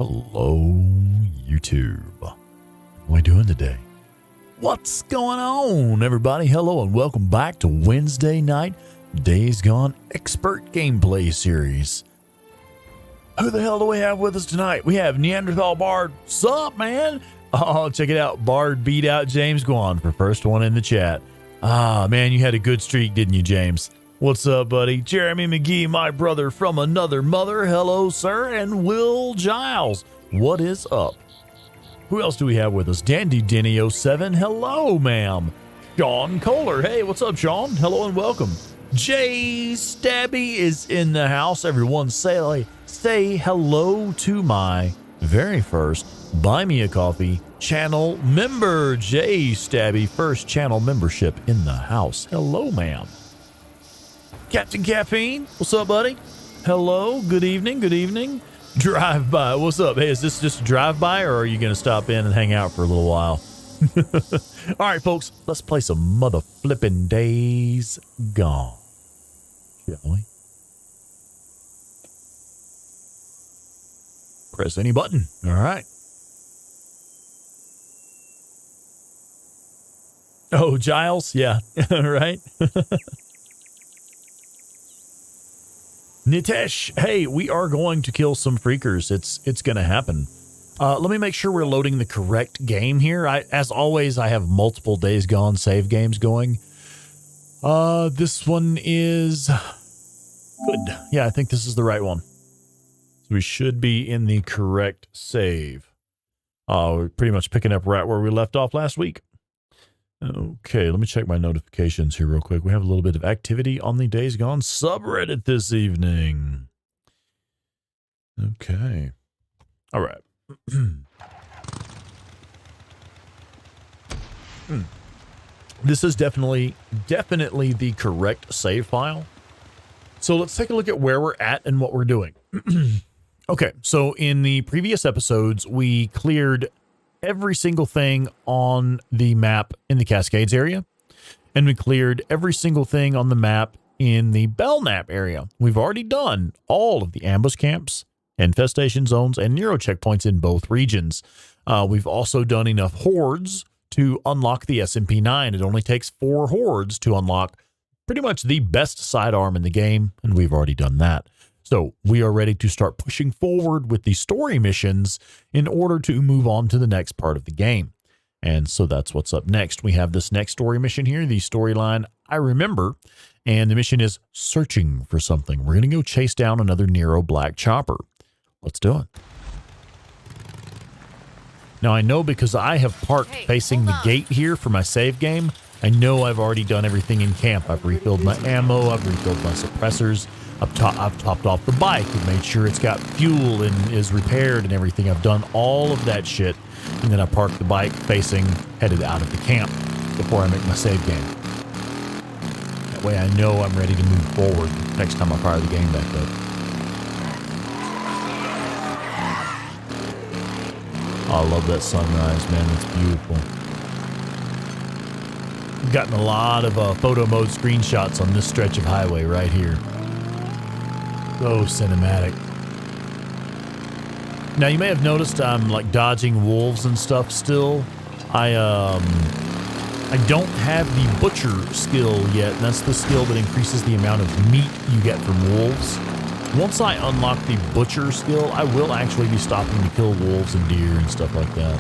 Hello, YouTube. What are we doing today? What's going on, everybody? Hello, and welcome back to Wednesday night Days Gone Expert Gameplay Series. Who the hell do we have with us tonight? We have Neanderthal Bard. Sup, man? Oh, check it out. Bard beat out James Guan for first one in the chat. Ah, man, you had a good streak, didn't you, James? What's up, buddy? Jeremy McGee, my brother from another mother. Hello, sir. And Will Giles. What is up? Who else do we have with us? Dandy Denny 07. Hello, ma'am. Sean Kohler. Hey, what's up, Sean? Hello and welcome. Jay Stabby is in the house. Everyone say hello to my very first Buy Me a Coffee channel member. Jay Stabby, first channel membership in the house. Hello, ma'am. Captain Caffeine, what's up, buddy? Hello, good evening, good evening. Drive by, what's up? Hey, is this just a drive by, or are you gonna stop in and hang out for a little while? All right, folks, let's play some mother flipping Days Gone, shall we? Press any button. All right. Oh, Giles, yeah, right. Nitesh, hey, we are going to kill some freakers. It's going to happen. Let me make sure we're loading the correct game here. As always, I have multiple Days Gone save games going. This one is good. Yeah, I think this is the right one. So we should be in the correct save. We're pretty much picking up right where we left off last week. Okay, let me check my notifications here real quick. We have a little bit of activity on the Days Gone subreddit this evening. Okay. All right. This is definitely the correct save file. So let's take a look at where we're at and what we're doing. Okay, so in the previous episodes, we cleared every single thing on the map in the Cascades area, and we cleared every single thing on the map in the Belknap area. We've already done all of the ambush camps, infestation zones, and Nero checkpoints in both regions. We've also done enough hordes to unlock the SMP-9. It only takes 4 hordes to unlock pretty much the best sidearm in the game, and we've already done that. So we are ready to start pushing forward with the story missions in order to move on to the next part of the game. And so that's what's up next. We have this next story mission here, the storyline I remember, and the mission is searching for something. We're going to go chase down another Nero Black Chopper. Let's do it. Now I know because I have parked facing the gate here for my save game, I know I've already done everything in camp. I've refilled my ammo, I've refilled my suppressors, I've topped off the bike and made sure it's got fuel and is repaired and everything. I've done all of that shit, and then I parked the bike facing, headed out of the camp before I make my save game. That way I know I'm ready to move forward next time I fire the game back up. Oh, I love that sunrise, man. It's beautiful. I've gotten a lot of photo mode screenshots on this stretch of highway right here. So cinematic. Now you may have noticed I'm like dodging wolves and stuff still. I don't have the butcher skill yet, and that's the skill that increases the amount of meat you get from wolves. Once I unlock the butcher skill, I will actually be stopping to kill wolves and deer and stuff like that.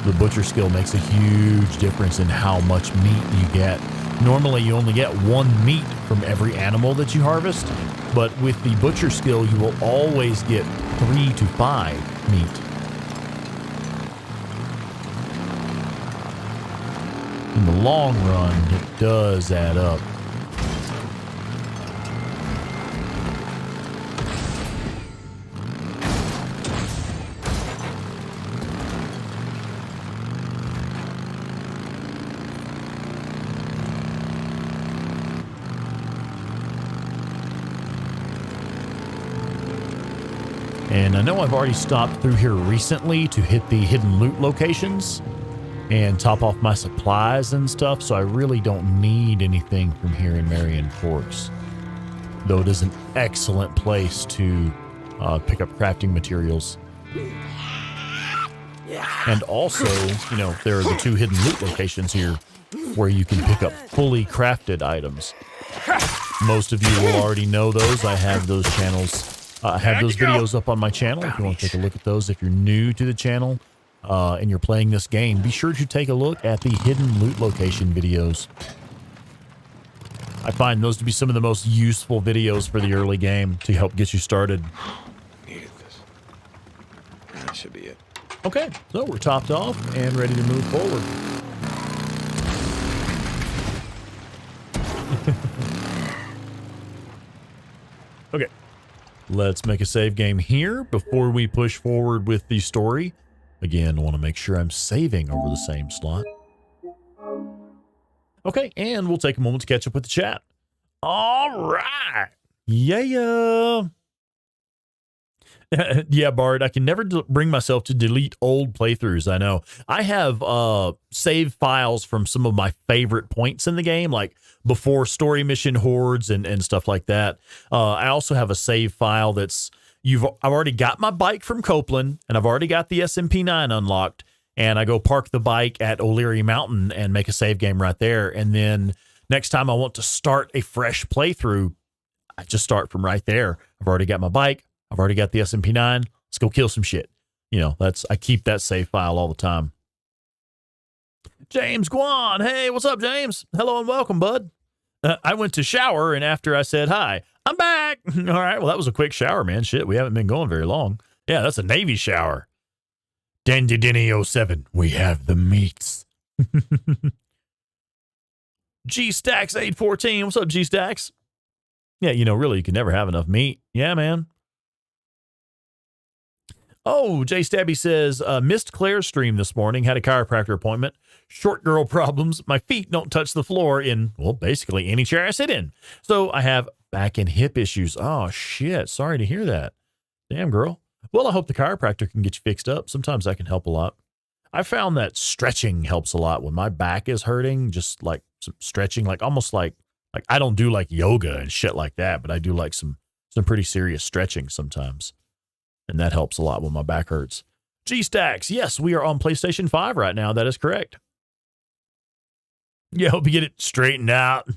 The butcher skill makes a huge difference in how much meat you get. Normally you only get 1 meat from every animal that you harvest, but with the butcher skill you will always get 3 to 5 meat. In the long run, it does add up. And I know I've already stopped through here recently to hit the hidden loot locations and top off my supplies and stuff, so I really don't need anything from here in Marion Forks. Though it is an excellent place to pick up crafting materials. And also, you know, there are the 2 hidden loot locations here where you can pick up fully crafted items. Most of you will already know those. I have those channels. I have those videos up on my channel. If you want to take a look at those, if you're new to the channel and you're playing this game, be sure to take a look at the hidden loot location videos. I find those to be some of the most useful videos for the early game to help get you started. Needed this. That should be it. Okay, so we're topped off and ready to move forward. Okay, let's make a save game here before we push forward with the story. Again, I want to make sure I'm saving over the same slot. Okay, and we'll take a moment to catch up with the chat. All right. Yeah. Yeah, Bard, I can never bring myself to delete old playthroughs. I know. I have save files from some of my favorite points in the game, like before story mission hordes and stuff like that. I also have a save file that's I've already got my bike from Copeland, and I've already got the SMP9 unlocked, and I go park the bike at O'Leary Mountain and make a save game right there. And then next time I want to start a fresh playthrough, I just start from right there. I've already got my bike. I've already got the SMP9. Let's go kill some shit. You know, I keep that save file all the time. James Guan. Hey, what's up, James? Hello and welcome, bud. I went to shower, and after I said hi, I'm back. All right. Well, that was a quick shower, man. Shit, we haven't been going very long. Yeah, that's a Navy shower. Dandy Denny 07. We have the meats. G Stacks 814. What's up, G Stacks? Yeah, you know, really, you can never have enough meat. Yeah, man. Oh, Jay Stabby says, missed Claire's stream this morning, had a chiropractor appointment. Short girl problems. My feet don't touch the floor in, well, basically any chair I sit in. So I have back and hip issues. Oh, shit. Sorry to hear that. Damn, girl. Well, I hope the chiropractor can get you fixed up. Sometimes that can help a lot. I found that stretching helps a lot when my back is hurting, just like some stretching, like almost like I don't do like yoga and shit like that, but I do like some pretty serious stretching sometimes. And that helps a lot when my back hurts. G-Stacks, yes, we are on PlayStation 5 right now. That is correct. Yeah, hope you get it straightened out.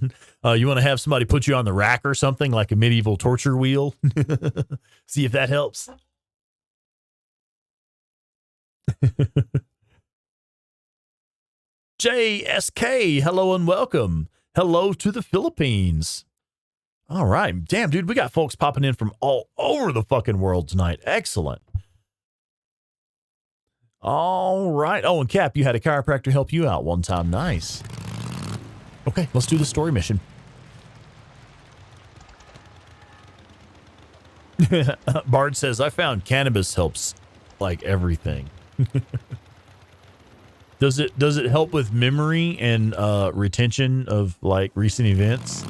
You want to have somebody put you on the rack or something, like a medieval torture wheel? See if that helps. JSK, hello and welcome. Hello to the Philippines. All right. Damn, dude, we got folks popping in from all over the fucking world tonight. Excellent. All right. Oh, and Cap, you had a chiropractor help you out one time. Nice. Okay, let's do the story mission. Bard says, I found cannabis helps like everything. Does it help with memory and retention of like recent events?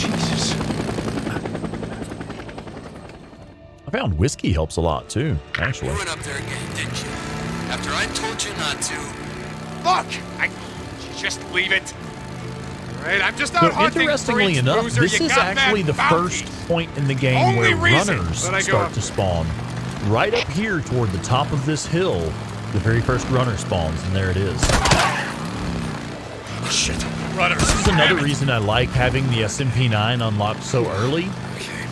Jesus. I found whiskey helps a lot too, actually. You went up there again, didn't you? After I told you not to. Look, just leave it. All right, I'm just out So hunting. interestingly enough, Bruiser. this You is got actually the that bounty. first point in the game Only where reason runners that I go start up- to spawn. Right up here toward the top of this hill, the very first runner spawns, and there it is. Shit, runners. This is another reason I like having the SMP9 unlocked so early.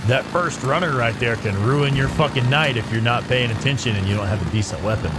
That first runner right there can ruin your fucking night if you're not paying attention and you don't have a decent weapon.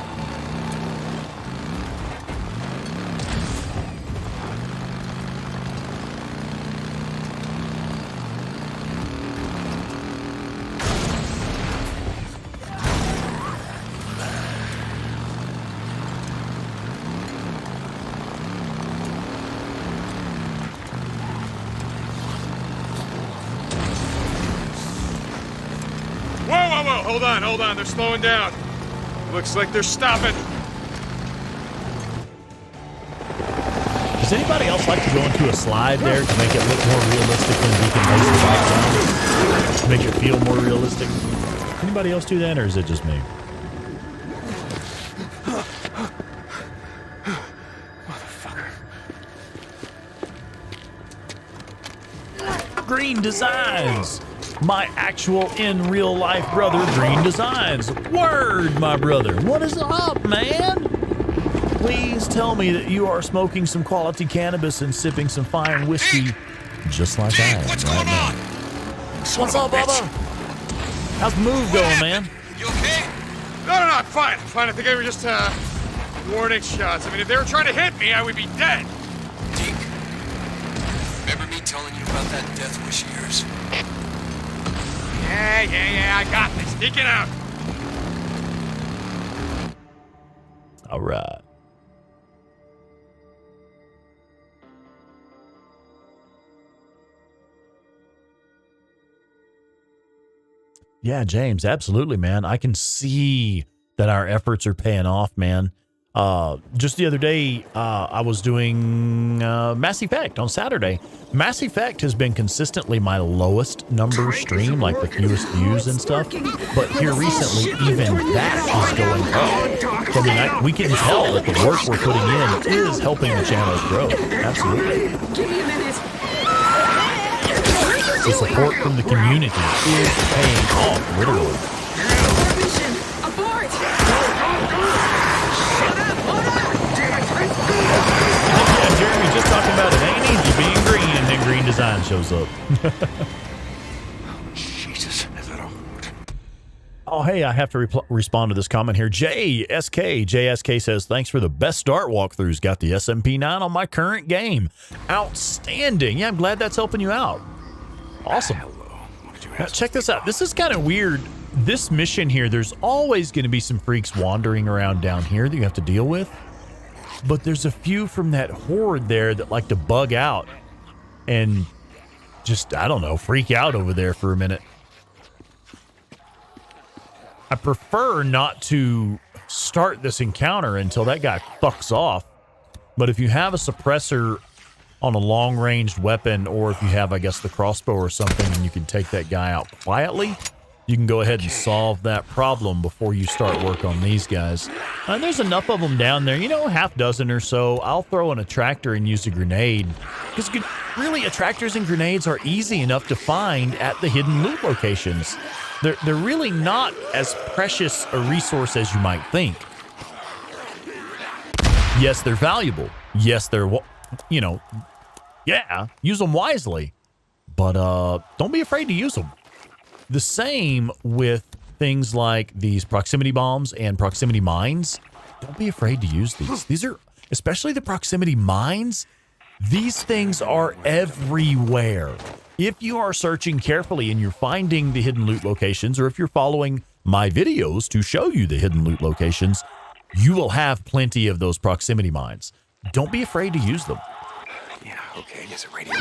Whoa, hold on, they're slowing down. Looks like they're stopping. Does anybody else like to go into a slide there to make it look more realistic when Deacon lays the bike down? To make it feel more realistic? Anybody else do that, or is it just me? Motherfucker. Green Designs. My actual in real life brother, Green Designs. Word, my brother. What is up, man? Please tell me that you are smoking some quality cannabis and sipping some fine whiskey just like I am What's right going now. on? What's up, Bubba? How's the move going, man? You okay? No, I'm fine. Fine. I think they were just warning shots. I mean, if they were trying to hit me, I would be dead. Deke, remember me telling you about that death wish of yours? Yeah, I got this. Sneaking out. All right. Yeah, James, absolutely, man. I can see that our efforts are paying off, man. Just the other day, I was doing Mass Effect on Saturday. Mass Effect has been consistently my lowest number stream, like the fewest views and stuff. But here recently, even that is going up. So, I mean, we can tell that the work we're putting in is helping the channel grow. Absolutely. Give me a minute. The support from the community is paying off, literally. Abort mission. Abort. Yeah, Jeremy just talking about it ain't easy being green, and then Green Design shows up. Jesus, is that all? Oh, hey, I have to respond to this comment here. JSK says, thanks for the best start walkthroughs. Got the SMP9 on my current game. Outstanding. Yeah, I'm glad that's helping you out. Awesome. Now, check this out. This is kind of weird. This mission here, there's always going to be some freaks wandering around down here that you have to deal with. But there's a few from that horde there that like to bug out and just, I don't know, freak out over there for a minute. I prefer not to start this encounter until that guy fucks off. But if you have a suppressor on a long-ranged weapon, or if you have, I guess, the crossbow or something, and you can take that guy out quietly, you can go ahead and solve that problem before you start work on these guys. And there's enough of them down there, you know, half dozen or so. I'll throw in a tractor and use a grenade. Because really, attractors and grenades are easy enough to find at the hidden loot locations. They're really not as precious a resource as you might think. Yes, they're valuable. Yes, they're, you know, yeah, use them wisely. But don't be afraid to use them. The same with things like these proximity bombs and proximity mines. Don't be afraid to use these. These are, especially the proximity mines, these things are everywhere. If you are searching carefully and you're finding the hidden loot locations, or if you're following my videos to show you the hidden loot locations, you will have plenty of those proximity mines. Don't be afraid to use them. Yeah, okay, is it ready?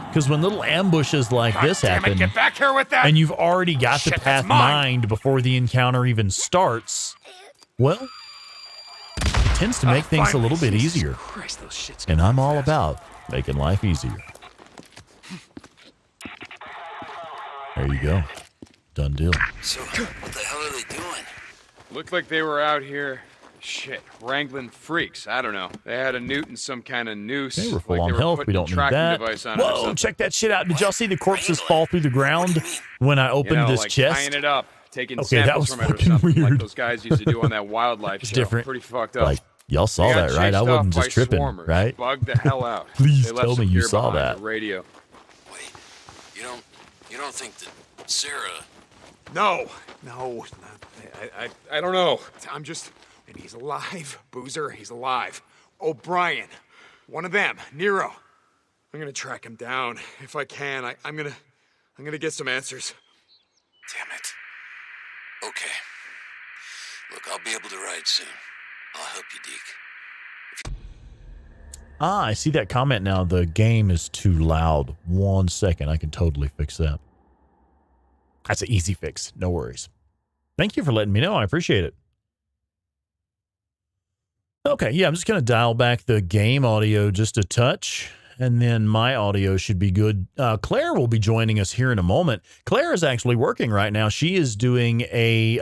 Because when little ambushes like this happen, Get back here with that! and you've already got the Shit, path that's mine. mined before the encounter even starts, well, it tends to make things a little bit easier. Christ, those shits And I'm all fast. about making life easier. There you go. Done deal. So, what the hell are they doing? Looked like they were out here, wrangling freaks. I don't know. They had a newt and some kind of noose. They were full like on they were health. We putting a don't need tracking that. device on it or Whoa, something. check that shit out. Did y'all see the corpses fall through the ground when I You opened know, this like chest? tying it up, taking Okay, that samples was from it or fucking something, weird. like those guys used to do on that wildlife It's show. different. Pretty fucked up. Like, y'all saw They got that, right? I chased wasn't off just by tripping, swarmers. right? Bugged the hell out. Please They left tell some me you gear saw behind, that. a radio. Wait, you don't think that Sarah... No. I don't know. I'm just... And he's alive. Boozer, he's alive. O'Brien. One of them. Nero. I'm gonna track him down. If I can, I'm gonna get some answers. Damn it. Okay. Look, I'll be able to ride soon. I'll help you, Deke. I see that comment now. The game is too loud. 1 second. I can totally fix that. That's an easy fix. No worries. Thank you for letting me know. I appreciate it. Okay, yeah, I'm just going to dial back the game audio just a touch, and then my audio should be good. Claire will be joining us here in a moment. Claire is actually working right now. She is doing a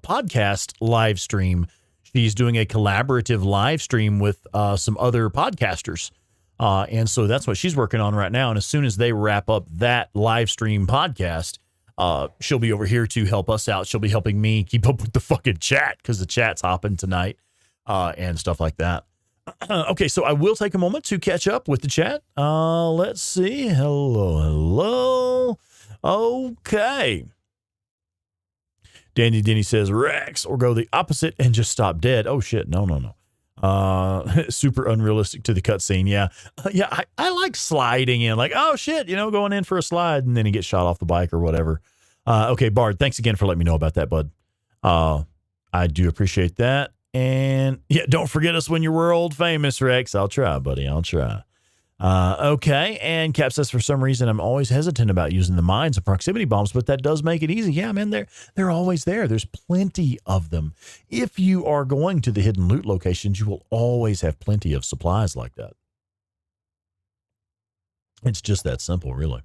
podcast live stream. She's doing a collaborative live stream with some other podcasters. And so that's what she's working on right now. And as soon as they wrap up that live stream podcast, she'll be over here to help us out. She'll be helping me keep up with the fucking chat because the chat's hopping tonight and stuff like that. Okay, so I will take a moment to catch up with the chat. Let's see. Hello. Okay. Danny Denny says Rex, or go the opposite and just stop dead. Oh shit, no. Super unrealistic to the cutscene. Yeah. I like sliding in, like, oh shit, going in for a slide, and then he gets shot off the bike or whatever. Okay, Bard, thanks again for letting me know about that, bud. I do appreciate that. And yeah, don't forget us when you're world famous, Rex. I'll try, buddy. I'll try. Okay. And Cap says, for some reason, I'm always hesitant about using the mines and proximity bombs, but that does make it easy. Yeah, man, they're always there. There's plenty of them. If you are going to the hidden loot locations, you will always have plenty of supplies like that. It's just that simple, really.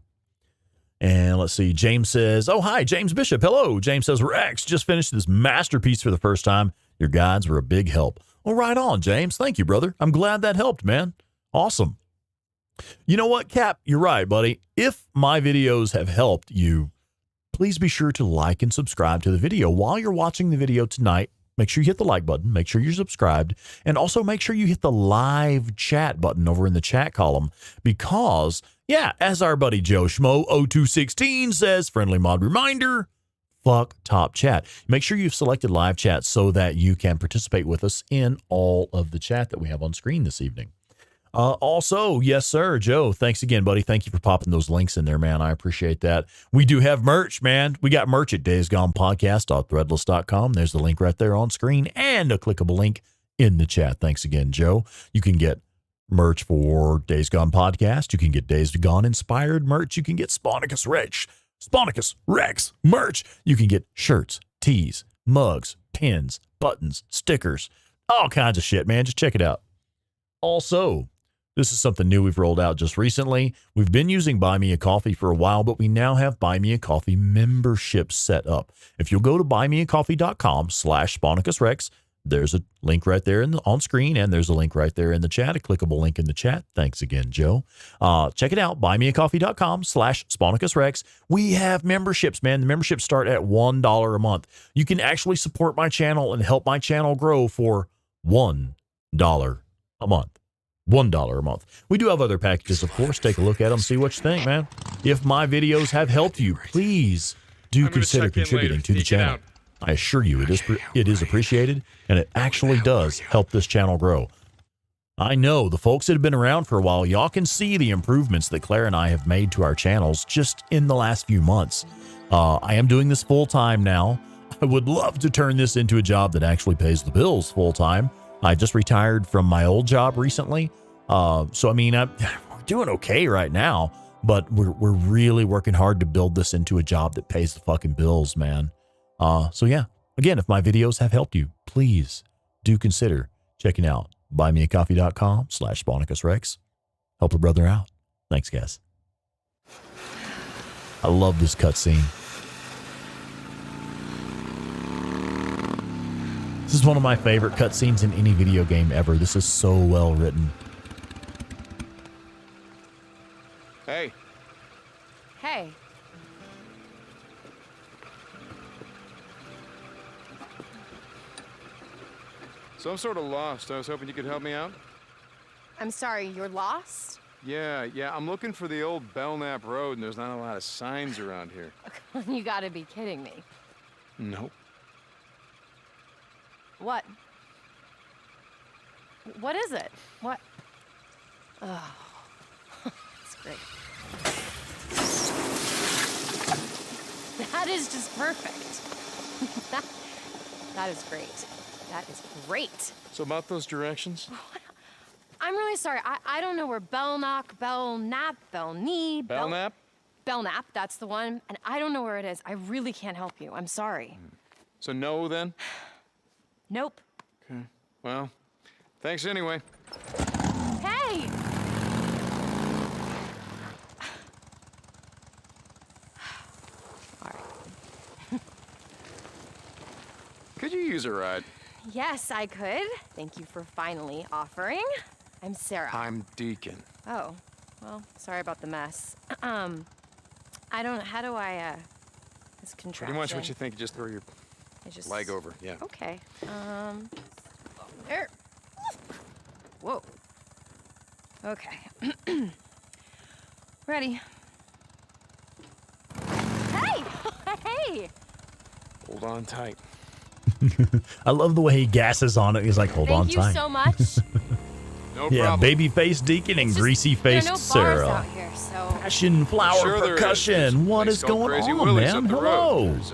And let's see. James says, oh, hi, James Bishop. Hello. James says, Rex, just finished this masterpiece for the first time. Your guides were a big help. Well, right on, James. Thank you, brother. I'm glad that helped, man. Awesome. You know what, Cap? You're right, buddy. If my videos have helped you, please be sure to like and subscribe to the video. While you're watching the video tonight, make sure you hit the like button, make sure you're subscribed, and also make sure you hit the live chat button over in the chat column because, yeah, as our buddy Joe Schmo 0216 says, friendly mod reminder, fuck top chat. Make sure you've selected live chat so that you can participate with us in all of the chat that we have on screen this evening. Also, yes, sir, Joe, thanks again, buddy. Thank you for popping those links in there, man. I appreciate that. We do have merch, man. We got merch at daysgonepodcast.threadless.com. There's the link right there on screen and a clickable link in the chat. Thanks again, Joe. You can get merch for Days Gone Podcast. You can get Days Gone inspired merch. You can get Sponicus Rex merch. You can get shirts, tees, mugs, pins, buttons, stickers, all kinds of shit, man. Just check it out. Also, this is something new we've rolled out just recently. We've been using Buy Me a Coffee for a while, but we now have Buy Me a Coffee memberships set up. If you'll go to buymeacoffee.com/SponicusRex, there's a link right there on screen, and there's a link right there in the chat, a clickable link in the chat. Thanks again, Joe. Check it out, buymeacoffee.com/SponicusRex. We have memberships, man. The memberships start at $1 a month. You can actually support my channel and help my channel grow for $1 a month. $1 a month. We do have other packages, of course. Take a look at them, see what you think, man. If my videos have helped you, please do consider contributing to the channel. I assure you, it is appreciated, and it actually does help this channel grow. I know the folks that have been around for a while, y'all can see the improvements that Claire and I have made to our channels just in the last few months. I am doing this full time now. I would love to turn this into a job that actually pays the bills full time. I just retired from my old job recently. So, I mean, we're doing okay right now, but we're really working hard to build this into a job that pays the fucking bills, man. So yeah, again, if my videos have helped you, please do consider checking out buymeacoffee.com/SponicusRex. Help a brother out. Thanks, guys. I love this cutscene. This is one of my favorite cutscenes in any video game ever. This is so well written. Hey. Hey. So I'm sort of lost. I was hoping you could help me out. I'm sorry, you're lost? Yeah, I'm looking for the old Belknap Road, and there's not a lot of signs around here. You gotta be kidding me. Nope. What? What is it? What? Oh, that's great. That is just perfect. That is great. That is great. So about those directions? I'm really sorry. I don't know where Belknap, Belknap, that's the one. And I don't know where it is. I really can't help you. I'm sorry. So no, then? Nope. Okay. Well, thanks anyway. Hey! All right. Could you use a ride? Yes, I could. Thank you for finally offering. I'm Sarah. I'm Deacon. Oh, well, sorry about the mess. I don't. How do I? This contraption. Pretty much what you think. Just throw your leg over. Yeah. Okay. There. Whoa. Okay. Ready. Hey! Hey! Hold on tight. I love the way he gasses on it. He's like, hold on Thank you tight. so much. No Yeah, problem. baby-faced Deacon and It's just, greasy-faced there are no Sarah. bars out here, so. Passion flower Sure there is. percussion. There's a What place is called going Crazy on, Willie's man? up the Hello. road. There's,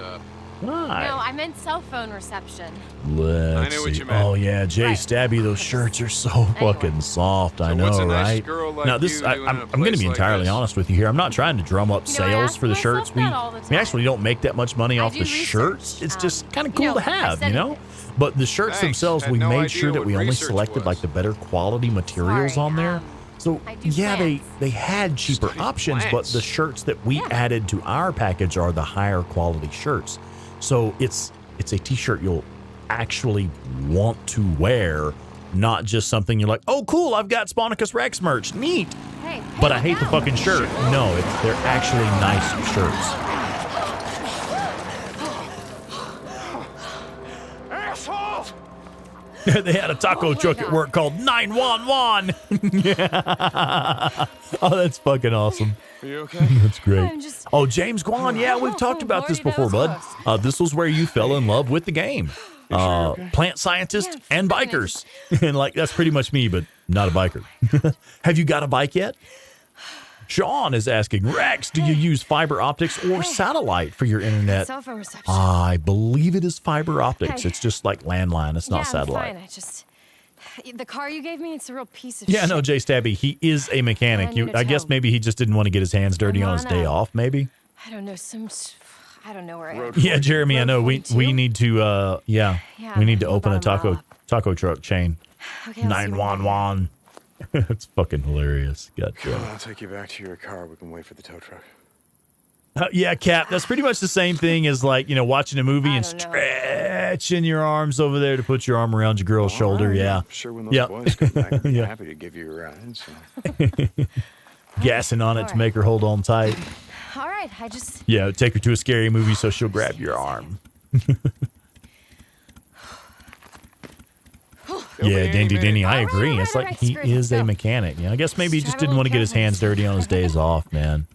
Hi. No, I meant cell phone reception. Let's I knew what see. you meant. Oh yeah, Jay Right. Stabby, those shirts are so fucking soft. I So know, what's a nice right? girl like Now this, you doing in a I'm going to place be like entirely this? honest with you here. I'm not trying to drum up You know, I sales ask for the myself shirts. We that all the actually time. don't make that much money I off do the research. shirts. It's just kind of You cool know, to I have, said you know. it. But the shirts Thanks. themselves, Had we no made idea sure that what we only research selected like was. the better quality materials Sorry, on there. So I do yeah, plants. they had cheaper Study options, but plants. the shirts that we Yeah. added to our package are the higher quality shirts. So it's a t-shirt you'll actually want to wear, not just something you're like, oh cool, I've got Sponicus Rex merch, neat. Hey. But I hate the fucking shirt. No, they're actually nice shirts. Asshole! They had a taco truck at work called 911. Yeah. Oh, that's fucking awesome. Are you okay? That's great. I'm just- Oh, James Guan. Yeah, we've talked about this Lordy, that before, was bud. This was where you fell in love with the game. Plant scientist Yeah, and fine. bikers. And like, that's pretty much me, but not a biker. Have you got a bike yet? Sean is asking, Rex, do you use fiber optics or satellite for your internet? Cell phone reception. I believe it is fiber optics. Hey. It's just like landline. It's not yeah, satellite. I'm fine. I just. The car you gave me, it's a real piece of Yeah, shit. no, Jay Stabby, he is a mechanic. I need a I guess tow. maybe he just didn't want to get his hands dirty on his day off, maybe. I don't know, I don't know where I am. Yeah, Jeremy, I know. We 42? need to, Yeah, we need to we're open a about a mile taco truck chain. Okay, I'll see you when I get 911. It's fucking hilarious. Gotcha. I'll take you back to your car. We can wait for the tow truck. Yeah, Cap, that's pretty much the same thing as like, watching a movie I and don't know. stretching your arms over there to put your arm around your girl's shoulder. All right, Yeah. I'm sure when those Yeah. boys come back, I'd be Yeah. happy to give you a ride. So. Gassing on it to make her hold on tight. All right, I just. Yeah, take her to a scary movie so she'll grab your arm. Yeah, Dandy Denny, I agree. It's like he screw it, is let's a go. mechanic. I guess maybe he Just just drive a didn't want to little get his hands careful. dirty on his days off, man.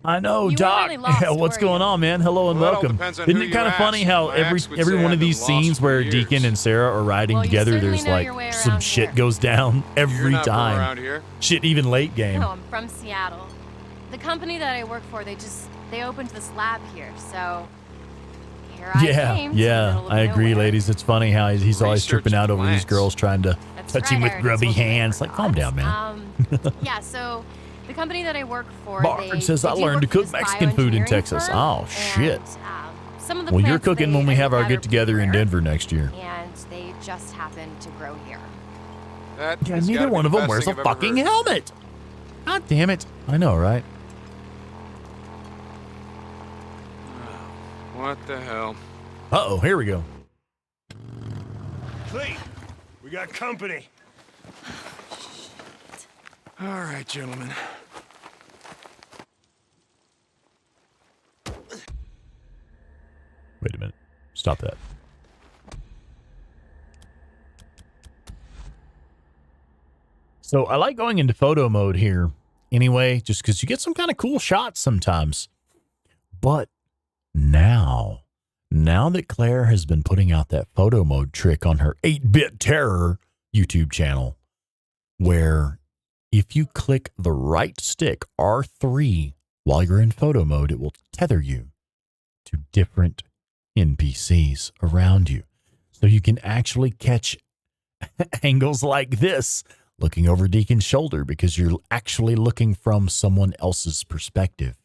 I know, You were Doc. really lost, What's weren't going you? on, man? Hello and Well, that all welcome. depends on Isn't who it you kind of funny ask. how My every ex would every say one I've of been these lost scenes for where years. Deacon and Sarah are riding Well, you together, certainly there's know like your way some around shit here. goes down You're every not from time. around here. Shit, even late game. No, I'm from Seattle. The company that I work for, they opened this lab here, so here I came. to the middle of I agree, nowhere. ladies. It's funny how he's always Research tripping out over these plants. girls trying to That's touch him right, with I already grubby told you I hands. Like, calm down, forgot. man. Yeah, so the company that I work for, Bard says, they I do learned to work for cook this Mexican food in bioengineering Texas. firm, Oh, shit. and, some of the Well, you're plants cooking they when we have our identified are get together in pretty rare, Denver next year. and they just happen to grow here. That Yeah, has neither gotta be one the of them best wears thing a I've ever fucking heard. helmet. God damn it. I know, right? What the hell? Uh-oh, here we go. Clete, we got company. All right, gentlemen. Wait a minute. Stop that. So I like going into photo mode here anyway, just because you get some kind of cool shots sometimes. But now that Claire has been putting out that photo mode trick on her 8-Bit Terror YouTube channel, where if you click the right stick, R3, while you're in photo mode, it will tether you to different NPCs around you. So you can actually catch angles like this, looking over Deacon's shoulder, because you're actually looking from someone else's perspective.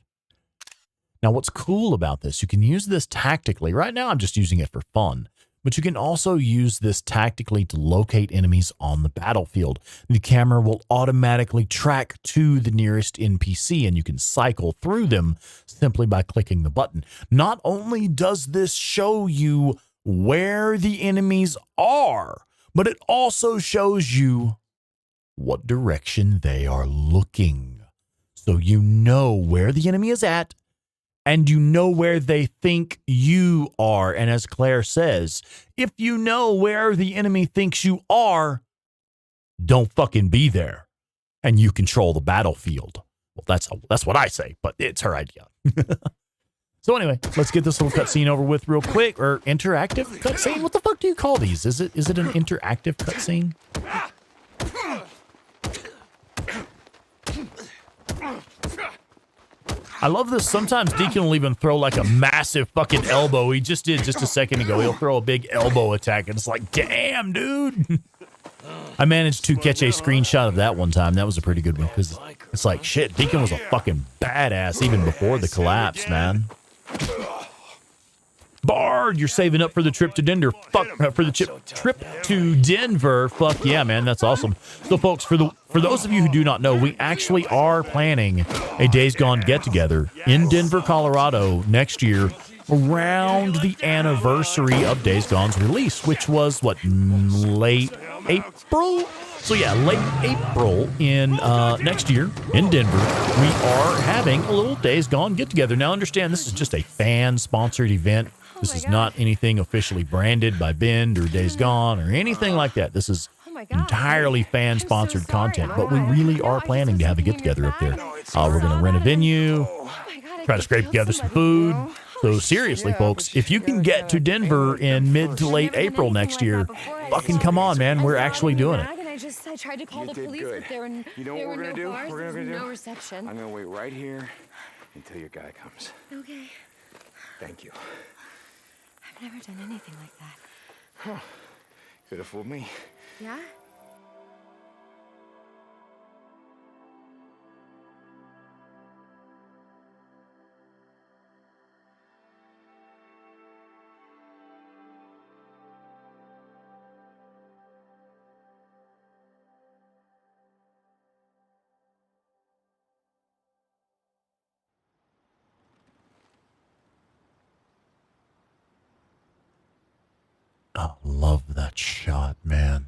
Now, what's cool about this, you can use this tactically. Right now, I'm just using it for fun, but you can also use this tactically to locate enemies on the battlefield. The camera will automatically track to the nearest NPC, and you can cycle through them simply by clicking the button. Not only does this show you where the enemies are, but it also shows you what direction they are looking. So you know where the enemy is at, and you know where they think you are. And as Claire says, if you know where the enemy thinks you are, don't fucking be there, and you control the battlefield. Well, that's what I say, but it's her idea. So anyway, let's get this little cutscene over with real quick, or interactive cutscene. What the fuck do you call these? Is it an interactive cutscene? I love this. Sometimes Deacon will even throw like a massive fucking elbow. He just did just a second ago. He'll throw a big elbow attack, and it's like, damn, dude. I managed to catch a screenshot of that one time. That was a pretty good one, because it's like, shit, Deacon was a fucking badass even before the collapse, man. Bard, you're saving up for the trip to Denver. Fuck, for the trip to Denver. Fuck yeah, man, that's awesome. So, folks, for those of you who do not know, we actually are planning a Days Gone get-together in Denver, Colorado next year, around the anniversary of Days Gone's release, which was, what, late April? So yeah, late April in next year in Denver, we are having a little Days Gone get-together. Now, understand, this is just a fan-sponsored event. This is not anything officially branded by Bend or Days Gone or anything like that. This is entirely fan-sponsored content, but we really are planning to have a get-together up there. We're going to rent a venue, try to scrape together some food. So seriously, folks, if you can get to Denver in mid to late April next year, fucking come on, man. We're actually doing it. I tried to call the police, but there were no bars, no reception. I'm gonna wait right here until your guy comes. Okay. Thank you. I've never done anything like that. Huh. Could have fooled me. Yeah? I love that shot, man.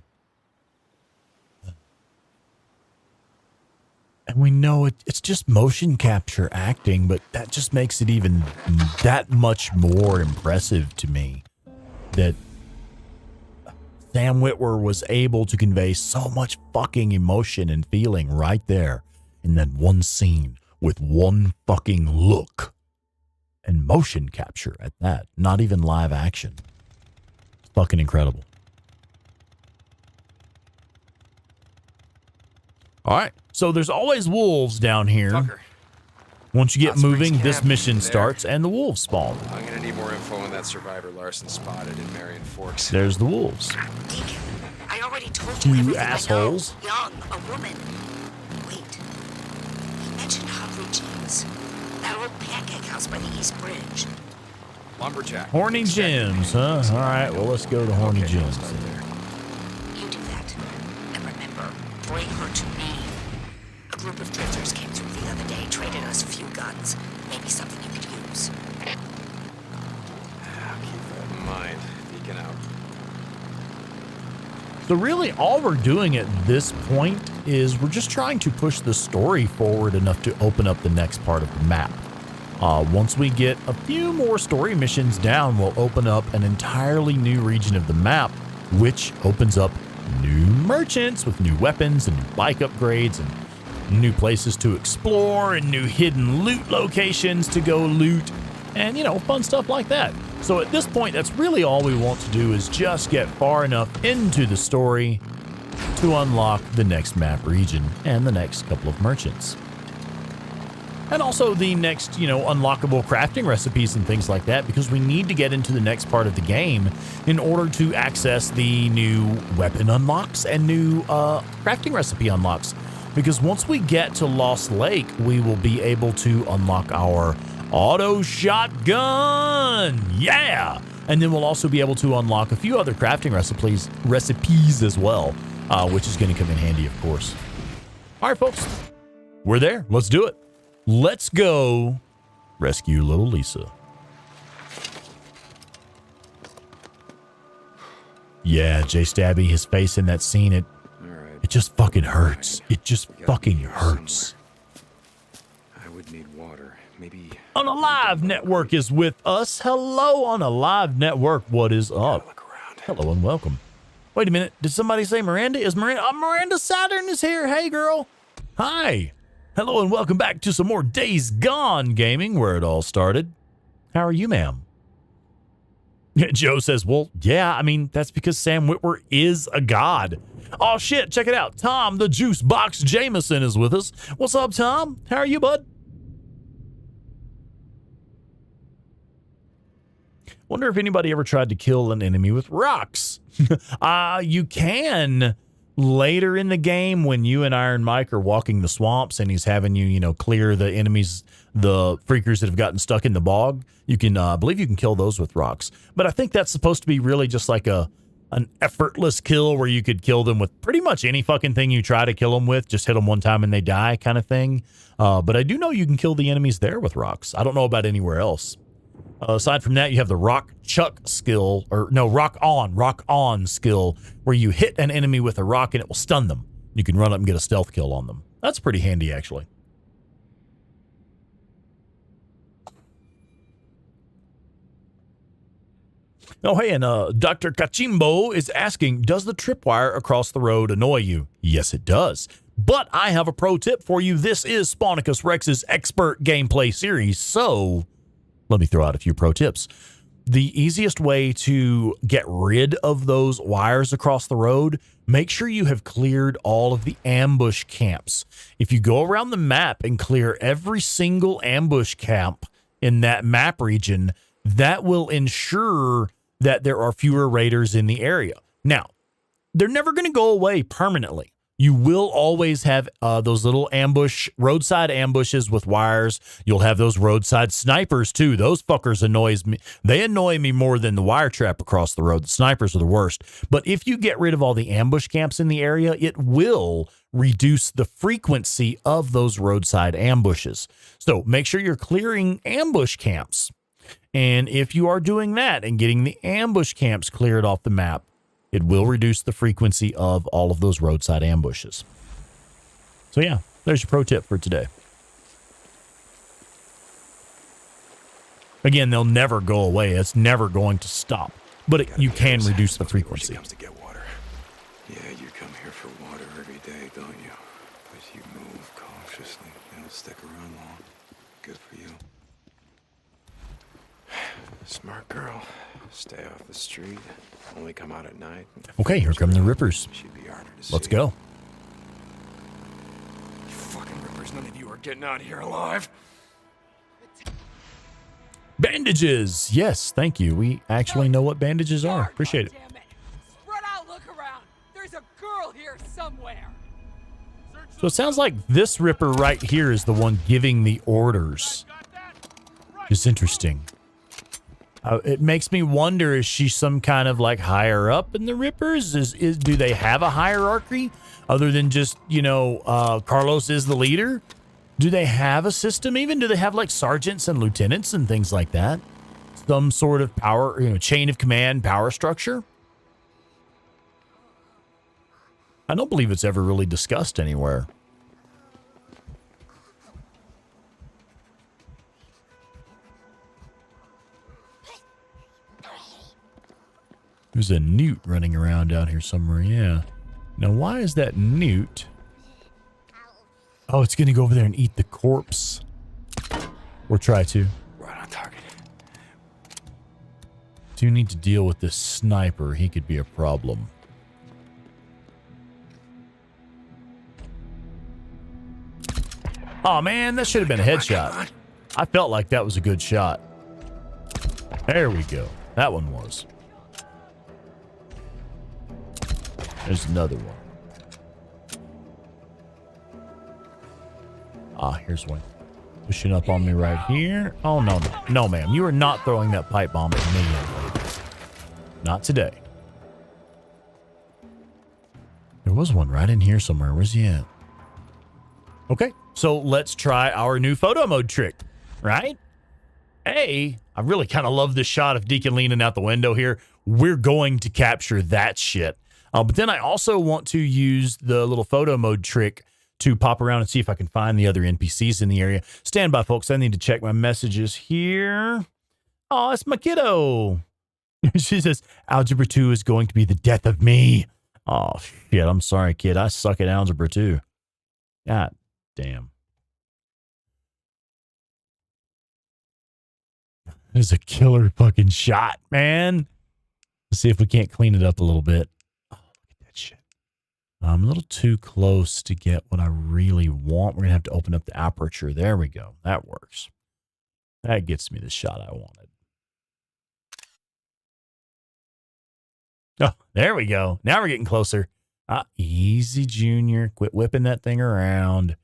And we know it's just motion capture acting, but that just makes it even that much more impressive to me that Sam Witwer was able to convey so much fucking emotion and feeling right there in that one scene with one fucking look and motion capture at that, not even live action. It's fucking incredible. All right, so there's always wolves down here. Tucker. Once you get Hot Springs moving, this Camp mission there. starts and the wolves spawn. I'm gonna need more info on that survivor Larson spotted in Marion Forks. There's the wolves. Deacon, I already told Two you everything assholes. I know. Young, a woman. Wait. He mentioned Hungry James. That old pancake house by the East Bridge. Lumberjack. Horny Jims, huh? All right, well, let's go to Horny Okay, Jims. let's go there. You do that. And remember, bring her to me. A group of drifters came through the other day, traded us a few guns. Maybe something you could use. I'll keep that in mind. Deacon out. So really, all we're doing at this point is we're just trying to push the story forward enough to open up the next part of the map. Once we get a few more story missions down, we'll open up an entirely new region of the map, which opens up new merchants with new weapons and new bike upgrades and new places to explore and new hidden loot locations to go loot and, you know, fun stuff like that. So at this point, that's really all we want to do is just get far enough into the story to unlock the next map region and the next couple of merchants. And also the next, you know, unlockable crafting recipes and things like that, because we need to get into the next part of the game in order to access the new weapon unlocks and new crafting recipe unlocks. Because once we get to Lost Lake, we will be able to unlock our auto shotgun. Yeah! And then we'll also be able to unlock a few other crafting recipes as well, which is going to come in handy, of course. All right, folks, we're there. Let's do it. Let's go rescue little Lisa. Yeah, Jay Stabby, his face in that scene, it just fucking hurts. It just fucking hurts. I would need water. Maybe On a Live Network is with us. Hello, On a Live Network. What is up? look around. Hello and welcome. Wait a minute. Did somebody say Miranda? Is Miranda? Miranda Saturn is here. Hey, girl. Hi. Hello and welcome back to some more Days Gone gaming, where it all started. How are you, ma'am? Joe says, well, yeah, I mean, that's because Sam Witwer is a god. Oh, shit, check it out. Tom, the Juice Box Jameson, is with us. What's up, Tom? How are you, bud? Wonder if anybody ever tried to kill an enemy with rocks. You can later in the game when you and Iron Mike are walking the swamps and he's having you, clear the enemies, the freakers that have gotten stuck in the bog. You can, I believe you can kill those with rocks. But I think that's supposed to be really just like an effortless kill where you could kill them with pretty much any fucking thing you try to kill them with. Just hit them one time and they die kind of thing. But I do know you can kill the enemies there with rocks. I don't know about anywhere else. Aside from that, you have the rock chuck skill, rock on skill, where you hit an enemy with a rock and it will stun them. You can run up and get a stealth kill on them. That's pretty handy, actually. Oh, hey, and Dr. Kachimbo is asking, does the tripwire across the road annoy you? Yes, it does. But I have a pro tip for you. This is Spawnicus Rex's expert gameplay series, so let me throw out a few pro tips. The easiest way to get rid of those wires across the road, make sure you have cleared all of the ambush camps. If you go around the map and clear every single ambush camp in that map region, that will ensure that there are fewer raiders in the area. Now, they're never going to go away permanently. You will always have those little roadside ambushes with wires. You'll have those roadside snipers too. Those fuckers annoys me. They annoy me more than the wire trap across the road. The snipers are the worst. But if you get rid of all the ambush camps in the area, it will reduce the frequency of those roadside ambushes. So make sure you're clearing ambush camps. And if you are doing that and getting the ambush camps cleared off the map, it will reduce the frequency of all of those roadside ambushes. So yeah, there's your pro tip for today. Again, they'll never go away. It's never going to stop. But you can reduce the frequency. Comes to get water. Yeah, you come here for water every day, don't you? But you move cautiously. You don't stick around long. Good for you. Smart girl. Stay off the street. Only come out at night. Okay, here come the Rippers. She'd be harder to Let's see. go. You fucking Rippers, none of you are getting out of here alive. Bandages. Yes, thank you. We actually know what bandages are. Appreciate it. Damn it. Spread out, look around. There's a girl here somewhere. So it sounds like this Ripper right here is the one giving the orders. It's interesting. It makes me wonder, is she some kind of like higher up in the Rippers? Do they have a hierarchy other than just, Carlos is the leader? Do they have a system even? Do they have like sergeants and lieutenants and things like that? Some sort of power, chain of command power structure? I don't believe it's ever really discussed anywhere. There's a newt running around down here somewhere, yeah. Now, why is that newt? Oh, it's going to go over there and eat the corpse. Or try to. Right on target. Do need to deal with this sniper. He could be a problem. Oh, man, that should have been a headshot. I felt like that was a good shot. There we go. That one was. There's another one. Ah, here's one. Pushing up on me right here. Oh, no. No, ma'am. You are not throwing that pipe bomb at me, young lady. Not today. There was one right in here somewhere. Where's he at? Okay, so let's try our new photo mode trick, right? I really kind of love this shot of Deacon leaning out the window here. We're going to capture that shit. But then I also want to use the little photo mode trick to pop around and see if I can find the other NPCs in the area. Stand by, folks. I need to check my messages here. Oh, it's my kiddo. She says, Algebra 2 is going to be the death of me. Oh, shit. I'm sorry, kid. I suck at Algebra 2. God damn. There's a killer fucking shot, man. Let's see if we can't clean it up a little bit. Oh, look at that shit. I'm a little too close to get what I really want. We're going to have to open up the aperture. There we go. That works. That gets me the shot I wanted. Oh, there we go. Now we're getting closer. Easy, Junior. Quit whipping that thing around.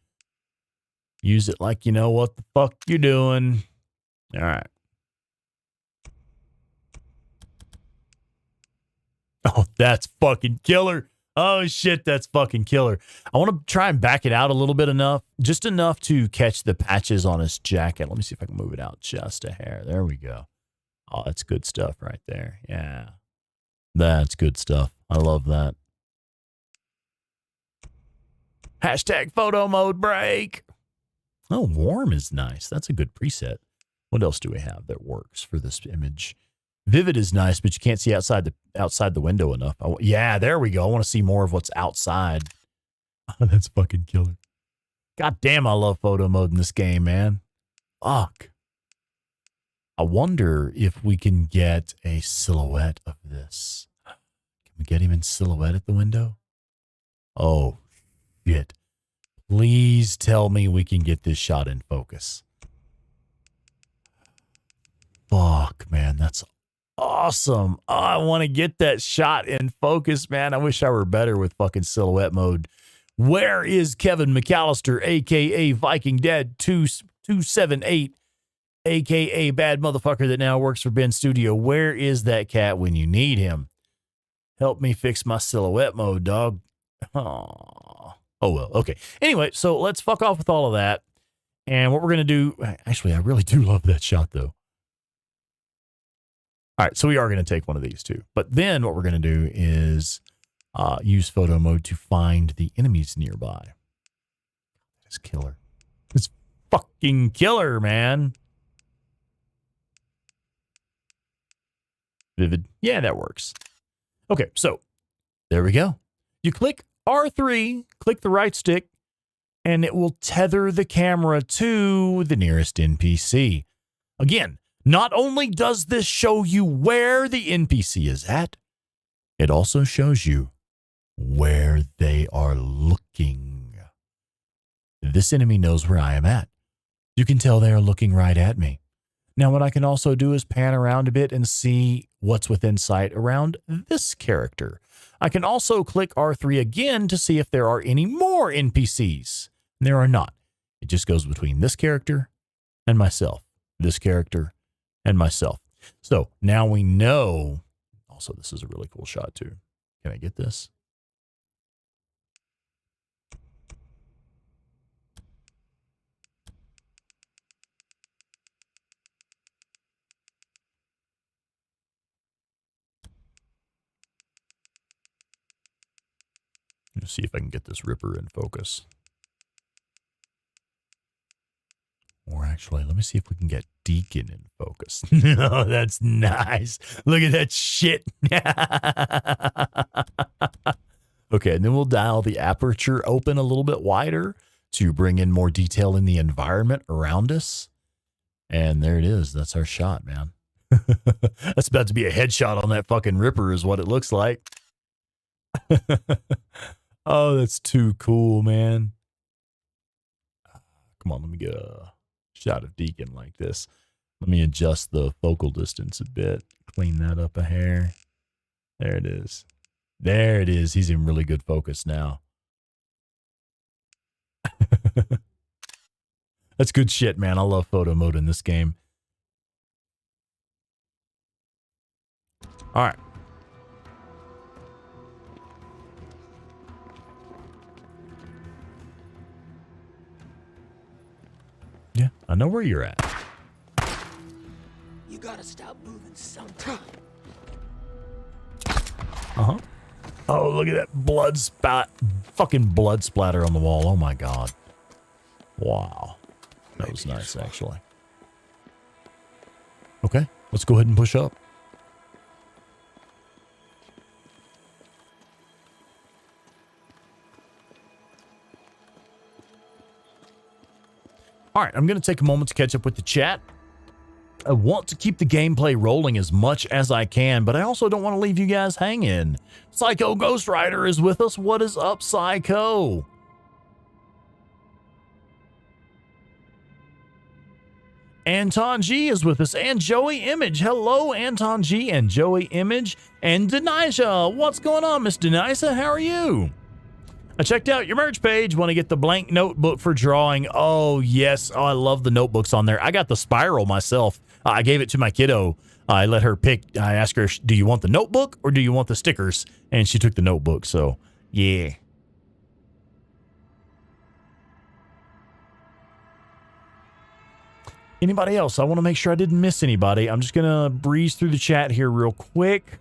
Use it like you know what the fuck you're doing. All right. Oh, that's fucking killer. Oh, shit, that's fucking killer. I want to try and back it out a little bit just enough to catch the patches on his jacket. Let me see if I can move it out just a hair. There we go. Oh, that's good stuff right there. Yeah. That's good stuff. I love that. Hashtag photo mode break. Oh, warm is nice. That's a good preset. What else do we have that works for this image? Vivid is nice, but you can't see outside the window enough. Yeah, there we go. I want to see more of what's outside. Oh, that's fucking killer. God damn, I love photo mode in this game, man. Fuck. I wonder if we can get a silhouette of this. Can we get him in silhouette at the window? Oh, shit. Please tell me we can get this shot in focus. Fuck, man. That's awesome. Oh, I want to get that shot in focus, man. I wish I were better with fucking silhouette mode. Where is Kevin McAllister, a.k.a. Viking Dead 278, a.k.a. bad motherfucker that now works for Ben Studio? Where is that cat when you need him? Help me fix my silhouette mode, dog. Oh, well, okay. Anyway, so let's fuck off with all of that. And what we're going to do... Actually, I really do love that shot, though. All right, so we are going to take one of these, too. But then what we're going to do is use photo mode to find the enemies nearby. It's killer. It's fucking killer, man. Vivid. Yeah, that works. Okay, so there we go. You click R3, click the right stick, and it will tether the camera to the nearest NPC. Again, not only does this show you where the NPC is at, it also shows you where they are looking. This enemy knows where I am at. You can tell they are looking right at me. Now, what I can also do is pan around a bit and see what's within sight around this character. I can also click R3 again to see if there are any more NPCs. There are not. It just goes between this character and myself. This character and myself. So now we know. Also, this is a really cool shot too. Can I get this? Let's see if I can get this Ripper in focus. Or actually, let me see if we can get Deacon in focus. Oh, that's nice. Look at that shit. Okay, and then we'll dial the aperture open a little bit wider to bring in more detail in the environment around us. And there it is. That's our shot, man. That's about to be a headshot on that fucking Ripper is what it looks like. Oh, that's too cool, man. Come on, let me get a shot of Deacon like this. Let me adjust the focal distance a bit. Clean that up a hair. There it is. There it is. He's in really good focus now. That's good shit, man. I love photo mode in this game. All right. Yeah, I know where you're at. gotta stop moving sometime. Uh-huh. Oh, look at that blood spot. Fucking blood splatter on the wall. Oh, my God. Wow. That was nice, actually. Okay, let's go ahead and push up. All right, I'm going to take a moment to catch up with the chat. I want to keep the gameplay rolling as much as I can, but I also don't want to leave you guys hanging. Psycho Ghost Rider is with us. What is up, Psycho? Anton G is with us, and Joey Image. Hello, Anton G and Joey Image. And Denisha. What's going on, Miss Denisha? How are you? I checked out your merch page. Want to get the blank notebook for drawing. Oh, yes. Oh, I love the notebooks on there. I got the spiral myself. I gave it to my kiddo. I let her pick. I asked her, do you want the notebook or do you want the stickers? And she took the notebook. So, yeah. Anybody else? I want to make sure I didn't miss anybody. I'm just going to breeze through the chat here real quick.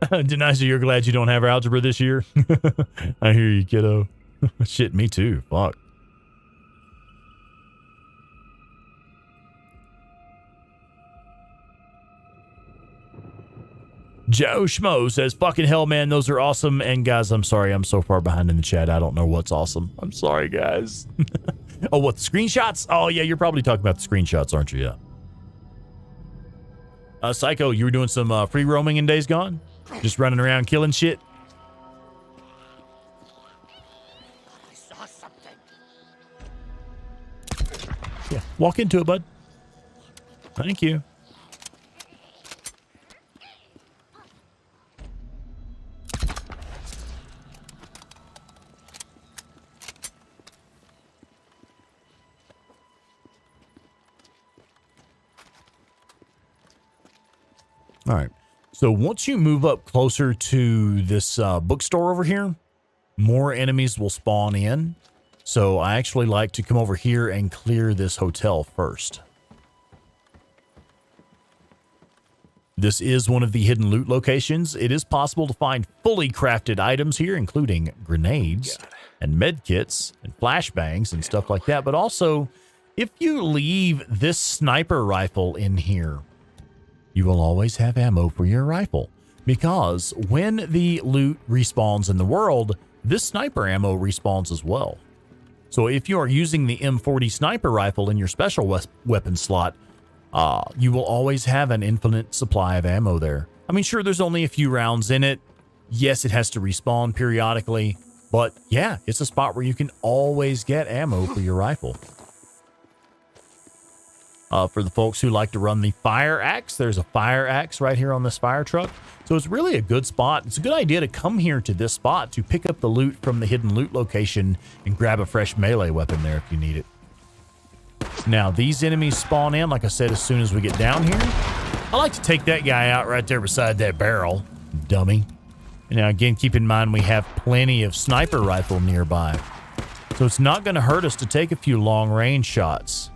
Denisha, you're glad you don't have algebra this year? I hear you, kiddo. Shit, me too. Fuck. Joe Schmo says, fucking hell, man, those are awesome. And guys, I'm sorry, I'm so far behind in the chat. I don't know what's awesome. I'm sorry, guys. Oh, what, the screenshots? Oh, yeah, you're probably talking about the screenshots, aren't you? Yeah. Psycho, you were doing some free roaming in Days Gone? Just running around killing shit? I saw something. Yeah, walk into it, bud. Thank you. All right. So once you move up closer to this bookstore over here, more enemies will spawn in. So I actually like to come over here and clear this hotel first. This is one of the hidden loot locations. It is possible to find fully crafted items here, including grenades and med kits and flashbangs and stuff like that. But also, if you leave this sniper rifle in here, you will always have ammo for your rifle, because when the loot respawns in the world, this sniper ammo respawns as well. So if you are using the M40 sniper rifle in your special weapon slot, you will always have an infinite supply of ammo there. I mean, sure, there's only a few rounds in it. Yes, it has to respawn periodically, but yeah, it's a spot where you can always get ammo for your rifle. For the folks who like to run the fire axe, there's a fire axe right here on this fire truck. So it's really a good spot. It's a good idea to come here to this spot to pick up the loot from the hidden loot location and grab a fresh melee weapon there if you need it. Now, these enemies spawn in, like I said, as soon as we get down here. I like to take that guy out right there beside that barrel, dummy. Now, again, keep in mind we have plenty of sniper rifle nearby. So it's not going to hurt us to take a few long-range shots.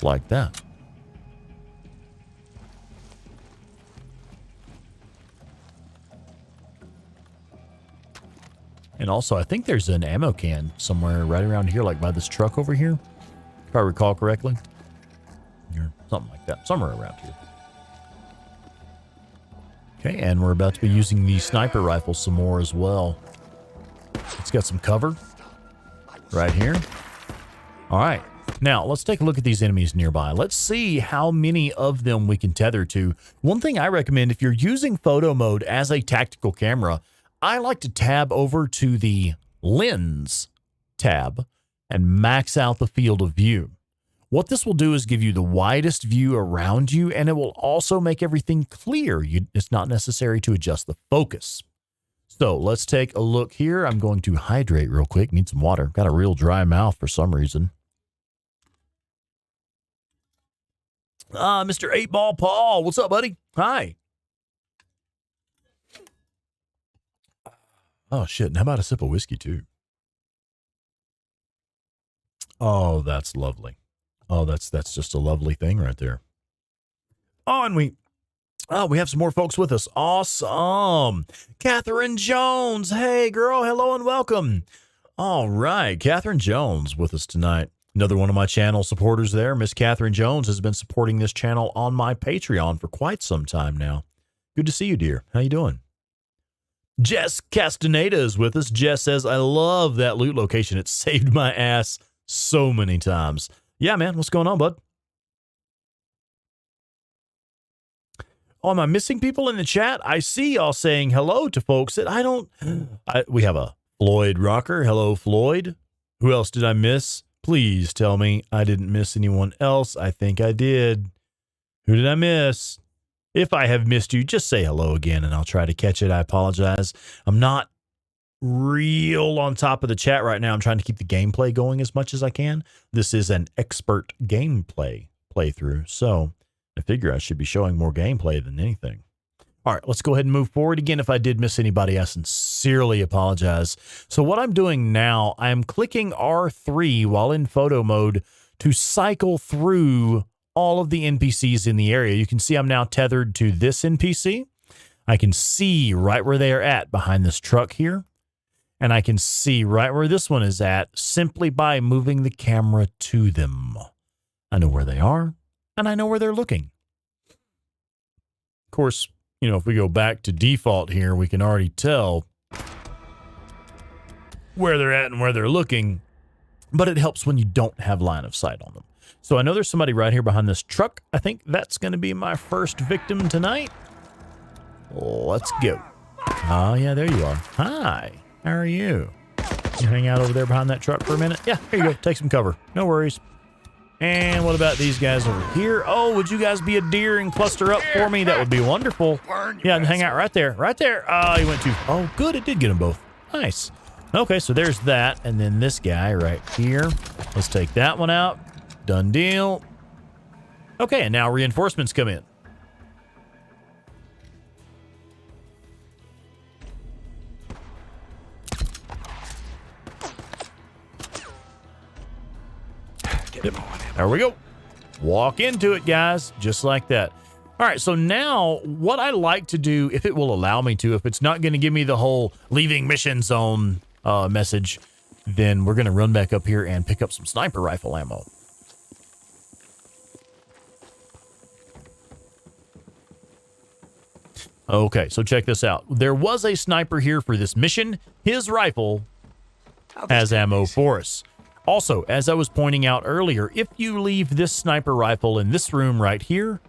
Like that. And also, I think there's an ammo can somewhere right around here, like by this truck over here, if I recall correctly. Or something like that, somewhere around here. Okay, and we're about to be using the sniper rifle some more as well. It's got some cover right here. All right. Now, let's take a look at these enemies nearby. Let's see how many of them we can tether to. One thing I recommend, if you're using photo mode as a tactical camera, I like to tab over to the lens tab and max out the field of view. What this will do is give you the widest view around you, and it will also make everything clear. It's not necessary to adjust the focus. So let's take a look here. I'm going to hydrate real quick. Need some water. Got a real dry mouth for some reason. Mr. 8-Ball Paul. What's up, buddy? Hi. Oh, shit. And how about a sip of whiskey, too? Oh, that's lovely. Oh, that's just a lovely thing right there. Oh, and we have some more folks with us. Awesome. Catherine Jones. Hey, girl. Hello and welcome. All right. Catherine Jones with us tonight. Another one of my channel supporters there. Miss Catherine Jones has been supporting this channel on my Patreon for quite some time now. Good to see you, dear. How you doing? Jess Castaneda is with us. Jess says, I love that loot location. It saved my ass so many times. Yeah, man. What's going on, bud? Oh, am I missing people in the chat? I see y'all saying hello to folks that we have a Floyd Rocker. Hello, Floyd. Who else did I miss? Please tell me I didn't miss anyone else. I think I did. Who did I miss? If I have missed you, just say hello again and I'll try to catch it. I apologize. I'm not real on top of the chat right now. I'm trying to keep the gameplay going as much as I can. This is an expert gameplay playthrough, so I figure I should be showing more gameplay than anything. All right, let's go ahead and move forward. Again, if I did miss anybody, I sincerely apologize. So what I'm doing now, I'm clicking R3 while in photo mode to cycle through all of the NPCs in the area. You can see I'm now tethered to this NPC. I can see right where they are at behind this truck here. And I can see right where this one is at simply by moving the camera to them. I know where they are, and I know where they're looking. Of course, you know, if we go back to default here, we can already tell where they're at and where they're looking, but it helps when you don't have line of sight on them. So I know there's somebody right here behind this truck. I think that's going to be my first victim tonight. Let's go. Oh, yeah, there you are. Hi, how are you? You hang out over there behind that truck for a minute? Yeah, here you go. Take some cover. No worries. And what about these guys over here? Oh, would you guys be a deer and cluster up for me? That would be wonderful. Yeah, and hang out right there. Right there. Oh, he went too. Oh, good. It did get them both. Nice. Okay, so there's that. And then this guy right here. Let's take that one out. Done deal. Okay, and now reinforcements come in. Yep. There we go. Walk into it, guys, just like that. All right, so now what I like to do, if it will allow me to, if it's not going to give me the whole leaving mission zone message, then we're going to run back up here and pick up some sniper rifle ammo. Okay, so check this out. There was a sniper here for this mission. His rifle has ammo for us. Also, as I was pointing out earlier, if you leave this sniper rifle in this room right here,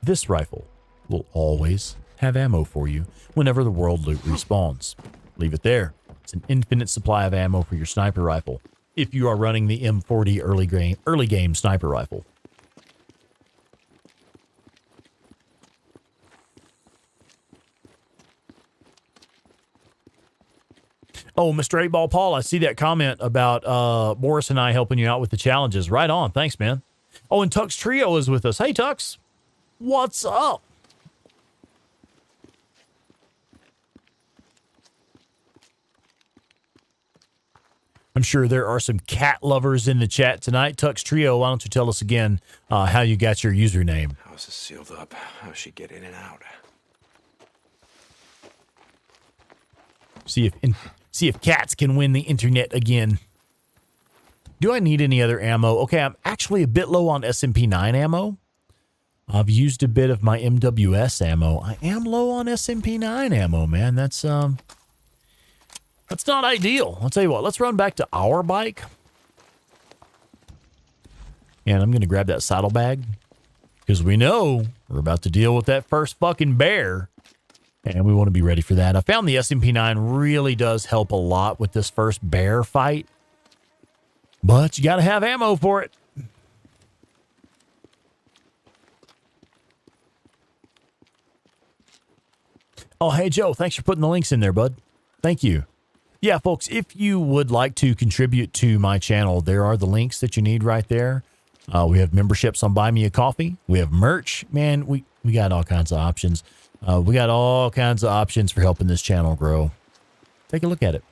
this rifle will always have ammo for you whenever the world loot respawns. Leave it there. It's an infinite supply of ammo for your sniper rifle if you are running the M40 early game sniper rifle. Oh, Mr. 8-Ball Paul, I see that comment about Boris and I helping you out with the challenges. Right on. Thanks, man. Oh, and Tux Trio is with us. Hey, Tux. What's up? I'm sure there are some cat lovers in the chat tonight. Tux Trio, why don't you tell us again how you got your username? House is sealed up. How's she get in and out? See if cats can win the internet again. Do I need any other ammo? Okay, I'm actually a bit low on SMP9 ammo. I've used a bit of my MWS ammo. I am low on SMP9 ammo, man. That's not ideal. I'll tell you what, let's run back to our bike. And I'm going to grab that saddlebag because we know we're about to deal with that first fucking bear. And we want to be ready for that. I found the SMP9 really does help a lot with this first bear fight. But you got to have ammo for it. Oh, hey, Joe. Thanks for putting the links in there, bud. Thank you. Yeah, folks, if you would like to contribute to my channel, there are the links that you need right there. We have memberships on Buy Me a Coffee. We have merch. Man, we got all kinds of options. We got all kinds of options for helping this channel grow. Take a look at it.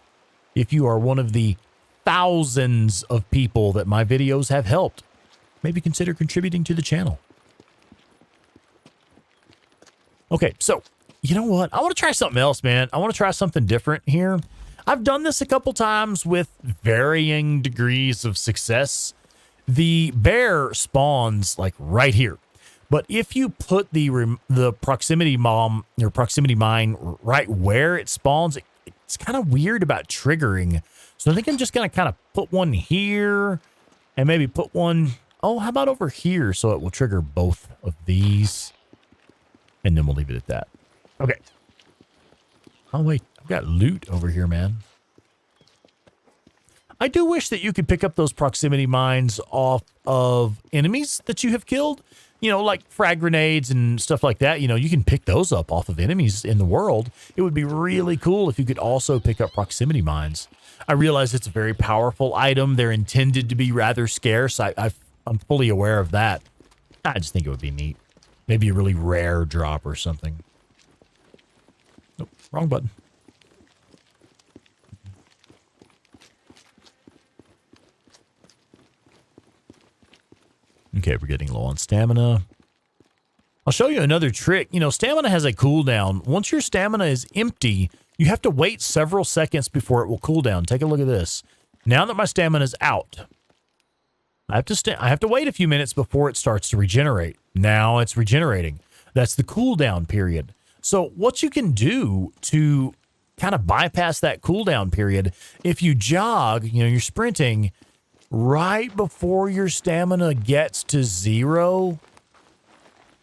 If you are one of the thousands of people that my videos have helped, maybe consider contributing to the channel. Okay, so you know what? I want to try something else, man. I want to try something different here. I've done this a couple times with varying degrees of success. The bear spawns like right here. But if you put the proximity bomb or proximity mine right where it spawns, it's kind of weird about triggering. So I think I'm just going to kind of put one here and maybe put one, oh, how about over here? So it will trigger both of these. And then we'll leave it at that. Okay. Oh, wait. I've got loot over here, man. I do wish that you could pick up those proximity mines off of enemies that you have killed. You know, like frag grenades and stuff like that. You know, you can pick those up off of enemies in the world. It would be really cool if you could also pick up proximity mines. I realize it's a very powerful item. They're intended to be rather scarce. I'm fully aware of that. I just think it would be neat. Maybe a really rare drop or something. Nope, wrong button. Okay, we're getting low on stamina. I'll show you another trick. You know, stamina has a cooldown. Once your stamina is empty, you have to wait several seconds before it will cool down. Take a look at this. Now that my stamina is out, I have to wait a few minutes before it starts to regenerate. Now it's regenerating. That's the cooldown period. So what you can do to kind of bypass that cooldown period, if you jog, you know, you're sprinting right before your stamina gets to 0,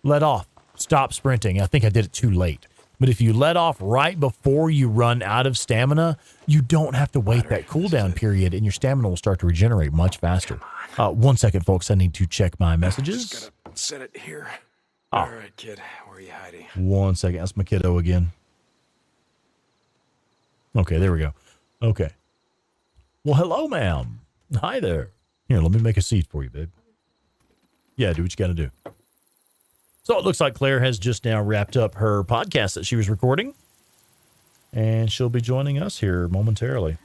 let off. Stop sprinting. I think I did it too late. But if you let off right before you run out of stamina, you don't have to wait that cooldown period, and your stamina will start to regenerate much faster. 1 second, folks. I need to check my messages. Just gotta set it here. Oh. All right, kid. Where are you hiding? 1 second. That's my kiddo again. Okay, there we go. Okay. Well, hello, ma'am. Hi there. Here, let me make a seat for you, babe. Yeah, do what you got to do. So it looks like Claire has just now wrapped up her podcast that she was recording. And she'll be joining us here momentarily.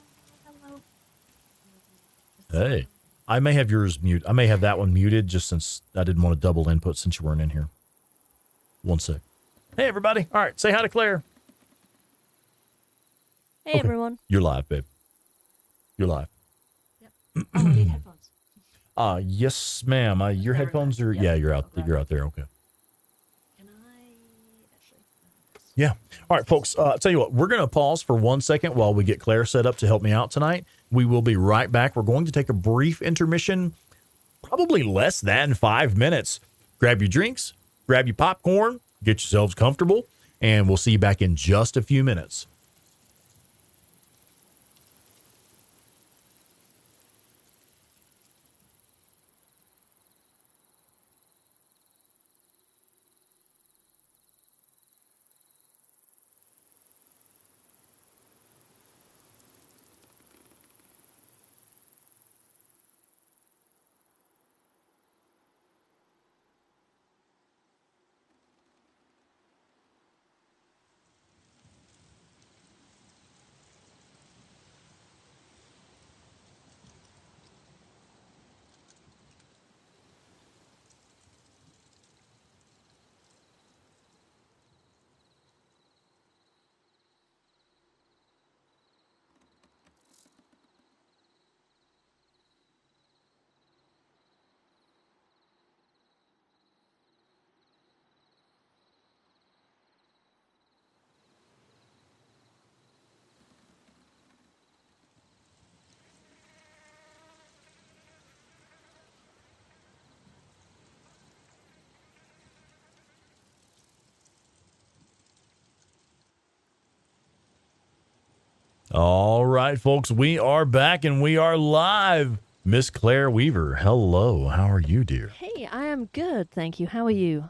Hey, I may have yours mute. I may have that one muted just since I didn't want to double input since you weren't in here. 1 sec. Hey, everybody. All right, say hi to Claire. Hey, everyone. You're live, babe. You're live. Yep. Oh, I need headphones. Yes, ma'am. Your headphones are, yeah, you're out there. Okay. Can I actually? Yeah. All right, folks. I'll tell you what, we're going to pause for 1 second while we get Claire set up to help me out tonight. We will be right back. We're going to take a brief intermission, probably less than 5 minutes. Grab your drinks, grab your popcorn, get yourselves comfortable, and we'll see you back in just a few minutes. All right, folks, we are back and we are live. Miss Claire Weaver, hello. How are you, dear? Hey, I am good, thank you. How are you?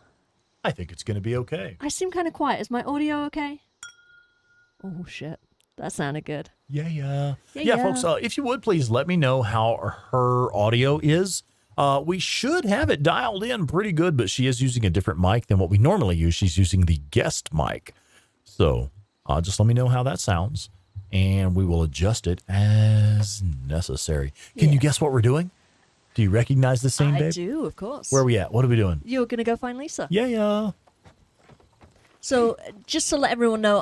I think it's going to be okay. I seem kind of quiet. Is my audio okay? Oh, shit. That sounded good. Yeah, folks, if you would, please let me know how her audio is. We should have it dialed in pretty good, but she is using a different mic than what we normally use. She's using the guest mic. So just let me know how that sounds, and we will adjust it as necessary. Can you guess what we're doing? Do you recognize the scene, babe? I do, of course. Where are we at? What are we doing? You're going to go find Lisa. Yeah. So, just to let everyone know,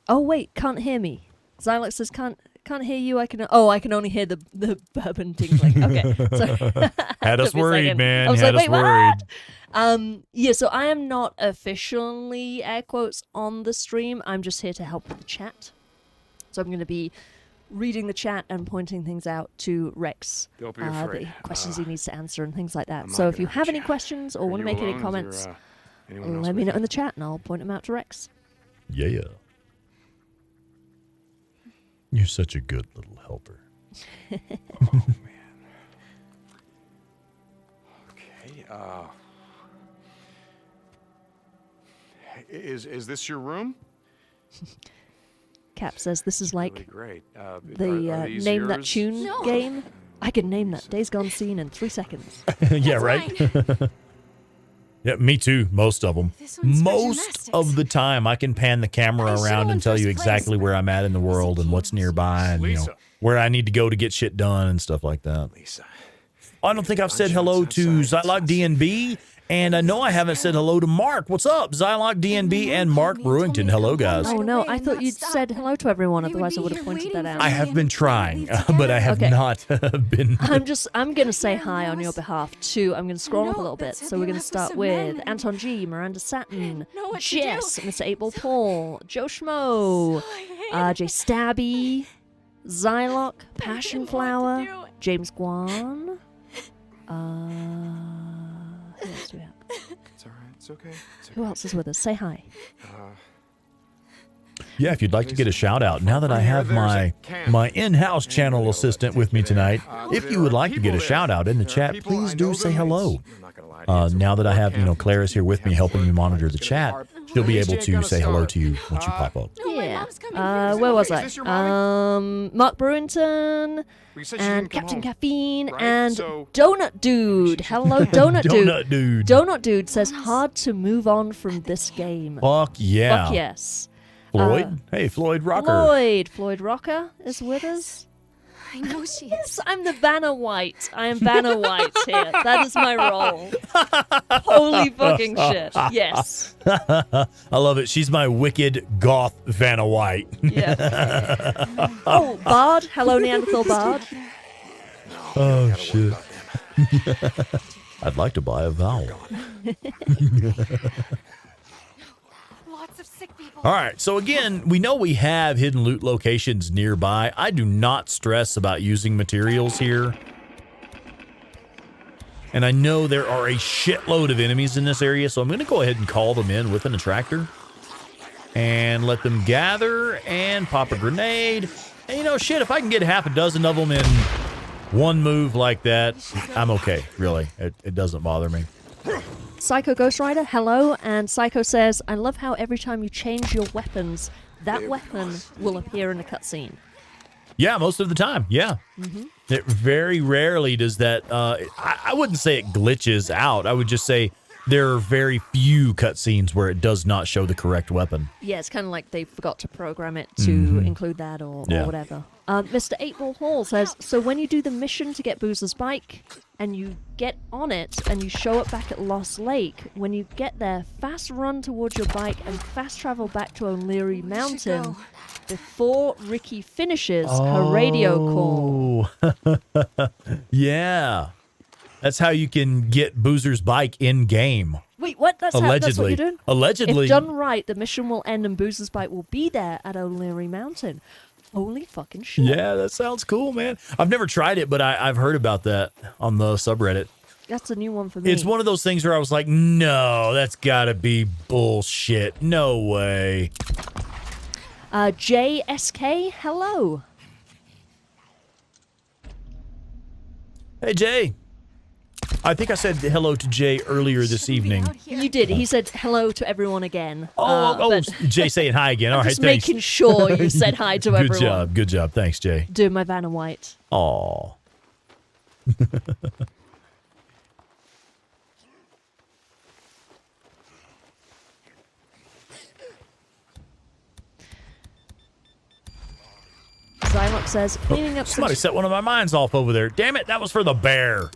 Oh, wait, can't hear me. Xylox says, can't hear you. I can only hear the bourbon tinkling. Okay. So, Had us worried, man. I was Had like, us wait, worried. what? Yeah, so I am not officially, air quotes, on the stream. I'm just here to help with the chat. So I'm going to be reading the chat and pointing things out to Rex. Don't be afraid. The questions he needs to answer and things like that. So if you have any questions or want to make any comments, let me know in the chat and I'll point them out to Rex. Yeah. You're such a good little helper. Oh, man. Okay, Is this your room? Cap says this is like Really great. the these Name That yours? Tune game. I can name that Days Gone scene in 3 seconds. Yeah, right? Yeah, me too. Most of them. Most of the time, I can pan the camera around and tell you exactly where I'm at in the world and what's nearby and, you know, where I need to go to get shit done and stuff like that. Lisa. I don't think I've said hello to Zylok DNB, and I know I haven't said hello to Mark. What's up, Zylok DNB and Mark Brewington? Hello, guys. Oh no, I thought you'd said hello to everyone, otherwise I would have pointed that out. I have been trying, but I have not been. I'm going to say hi on your behalf too. I'm going to scroll up a little bit. So we're going to start with Anton G, Miranda Satin, Jess, Mr. 8 Ball Paul, Joe Schmo, Jay Stabby, Zylok, Passion Flower, James Guan. Who else do we have? It's all right. It's okay. Who else is with us? Say hi. Yeah, if you'd like to get a shout out, now that I have my in-house channel assistant with me tonight, if you would like to get a shout out in the chat, please do say hello. Now that I have, Claris here with me helping me monitor the chat, she'll be able to say hello to you once you pop up. Yeah. Where was I? Mark Brewington and Captain Caffeine and Donut Dude. Hello, Donut Dude. Donut Dude. Donut Dude says hard to move on from this game. Fuck yeah. Fuck yes. Floyd? Hey, Floyd Rocker. Floyd Rocker is with us. I know she is. Yes, I'm the Vanna White. I am Vanna White here. That is my role. Holy fucking shit. Yes. I love it. She's my wicked goth Vanna White. Yeah. Oh, Bard. Hello, Neanderthal Bard. Oh, shit. I'd like to buy a vowel. Lots of sick people. All right, so again, we know we have hidden loot locations nearby. I do not stress about using materials here. And I know there are a shitload of enemies in this area, so I'm going to go ahead and call them in with an attractor. And let them gather and pop a grenade. And shit, if I can get half a dozen of them in one move like that, I'm okay, really. It doesn't bother me. Psycho Ghost Rider, hello. And Psycho says, I love how every time you change your weapons, that weapon will appear in a cutscene. Yeah, most of the time, yeah. Mm-hmm. It very rarely does that. I wouldn't say it glitches out. I would just say there are very few cutscenes where it does not show the correct weapon. Yeah, it's kind of like they forgot to program it to include that or whatever. Mr. 8 Ball Hall says, so when you do the mission to get Boozer's bike and you get on it and you show it back at Lost Lake, when you get there, fast run towards your bike and fast travel back to O'Leary Mountain before Ricky finishes her radio call. Yeah. That's how you can get Boozer's bike in game. Wait, what? That's what you're doing? Allegedly. If done right, the mission will end and Boozer's bike will be there at O'Leary Mountain. Holy fucking shit. Yeah, that sounds cool, man. I've never tried it, but I've heard about that on the subreddit. That's a new one for me. It's one of those things where I was like, no, that's gotta be bullshit. No way. JSK, hello. Hey, Jay. I think I said hello to Jay earlier this evening. You did. He said hello to everyone again. Jay saying hi again. All right, just thanks. making sure you said hi to everyone. Good job. Thanks, Jay. Doing my Vanna White. Aw. Zylox says, cleaning up Somebody set one of my mines off over there. Damn it, that was for the bear.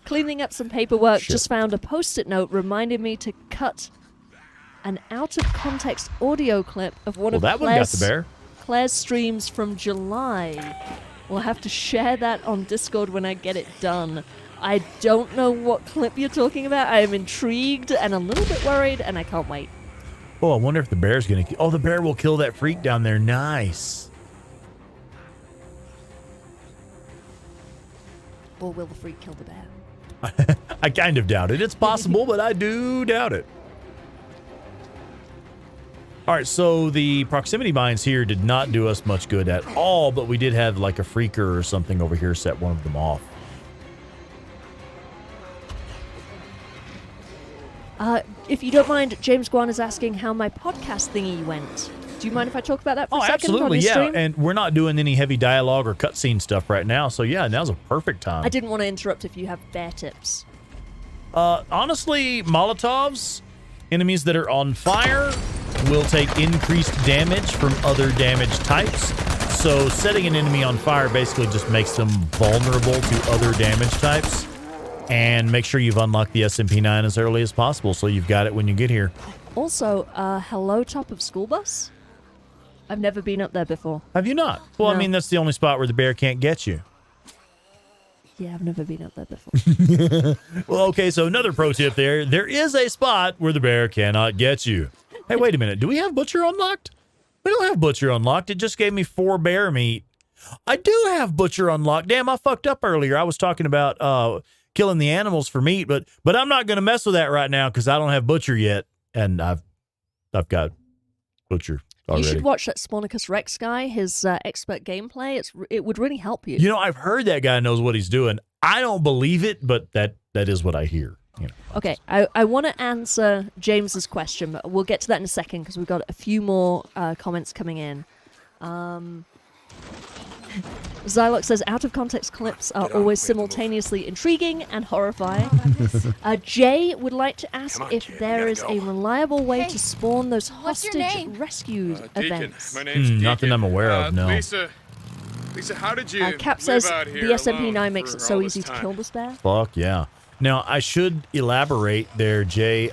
Cleaning up some paperwork, just found a post-it note reminding me to cut an out-of-context audio clip of one of that one got the bear. Claire's streams from July. We'll have to share that on Discord when I get it done. I don't know what clip you're talking about. I am intrigued and a little bit worried, and I can't wait. Oh, I wonder if the bear's going to... Oh, the bear will kill that freak down there. Nice. Or will the freak kill the bear? I kind of doubt it. It's possible, but I do doubt it. All right, so the proximity mines here did not do us much good at all, but we did have like a freaker or something over here set one of them off. If you don't mind, James Guan is asking how my podcast thingy went. Do you mind if I talk about that for a second? Absolutely, yeah. Stream? And we're not doing any heavy dialogue or cutscene stuff right now, so yeah, now's a perfect time. I didn't want to interrupt if you have bear tips. Honestly, Molotovs, enemies that are on fire, will take increased damage from other damage types. So setting an enemy on fire basically just makes them vulnerable to other damage types. And make sure you've unlocked the SMP9 as early as possible so you've got it when you get here. Also, hello, top of school bus? I've never been up there before. Have you not? Well, No. I mean, that's the only spot where the bear can't get you. Yeah, I've never been up there before. Well, okay, so another pro tip there. There is a spot where the bear cannot get you. Hey, wait a minute. Do we have Butcher unlocked? We don't have Butcher unlocked. It just gave me 4 bear meat. I do have Butcher unlocked. Damn, I fucked up earlier. I was talking about killing the animals for meat, but I'm not going to mess with that right now because I don't have Butcher yet, and I've got Butcher already. You should watch that Sponicus Rex guy, his expert gameplay. It would really help you. You know, I've heard that guy knows what he's doing. I don't believe it, but that is what I hear. You know. Okay, I want to answer James's question, but we'll get to that in a second because we've got a few more comments coming in. Zylox says, out-of-context clips are always simultaneously intriguing and horrifying. Jay would like to ask if there is a reliable way to spawn those hostage rescue events. My name's Deacon. Nothing I'm aware of, no. Lisa, how did you Cap live says, out the here SMP9 alone makes for it so all this easy to time? kill this bear. Fuck yeah. Now, I should elaborate there, Jay.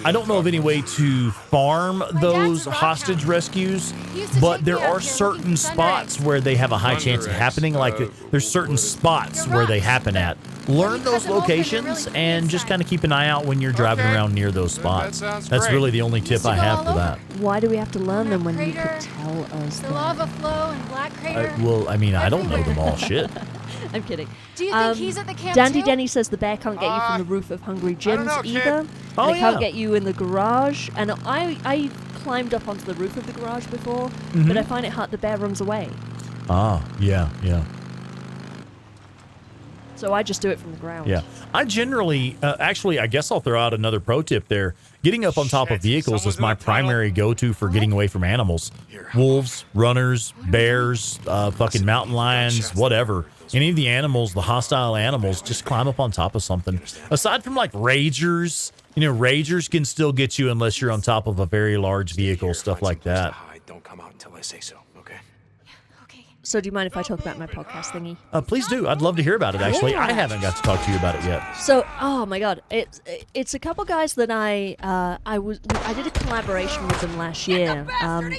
I don't know of any way to farm those hostage rescues, but there are certain spots where they have a high chance of happening. Like there's certain spots where they happen at. Learn those locations and just kind of keep an eye out when you're driving around near those spots. That's really the only tip I have for that. Why do we have to learn them when you could tell us The them? lava flow and Black Crater. Well, I mean, I don't know them all. Shit. I'm kidding. Do you think he's at the camp Dandy too? Denny says the bear can't get you from the roof of Hungry Jim's know, kid. either. Oh, And it can't yeah. get you in the garage. And I climbed up onto the roof of the garage before, but I find it hard. The bear runs away. Ah, yeah. So I just do it from the ground. Yeah. I generally, actually, I guess I'll throw out another pro tip there. Getting up on top of vehicles is someone's in my the tunnel. primary go-to for getting away from animals. Wolves, runners, bears, fucking mountain lions, whatever. Any of the animals, the hostile animals, just climb up on top of something. Aside from like ragers, ragers can still get you unless you're on top of a very large vehicle, stuff like that. Don't come out until I say so, okay? Okay. So do you mind if I talk about my podcast thingy? Please do. I'd love to hear about it, actually. Yeah. I haven't got to talk to you about it yet. So, oh my god, it's a couple guys that I did a collaboration with them last year.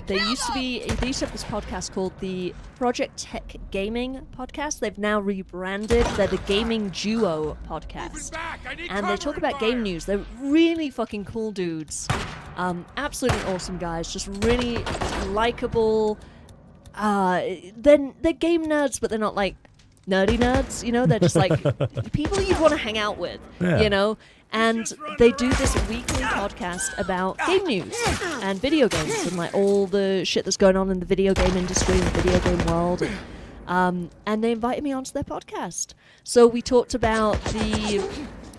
They used to have this podcast called the Project Tech Gaming Podcast. They've now rebranded. They're the Gaming Duo Podcast, and they talk about game news. They're really fucking cool dudes, absolutely awesome guys, just really likable. They're game nerds, but they're not like nerdy nerds, they're just like people you'd want to hang out with, and they do this weekly podcast about game news and video games and like all the shit that's going on in the video game industry and the video game world, and they invited me onto their podcast. So we talked about the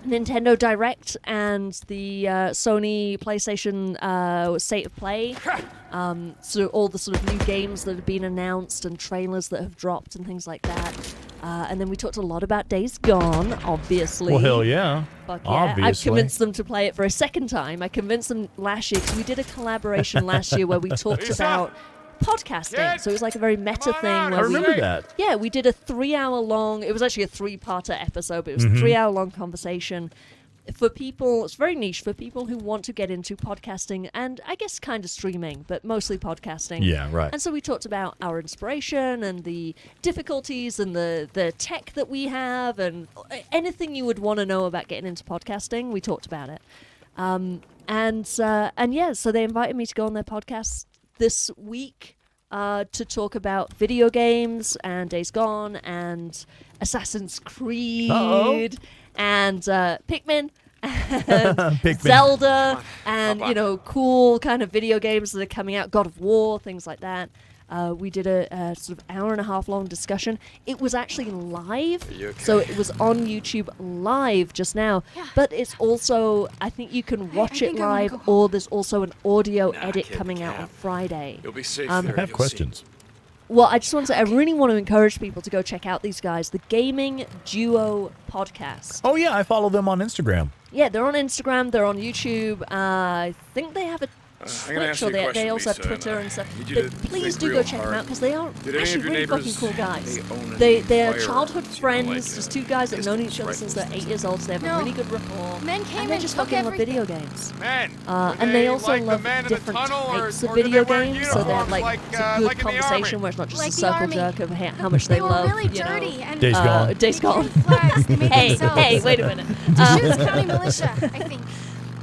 Nintendo Direct and the Sony PlayStation State of Play. So all the sort of new games that have been announced and trailers that have dropped and things like that. And then we talked a lot about Days Gone, obviously. Well, hell yeah. Fuck yeah. Obviously. I've convinced them to play it for a second time. I convinced them last year because we did a collaboration last year where we talked about podcasting. So it was like a very meta thing. I remember that. Yeah, we did a 3-hour-long, it was actually a 3-parter episode, but it was a 3-hour-long conversation for people, it's very niche, for people who want to get into podcasting and I guess kind of streaming, but mostly podcasting. Yeah, right. And so we talked about our inspiration and the difficulties and the tech that we have and anything you would want to know about getting into podcasting, we talked about it. And yeah, so they invited me to go on their podcast this week to talk about video games and Days Gone and Assassin's Creed and Pikmin and Zelda and, you know, cool kind of video games that are coming out, God of War, things like that. We did a sort of hour-and-a-half long discussion. It was actually live, so it was on YouTube live just now. Yeah. But it's also, I think you can watch it live, or there's also an audio edit coming out on Friday. You'll be safe I have questions. Well, I just want to say, I really want to encourage people to go check out these guys, the Gaming Duo podcast. Oh, yeah, I follow them on Instagram. Yeah, they're on Instagram, they're on YouTube. I think they have a Twitch, or they also have Twitter and stuff. But please do go check them out, because they are actually really fucking cool guys. They're childhood friends, just two guys that have known each other since they're 8 years old, so they have a really good rapport. And they just fucking love video games. And they also love different types of video games, so they have like it's a good conversation where it's not just a circle jerk of how much they love, you know. Days Gone. Days Gone. Hey, wait a minute. Deschutes County Militia, I think.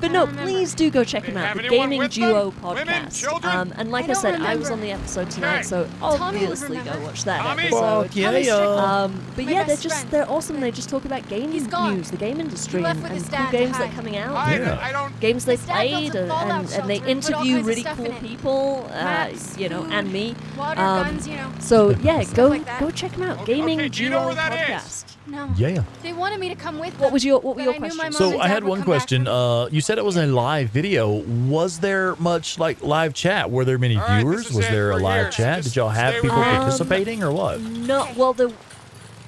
But no, please do go check them out. The Gaming Duo podcast. And like I said, I was on the episode tonight, so obviously go watch that episode. But yeah, they're awesome. They just talk about game news, the game industry, and cool games that are coming out. Games they played, and they interview really cool people, you know, and me. So yeah, go check them out. Gaming Duo podcast. No. Yeah. They wanted me to come with them. What was your question? So I had one question. You said it was a live video. Was there much like live chat? Were there many viewers? Was there a live chat? Did y'all have people participating or what? No. Well,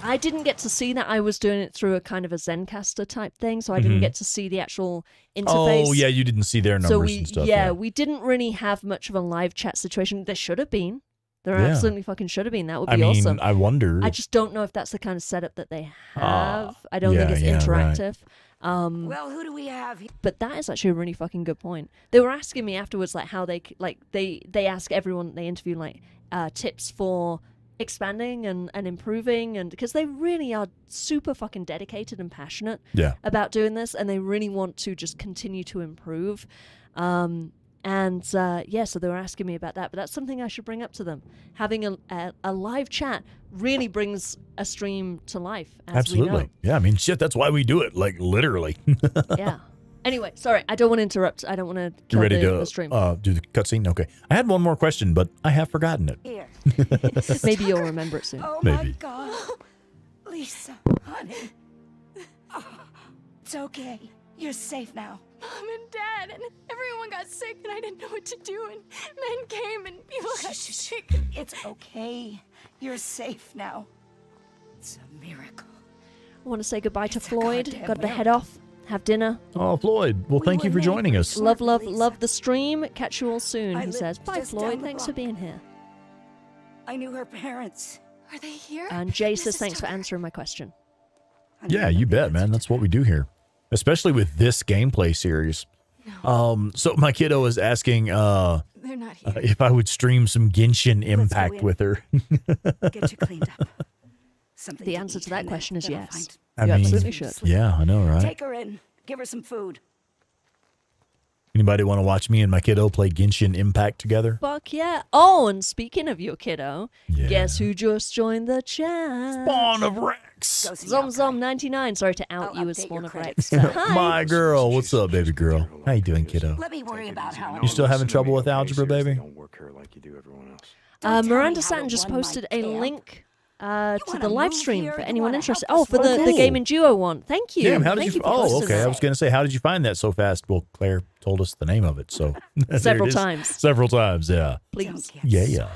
I didn't get to see that. I was doing it through a kind of a Zencaster type thing, so I didn't get to see the actual interface. Oh yeah, you didn't see their numbers and stuff. Yeah, we didn't really have much of a live chat situation. There should have been. There absolutely fucking should have been. That would be awesome. I wonder. I just don't know if that's the kind of setup that they have. I don't think it's interactive. Right. Well, who do we have? But that is actually a really fucking good point. They were asking me afterwards, like how they ask everyone they interview like tips for expanding and improving, and because they really are super fucking dedicated and passionate about doing this, and they really want to just continue to improve. So they were asking me about that, but that's something I should bring up to them. Having a live chat really brings a stream to life, as Absolutely. we know. Yeah, I mean, shit, that's why we do it, like, literally. Yeah. Anyway, sorry, I don't want to interrupt. I don't want to kill the stream. Do the cutscene? Okay. I had one more question, but I have forgotten it. Here. Maybe you'll remember it soon. Oh, Maybe. my God. Lisa, honey. Oh, it's okay. You're safe now. Mom and Dad and everyone got sick and I didn't know what to do, and men came and people got sick. It's okay. You're safe now. It's a miracle. I want to say goodbye to Floyd. Got to head off. Have dinner. Oh, Floyd. Well, thank you for joining us. Love the stream. Catch you all soon, he says. Bye, Floyd. Thanks for being here. I knew her parents. Are they here? And Jay says thanks for answering my question. Yeah, you bet, man. That's what we do here. Especially with this gameplay series. No. So my kiddo is asking they're not here. if I would stream some Genshin Impact with her. Get you cleaned up. The answer to that question is yes. I You mean, absolutely should. Yeah, I know, right? Take her in. Give her some food. Anybody want to watch me and my kiddo play Genshin Impact together? Fuck yeah. Oh, and speaking of your kiddo, guess who just joined the chat? Spawn of Rex. Zom99. Sorry to out you as Spawn of Rex. Hi. My girl. What's up, baby girl? How you doing, kiddo? Let me worry about how. You still having trouble with algebra, baby? Don't work her like you do everyone else. Miranda Satin just posted a link to the live stream for anyone interested. Oh, for the Gaming Duo one. Thank you. Damn, how did Thank you? for Oh, posting okay. that. I was going to say, how did you find that so fast? Well, Claire told us the name of it, so Several times. Several times, yeah. Please. Yeah.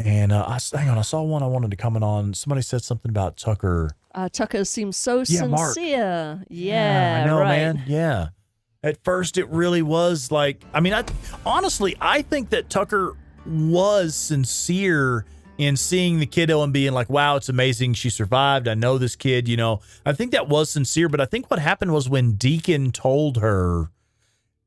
And hang on, I saw one I wanted to comment on. Somebody said something about Tucker. Tucker seems so Mark. sincere. Yeah, I know, right. man. Yeah. At first, it really was like. I mean, honestly, I think that Tucker was sincere in seeing the kiddo and being like, wow, it's amazing she survived. I know this kid, you know. I think that was sincere, but I think what happened was when Deacon told her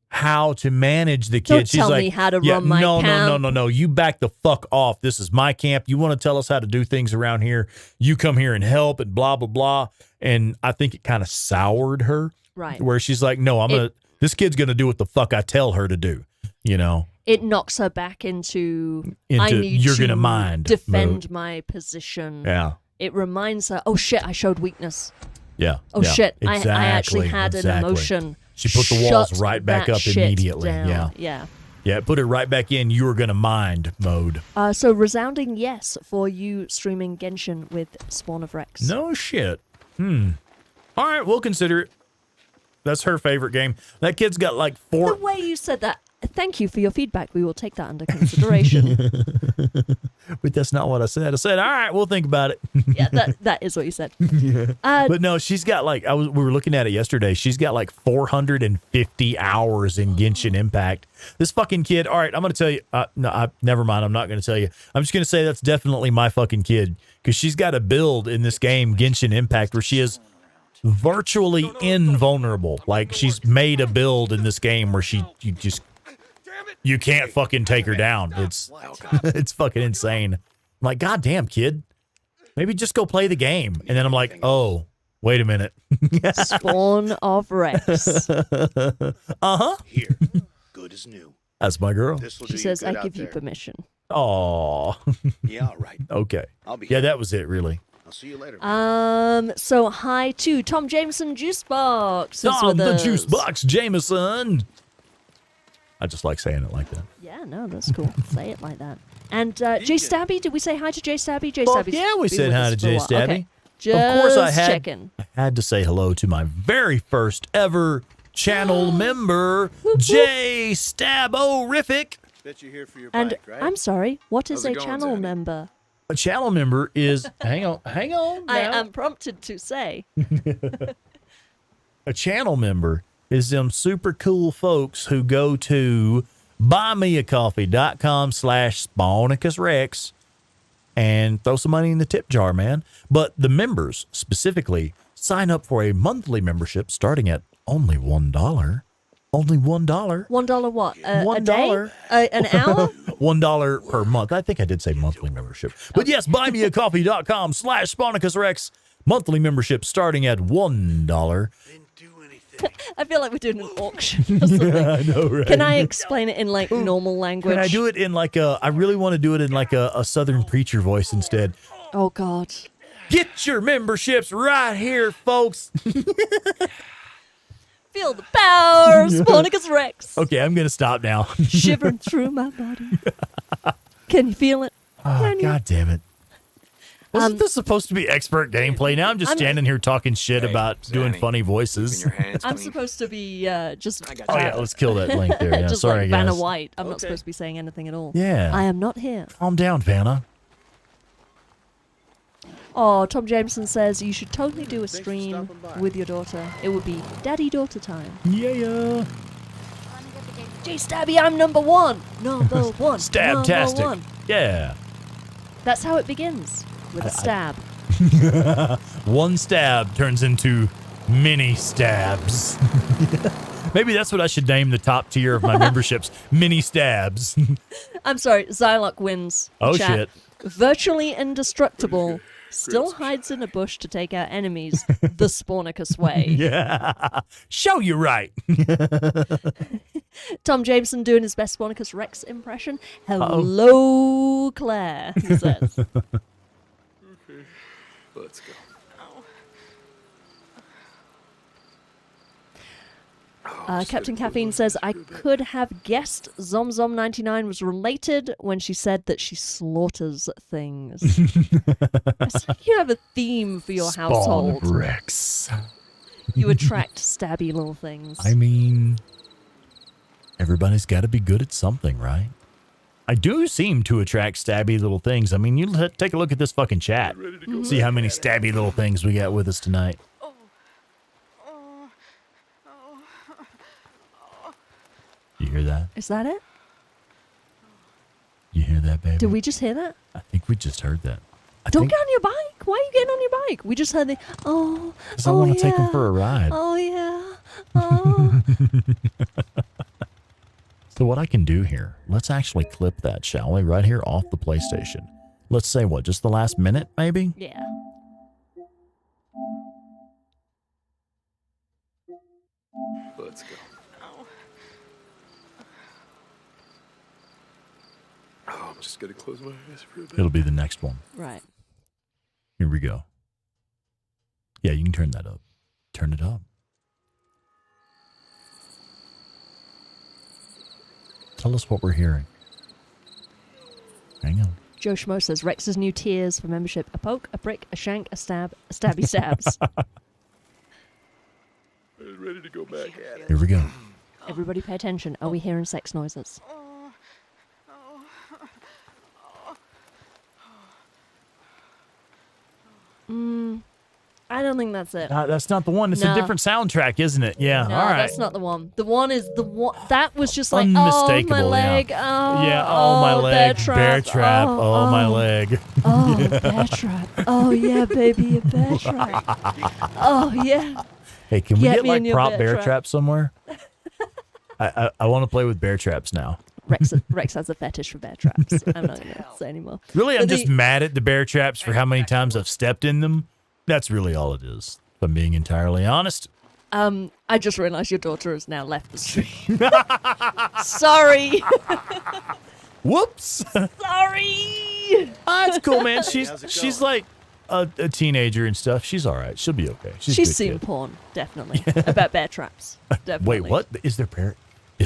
how to manage the kid. Don't She's tell like, me how to run my camp. No. You back the fuck off. This is my camp. You want to tell us how to do things around here. You come here and help and blah, blah, blah. And I think it kind of soured her. Right. Where she's like, no, this kid's going to do what the fuck I tell her to do, you know? It knocks her back into I need you're to gonna mind defend mode. my position. Yeah. It reminds her, oh shit, I showed weakness. Yeah. Oh yeah, shit, exactly, I actually had an emotion. She put the walls Shut right back that up shit immediately. down. Yeah. Yeah. Yeah, put it right back in. You were going to mind mode. So resounding yes for you streaming Genshin with Spawn of Rex. No shit. All right, we'll consider it. That's her favorite game. That kid's got like 4. The way you said that, thank you for your feedback. We will take that under consideration. But that's not what I said. I said, all right, we'll think about it. Yeah, that is what you said. But no, she's got like, we were looking at it yesterday. She's got like 450 hours in Genshin Impact. This fucking kid, all right, I'm going to tell you. Never mind. I'm not going to tell you. I'm just going to say that's definitely my fucking kid because she's got a build in this game, Genshin Impact, where she is virtually invulnerable. Like she's made a build in this game where you can't fucking take her down. It's it's fucking insane. I'm like, God damn, kid. Maybe just go play the game. And then I'm like, oh, wait a minute. Spawn of Rex. Uh-huh. Here, good as new. That's my girl. She says, I give you permission. Oh. Yeah, all right. Okay. I'll be Yeah, here. that was it, really. I'll see you later. So hi to Tom Jameson Juicebox. Tom the Juice Box Jameson. I just like saying it like that. Yeah, no, that's cool. Say it like that. And Jay Stabby, did we say hi to Jay Stabby? Jay Well, Stabby's yeah, we been said with hi us to for a Jay while. Stabby. Okay. Just Of course, I checking. had to say hello to my very first ever channel member, Jay Staborific. Bet you're here for your And bike, right? I'm sorry, what is How's it a going, channel Zaddy? member? A channel member is hang on. I now. am prompted to say. A channel member is them super cool folks who go to buymeacoffee.com/SpawnicusRex and throw some money in the tip jar, man. But the members specifically sign up for a monthly membership starting at only $1. Only $1. $1 what? A $1. day? An hour? $1 per month. I think I did say monthly membership. But yes, buymeacoffee.com/SpawnicusRex. Monthly membership starting at $1. I feel like we're doing an auction or something. I know, right? Can I explain it in like normal language? Can I do it in like I really want to do it in like a Southern preacher voice instead. Oh God. Get your memberships right here, folks. Feel the power of Sponicus Rex. Okay, I'm going to stop now. Shivering through my body. Can you feel it? Oh, God damn it. Wasn't this supposed to be expert gameplay? Now I'm just standing here talking shit about doing Zanny, funny voices. Keeping your hands I'm clean. supposed to be just. Oh, yeah, let's kill that link there. Yeah, just sorry, like guys. Vanna White. I'm not supposed to be saying anything at all. Yeah. I am not here. Calm down, Vanna. Oh, Tom Jameson says you should totally do a stream with your daughter. It would be daddy-daughter time. Yeah. Jay Stabby, I'm number one. Number one. Stabtastic. Number one. Yeah. That's how it begins, with a stab. One stab turns into many stabs. Maybe that's what I should name the top tier of my memberships. Mini stabs. I'm sorry, Zylock wins. Oh, Chat. shit. Virtually indestructible. Still hides in a bush to take out enemies the Spornicus way. Yeah. Show you right. Tom Jameson doing his best Spornicus Rex impression. Hello, Claire, he says. Let's go. Captain Caffeine says, I could have guessed ZomZom99 was related when she said that she slaughters things. It's like you have a theme for your household. Spawn Rex. You attract stabby little things. I mean, everybody's got to be good at something, right? I do seem to attract stabby little things. I mean, you take a look at this fucking chat. See how many stabby little things we got with us tonight. You hear that? Is that it? You hear that, baby? Did we just hear that? I think we just heard that. Don't get on your bike. Why are you getting on your bike? We just heard the, oh, Because I want to take him for a ride. Oh, yeah. Oh. So what I can do here, let's actually clip that, shall we? Right here off the PlayStation. Let's say what, just the last minute, maybe? Yeah. Let's go. Oh, I'm just gonna close my eyes for a bit. It'll be the next one. Right. Here we go. Yeah, you can turn that up. Turn it up. Tell us what we're hearing. Hang on. Joe Schmo says Rex's new tiers for membership: a poke, a prick, a shank, a stab, a stabby stabs. Ready to go back at it. Here we go. Everybody pay attention. Are we hearing sex noises? I don't think that's it. That's not the one. It's a different soundtrack, isn't it? Yeah. No, all right. that's not the one. The one is the one that was just like, unmistakable. Oh, my leg. Yeah. Oh, yeah. Oh, my leg. Bear trap. Oh, my leg. Oh, bear trap. Oh yeah, baby, a bear trap. Oh yeah. Hey, can we get like prop bear trap traps somewhere? I want to play with bear traps now. Rex has a fetish for bear traps. I'm not gonna say anymore. Really, I'm just mad at the bear traps for how many times I've stepped in them. That's really all it is, if I'm being entirely honest. I just realized your daughter has now left the stream. Sorry. Whoops. Sorry. It's cool, man. She's like a teenager and stuff. She's all right. She'll be okay. She's seen porn, definitely, about bear traps. Definitely. Wait, what? Is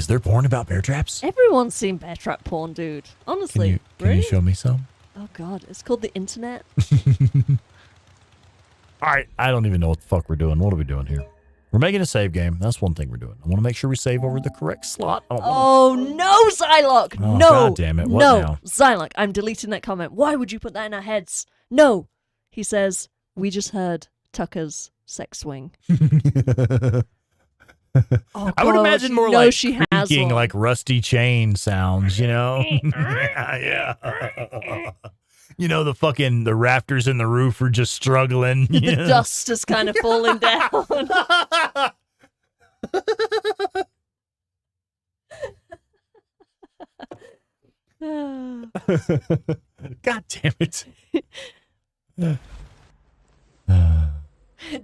there porn about bear traps? Everyone's seen bear trap porn, dude. Honestly. Can you show me some? Oh, God. It's called the internet. All right. I don't even know what the fuck we're doing. What are we doing here? We're making a save game. That's one thing we're doing. I want to make sure we save over the correct slot. Oh, no, Zylock. Oh, no. God damn it. What no. now? Zylock, I'm deleting that comment. Why would you put that in our heads? No. He says, we just heard Tucker's sex swing. Oh, I would imagine more like creaking, one. like rusty chain sounds, you know? Yeah. You know, the rafters in the roof are just struggling. The dust is kind of falling down. God damn it.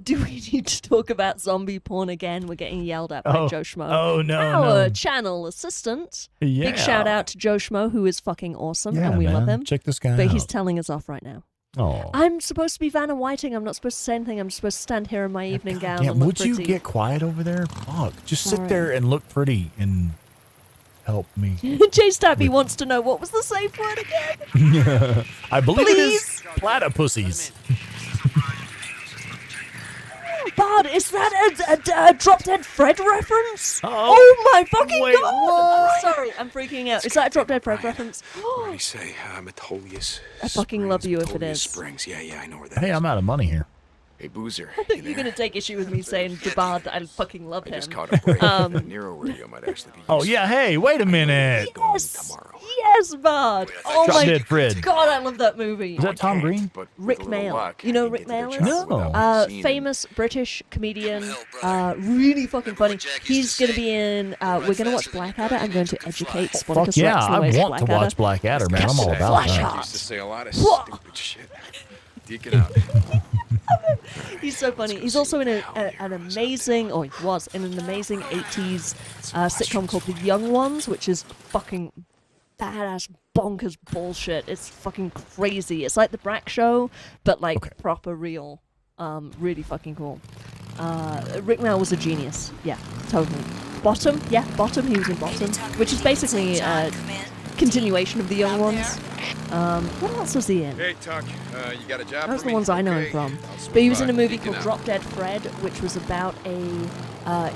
Do we need to talk about zombie porn again? We're getting yelled at by Joe Schmo. Oh, no, Our channel assistant. Yeah. Big shout out to Joe Schmo, who is fucking awesome, Yeah, and we man. love him. Check this guy out. But he's telling us off right now. Oh. I'm supposed to be Vanna Whiting. I'm not supposed to say anything. I'm supposed to stand here in my evening gown Yeah, and look would pretty. you get quiet over there? Fuck. Just sit Sorry. there and look pretty and help me. Jay Stabby wants to know, what was the safe word again? I believe it is platypussies. Bard, is that a Drop Dead Fred reference? Oh, my fucking wait, God! what? Sorry, I'm freaking out. Is that a Drop Dead Fred reference? What do you say? Metolius. I fucking love you if it Metolius is. Springs. Yeah, I know where that Hey, is. I'm out of money here. Hey, Boozer. I think you're going to take issue with me saying to Bard that I fucking love I him. just caught a break. Nero Radio might actually be Oh, yeah. Hey, wait a minute. Yes, Bard. Oh Drop my Dead Fred. God, I love that movie. Is that Tom Green? Rick Mail. You know who Rick Mail is? No. Famous British comedian. Really fucking funny. He's going to be in. We're going to watch Blackadder. I'm going to educate Fuck Spartacus yeah. Rex in the I ways of want to watch Blackadder, man. I'm all about Flash that. Heart. Used to say a lot of stupid shit. Deke it out. He's so funny. He's also in an amazing, or he was in an amazing 80s sitcom called The Young Ones, which is fucking badass, bonkers bullshit. It's fucking crazy. It's like The Brack Show, but like proper real. Really fucking cool. Rick Mail was a genius. Yeah, totally. Bottom? Yeah, Bottom. He was in Bottom, which is basically a continuation of The Young Ones. What else was he in? Hey, Tuck, you got a job Those are for the me? ones I know him Okay, from. I'll swing But he was by. in a movie Deke it called out. Drop Dead Fred, which was about a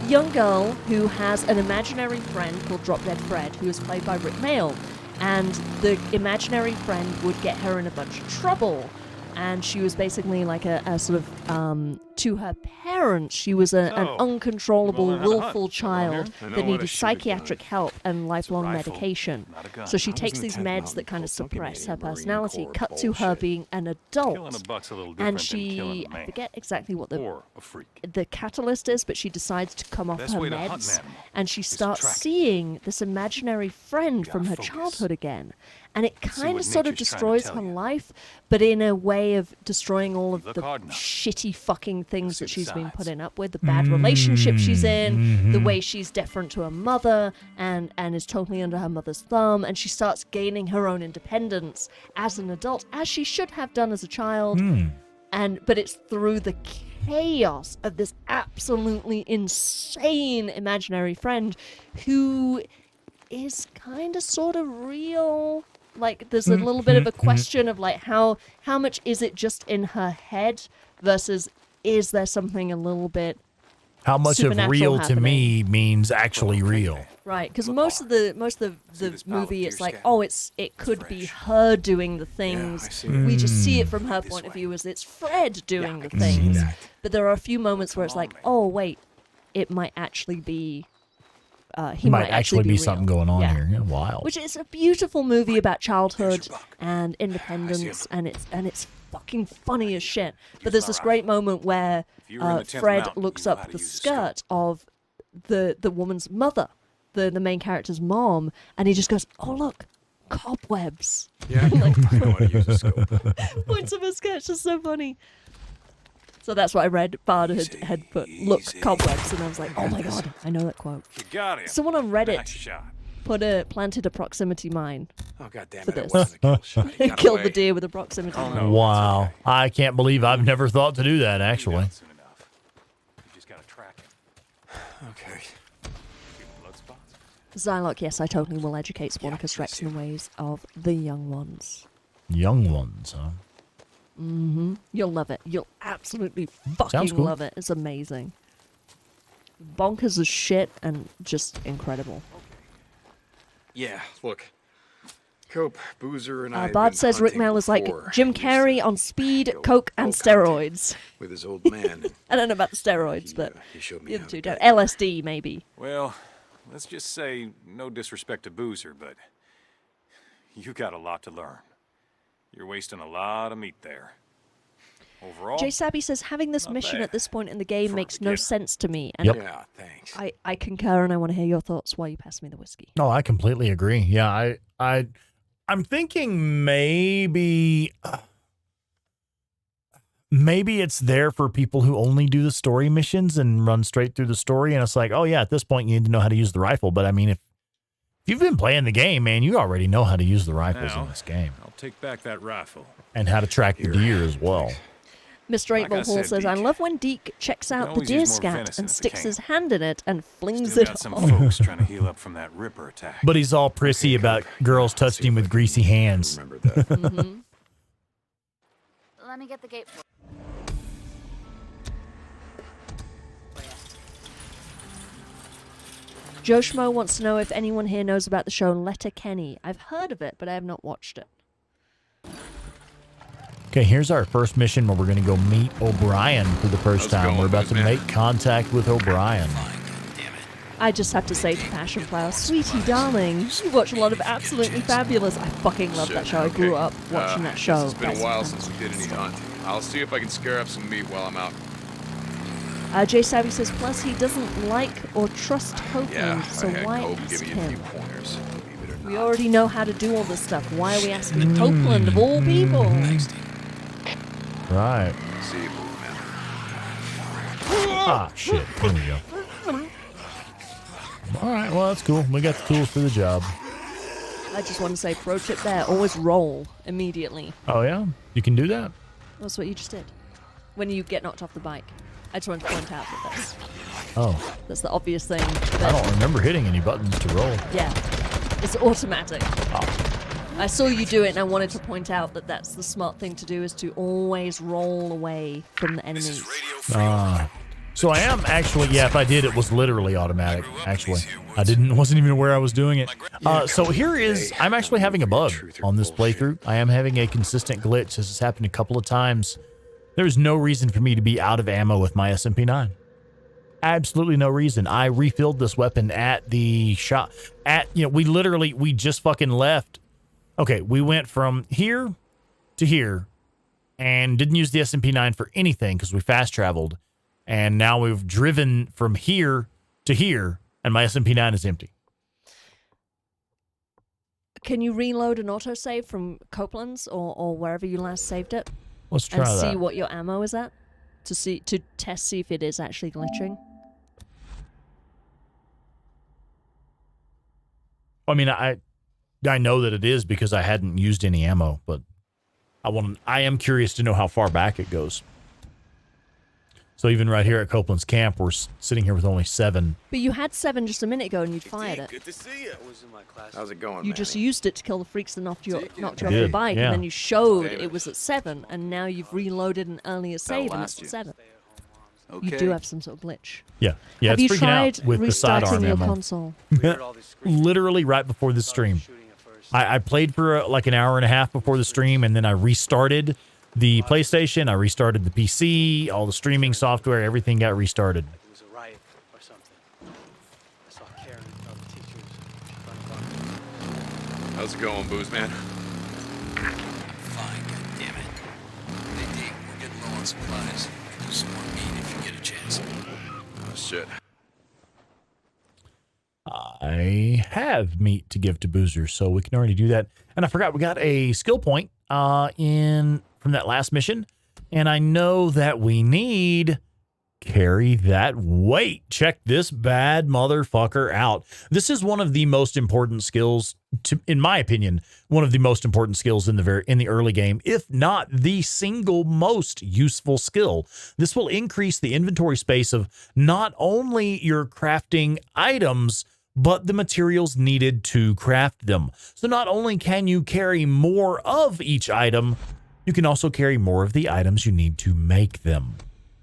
young girl who has an imaginary friend called Drop Dead Fred, who is played by Rick Mail. And the imaginary friend would get her in a bunch of trouble. and she was basically like a sort of to her parents she was an uncontrollable, willful child that needed psychiatric help and lifelong medication. So she takes these meds that kind of suppress her personality. Cut to her being an adult, and she, I forget exactly what the catalyst is, but she decides to come off her meds, and she starts seeing this imaginary friend from her childhood again. And it kind of sort of destroys her life, but in a way of destroying all of the shitty fucking things that she's been putting up with, the bad relationship she's in, the way she's deferent to her mother and is totally under her mother's thumb, and she starts gaining her own independence as an adult, as she should have done as a child. But it's through the chaos of this absolutely insane imaginary friend who is kind of sort of real. Like, there's a little bit of a question of, like, how much is it just in her head versus is there something a little bit how much of real happening to me means actually real. Right, because most of the movie, it's like, it could be her doing the things. We just see it from her point of view as it's Fred doing the things. But there are a few moments where it's like, oh, wait, it might actually be... he might actually be something going on here. Yeah, wild. Which is a beautiful movie about childhood and independence, and it's fucking funny as shit. But there's this great moment where Fred looks up the skirt of the woman's mother, the main character's mom, and he just goes, "Oh look, cobwebs." Yeah, like, I know how to use a scope. Points of her skirt, it's just so funny. So that's what I read. Bard had put, "Look, cobwebs," and I was like, "Oh my god, I know that quote." Someone on Reddit planted a proximity mine. Oh god damn for it! This. Killed the deer with a proximity mine. No, wow, okay. I can't believe I've never thought to do that. Actually. Okay. Zylock, yes, I totally will educate Spornicus Rex in the ways of the young ones. Young ones, huh? Mm-hmm. You'll love it. You'll absolutely fucking love it. It's amazing. Bonkers as shit and just incredible. Yeah, look. Cope, Boozer, and I. Bard says Rick Mail is like Jim Carrey on speed, coke, and steroids. With his old man. I don't know about the steroids, but the other two don't. LSD, maybe. Well, let's just say, no disrespect to Boozer, but you got a lot to learn. You're wasting a lot of meat there. Overall, Jay Sabby says having this mission at this point in the game makes no sense to me. And yeah, thanks. I concur, and I want to hear your thoughts while you pass me the whiskey. No, I completely agree. Yeah, I'm thinking maybe it's there for people who only do the story missions and run straight through the story, and it's like, oh yeah, at this point you need to know how to use the rifle. But I mean, if you've been playing the game, man, you already know how to use the rifles in this game. I'll take back that rifle. And how to track the deer as well. Mr. 8-Ball Hall says, I love when Deke checks out the deer scat and sticks his hand in it and flings it some folks trying to heal up from that Ripper attack. But he's all prissy about girls touching him with greasy hands. Remember that. Mm-hmm. Let me get the gate for Joe Schmo wants to know if anyone here knows about the show Letterkenny. I've heard of it, but I have not watched it. Okay, here's our first mission where we're going to go meet O'Brien for the first time. We're about to make contact with O'Brien. I just have to say to Passion Flower, sweetie darling, you watch a lot of Absolutely Fabulous. I fucking love that show. I grew up watching that show. It's been a while since we did any hunting. I'll see if I can scare up some meat while I'm out. Jay Savvy says, plus he doesn't like or trust Copeland, so why ask him? We already know how to do all this stuff. Why are we asking Copeland of all people? Right. See you, man. Ah, shit. Here we go. All right, well, that's cool. We got the tools for the job. I just want to say, pro tip there, always roll immediately. Oh, yeah? You can do that? That's what you just did. When you get knocked off the bike. I just wanted to point out that that's the obvious thing. I don't remember hitting any buttons to roll. Yeah. It's automatic. Oh. I saw you do it, and I wanted to point out that that's the smart thing to do, is to always roll away from the enemies. So I am actually, yeah, if I did, it was literally automatic, actually. Wasn't even aware I was doing it. So here is, I'm actually having a bug on this playthrough. I am having a consistent glitch. This has happened a couple of times. There's no reason for me to be out of ammo with my SMP-9. Absolutely no reason. I refilled this weapon at the shop. We just fucking left. Okay, we went from here to here and didn't use the SMP-9 for anything because we fast traveled. And now we've driven from here to here, and my SMP-9 is empty. Can you reload an autosave from Copeland's or wherever you last saved it? Let's try that. And see what your ammo is at? To see if it is actually glitching? I mean, I know that it is because I hadn't used any ammo, but I am curious to know how far back it goes. So even right here at Copeland's camp, we're sitting here with only 7. But you had 7 just a minute ago and you'd fired it. Good to see you. I was in my class. How's it going, You just used it to kill the freaks that knocked you off did, your bike, yeah. and then you showed it was at 7, and now you've reloaded an earlier save and it's at 7. Okay. You do have some sort of glitch. Yeah, Have it's you freaking tried out with the sidearm restarting your ammo. console? Literally right before the stream. I played for like an hour and a half before the stream, and then I restarted the PlayStation, I restarted the PC, all the streaming software, everything got restarted. It was a riot or something. I saw Karen and other teachers trying to How's it going, Booze Man? Fine, goddammit. Hey, Deke, we're getting low on supplies. Do some more meat if you get a chance. Oh, shit. I have meat to give to Boozer, so we can already do that. And I forgot, we got a skill point from that last mission, and I know that we need carry that weight. Check this bad motherfucker out. This is one of the most important skills, in my opinion, one of the most important skills in the early game, if not the single most useful skill. This will increase the inventory space of not only your crafting items, but the materials needed to craft them. So not only can you carry more of each item, you can also carry more of the items you need to make them.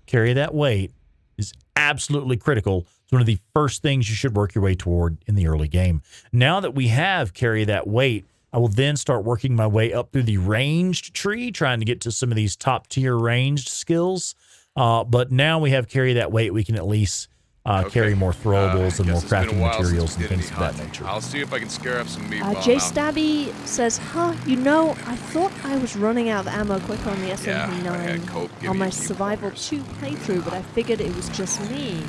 Carry that weight is absolutely critical. It's one of the first things you should work your way toward in the early game. Now that we have carry that weight, I will then start working my way up through the ranged tree, trying to get to some of these top tier ranged skills. But now we have carry that weight, we can at least carry more throwables and more crafting materials and things of that nature. I'll see if I can scare up some meat. Jay Stabby says, I thought I was running out of ammo quicker on the SMP-9 on my Survival 2 playthrough, but I figured it was just me.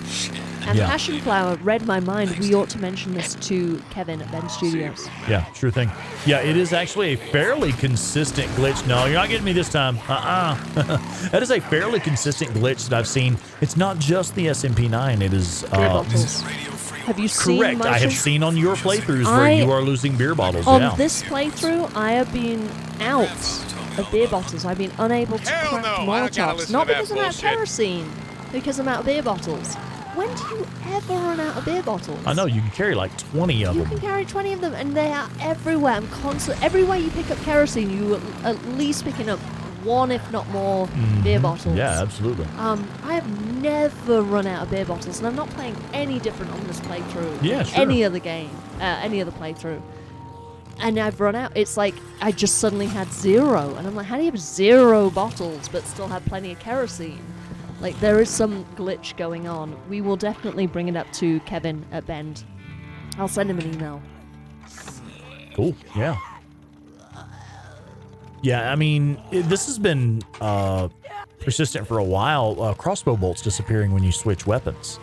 And Passion Flower read my mind. We ought to mention this to Kevin at Ben Studios. Yeah, sure thing. Yeah, it is actually a fairly consistent glitch. No, you're not getting me this time. That is a fairly consistent glitch that I've seen. It's not just the SMP-9. It is beer bottles. Have you seen? Correct. I have seen on your playthroughs where you are losing beer bottles. On this playthrough, I have been out of beer bottles. I've been unable to craft Molotovs. Not because I'm out of kerosene, because I'm out of beer bottles. When do you ever run out of beer bottles? I know, you can carry like 20 of them. You can carry 20 of them, and they are everywhere. I'm constantly, everywhere you pick up kerosene, you are at least picking up 1, if not more, beer bottles. Yeah, absolutely. I have never run out of beer bottles, and I'm not playing any different on this playthrough. Yeah, sure. Any other game, any other playthrough. And I've run out. It's like I just suddenly had 0, and I'm like, how do you have 0 bottles but still have plenty of kerosene? Like, there is some glitch going on. We will definitely bring it up to Kevin at Bend. I'll send him an email. Cool, yeah. Yeah, I mean, this has been persistent for a while. Crossbow bolts disappearing when you switch weapons.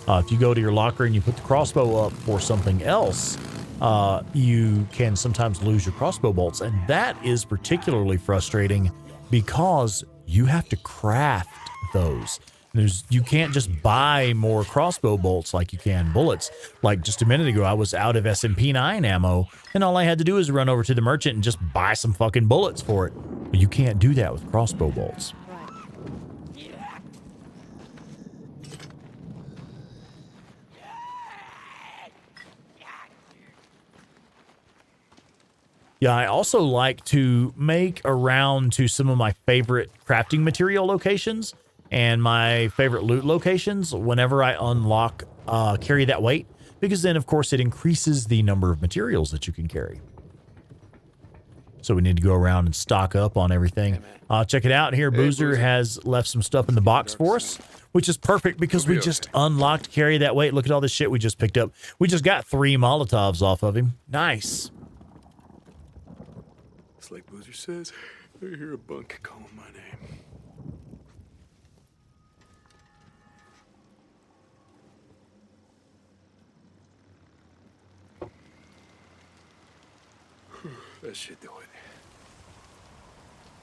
If you go to your locker and you put the crossbow up for something else, you can sometimes lose your crossbow bolts. And that is particularly frustrating because you have to craft those. You can't just buy more crossbow bolts like you can bullets. Like just a minute ago, I was out of SMP-9 ammo, and all I had to do is run over to the merchant and just buy some fucking bullets for it. But you can't do that with crossbow bolts. Yeah, I also like to make around to some of my favorite crafting material locations. and my favorite loot locations whenever I unlock carry that weight, because then, of course, it increases the number of materials that you can carry. So we need to go around and stock up on everything. Check it out here. Boozer has left some stuff in the box for us, which is perfect because we just unlocked carry that weight. Look at all this shit we just picked up. We just got 3 Molotovs off of him. Nice. It's like Boozer says, I hear a bunk calling my name. That should do it.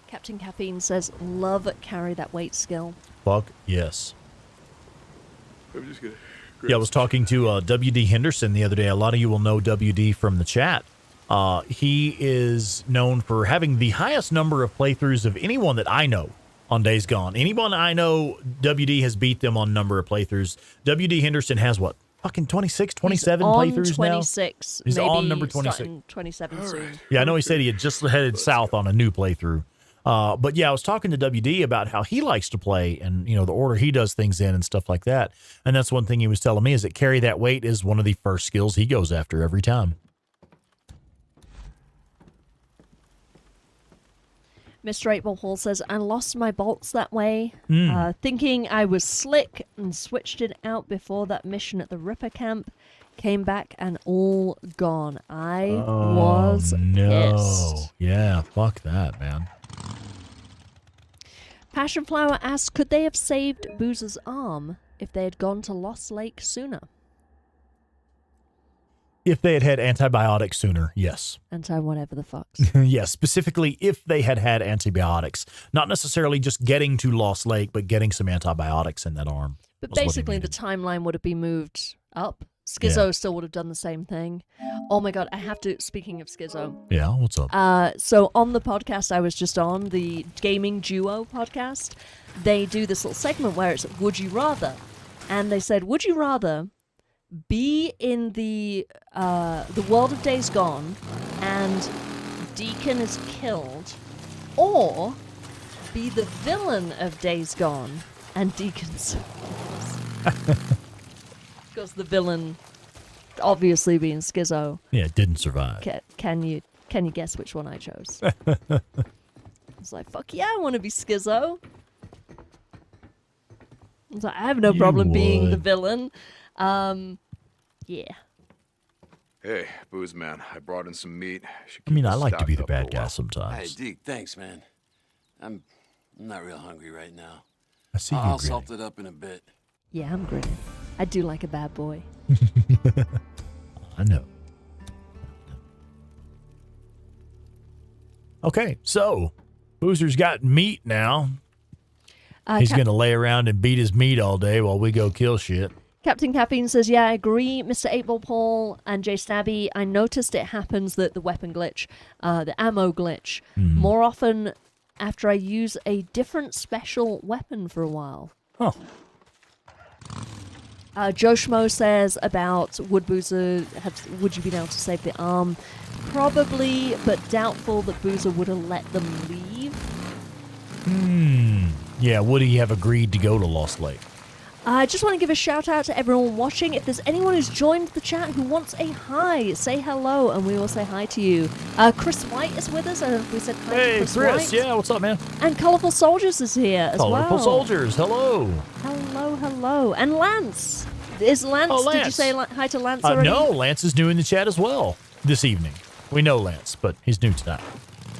Captain Caffeine says, love carry that weight skill. Fuck yes. I'm just gonna... Yeah, I was talking to WD Henderson the other day. A lot of you will know WD from the chat. He is known for having the highest number of playthroughs of anyone that I know on Days Gone. Anyone I know, WD has beat them on number of playthroughs. WD Henderson has what? Fucking 26, 27 playthroughs 26, now? He's maybe on number 26. 27 soon. Yeah, I know he said he had just headed south on a new playthrough. But yeah, I was talking to WD about how he likes to play and, you know, the order he does things in and stuff like that. And that's one thing he was telling me is that carry that weight is one of the first skills he goes after every time. Mr. 8 Ball Hall says, I lost my bolts that way, thinking I was slick and switched it out before that mission at the Ripper camp. Came back and all gone. I was pissed. Yeah, fuck that, man. Passion Flower asks, could they have saved Boozer's arm if they had gone to Lost Lake sooner? If they had had antibiotics sooner, yes. Anti-whatever the fucks. Yes, specifically if they had had antibiotics. Not necessarily just getting to Lost Lake, but getting some antibiotics in that arm. But basically the timeline would have been moved up. Schizo still would have done the same thing. Oh my god, I have to, speaking of Schizo. Yeah, what's up? So on the podcast I was just on, the Gaming Duo podcast, they do this little segment where it's Would You Rather? And they said, would you rather be in the world of Days Gone and Deacon is killed, or be the villain of Days Gone and Deacon's because the villain obviously being Schizo. Yeah, it didn't survive. Can you guess which one I chose? I was like, fuck yeah, I want to be Schizo. I was like, I have no problem being the villain. Yeah. Hey, Booze Man, I brought in some meat. I mean, I like to be the bad guy sometimes. Hey, Deke, thanks, man. I'm not real hungry right now. I see you I'll grinning. salt it up in a bit. Yeah, I'm grinning. I do like a bad boy. I know. Okay, so Boozer's got meat now. He's going to lay around and beat his meat all day while we go kill shit. Captain Caffeine says, yeah, I agree, Mr. 8-Ball Paul and Jay Stabby. I noticed it happens that the weapon glitch, the ammo glitch, more often after I use a different special weapon for a while. Oh. Joe Schmo says about would you be able to save the arm? Probably, but doubtful that Boozer would have let them leave. Yeah, would he have agreed to go to Lost Lake? I just want to give a shout out to everyone watching. If there's anyone who's joined the chat who wants a hi, say hello and we will say hi to you. Chris White is with us. I don't know if we said hi to Chris White. Yeah, what's up, man? And Colorful Soldiers is here as well. Colorful Soldiers, hello. Hello. And Lance. Is Lance, did you say hi to Lance already? No, Lance is new in the chat as well this evening. We know Lance, but he's new tonight.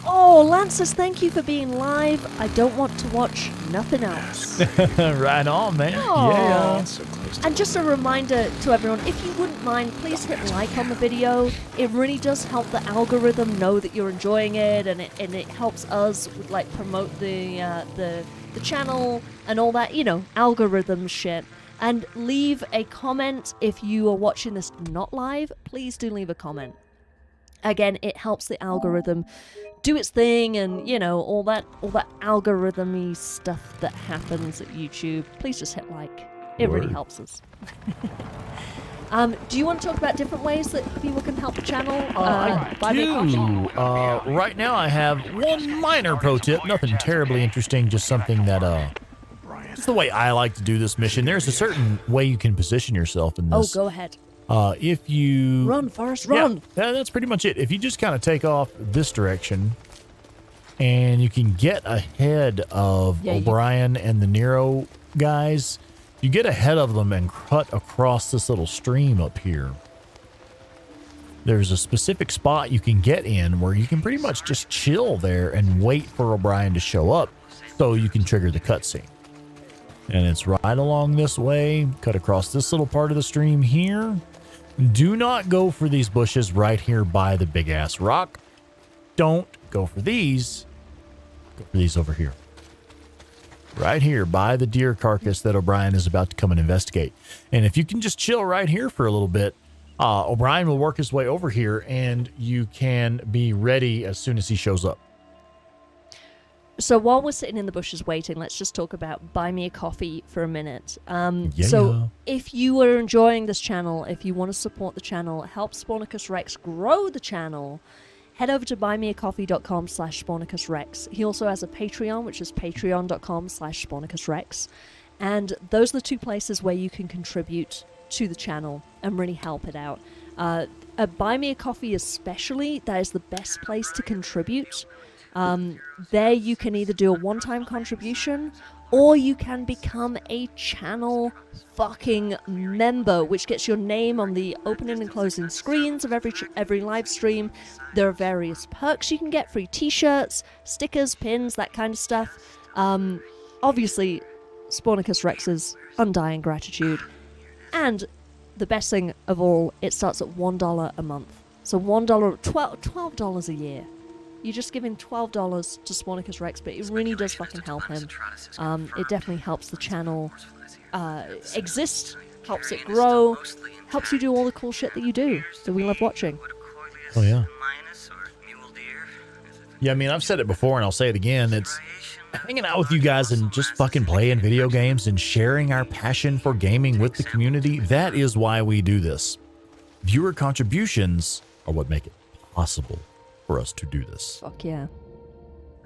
Oh, Lance says, thank you for being live. I don't want to watch nothing else. Right on, man. Aww. Yeah. So close to And just a reminder to everyone, if you wouldn't mind, please hit like on the video. It really does help the algorithm know that you're enjoying it, and it helps us like promote the channel and all that, algorithm shit. And leave a comment if you are watching this not live. Please do leave a comment. Again, it helps the algorithm do its thing, and all that algorithm-y stuff that happens at YouTube. Please just hit like. It really helps us. Do you want to talk about different ways that people can help the channel? I do. Right now I have one minor pro tip. Nothing terribly interesting, just something that It's the way I like to do this mission. There's a certain way you can position yourself in this. Oh, go ahead. If you... Run, Forrest, run! Yeah, that's pretty much it. If you just kind of take off this direction, and you can get ahead of O'Brien and the Nero guys, you get ahead of them and cut across this little stream up here. There's a specific spot you can get in where you can pretty much just chill there and wait for O'Brien to show up so you can trigger the cutscene. And it's right along this way, cut across this little part of the stream here. Do not go for these bushes right here by the big ass rock. Don't go for these. Go for these over here. Right here by the deer carcass that O'Brien is about to come and investigate. And if you can just chill right here for a little bit, O'Brien will work his way over here and you can be ready as soon as he shows up. So while we're sitting in the bushes waiting, let's just talk about Buy Me a Coffee for a minute. So if you are enjoying this channel, if you want to support the channel, help Spornicus Rex grow the channel, head over to buymeacoffee.com/SpornicusRex. He also has a Patreon, which is patreon.com/SpornicusRex. And those are the two places where you can contribute to the channel and really help it out. Buy Me a Coffee especially, that is the best place to contribute. There you can either do a one-time contribution or you can become a channel fucking member, which gets your name on the opening and closing screens of every live stream. There are various perks you can get, free t-shirts, stickers, pins, that kind of stuff. Obviously, Spornicus Rex's undying gratitude. And the best thing of all, it starts at $1 a month. So $12 a year. You just give him $12 to Spornicus Rex, but it really does fucking help him. It definitely helps the channel exist, helps it grow, helps you do all the cool shit that you do that we love watching. Oh, yeah. Yeah, I mean, I've said it before and I'll say it again. It's hanging out with you guys and just fucking playing video games and sharing our passion for gaming with the community. That is why we do this. Viewer contributions are what make it possible for us to do this. Fuck yeah.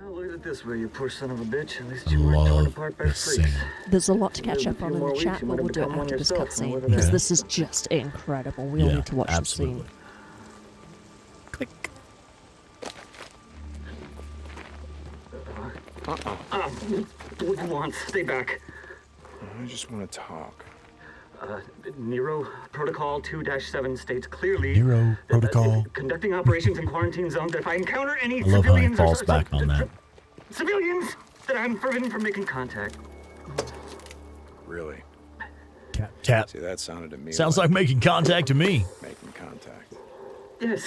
I'll look at it this way, you poor son of a bitch. At least you weren't torn apart by freaks. There's a lot to catch up on in the chat, but we'll do it after this cutscene because this is just incredible. We all need to watch the scene. Click. What do you want? Stay back. I just want to talk. Nero Protocol 2-7 states clearly Nero Protocol. Conducting operations in quarantine zones. If I encounter any I love civilians how he falls back on that. Civilians, that I'm forbidden from making contact. Really? Cat. See, that sounded to me. Sounds like making contact to me. Making contact. Yes.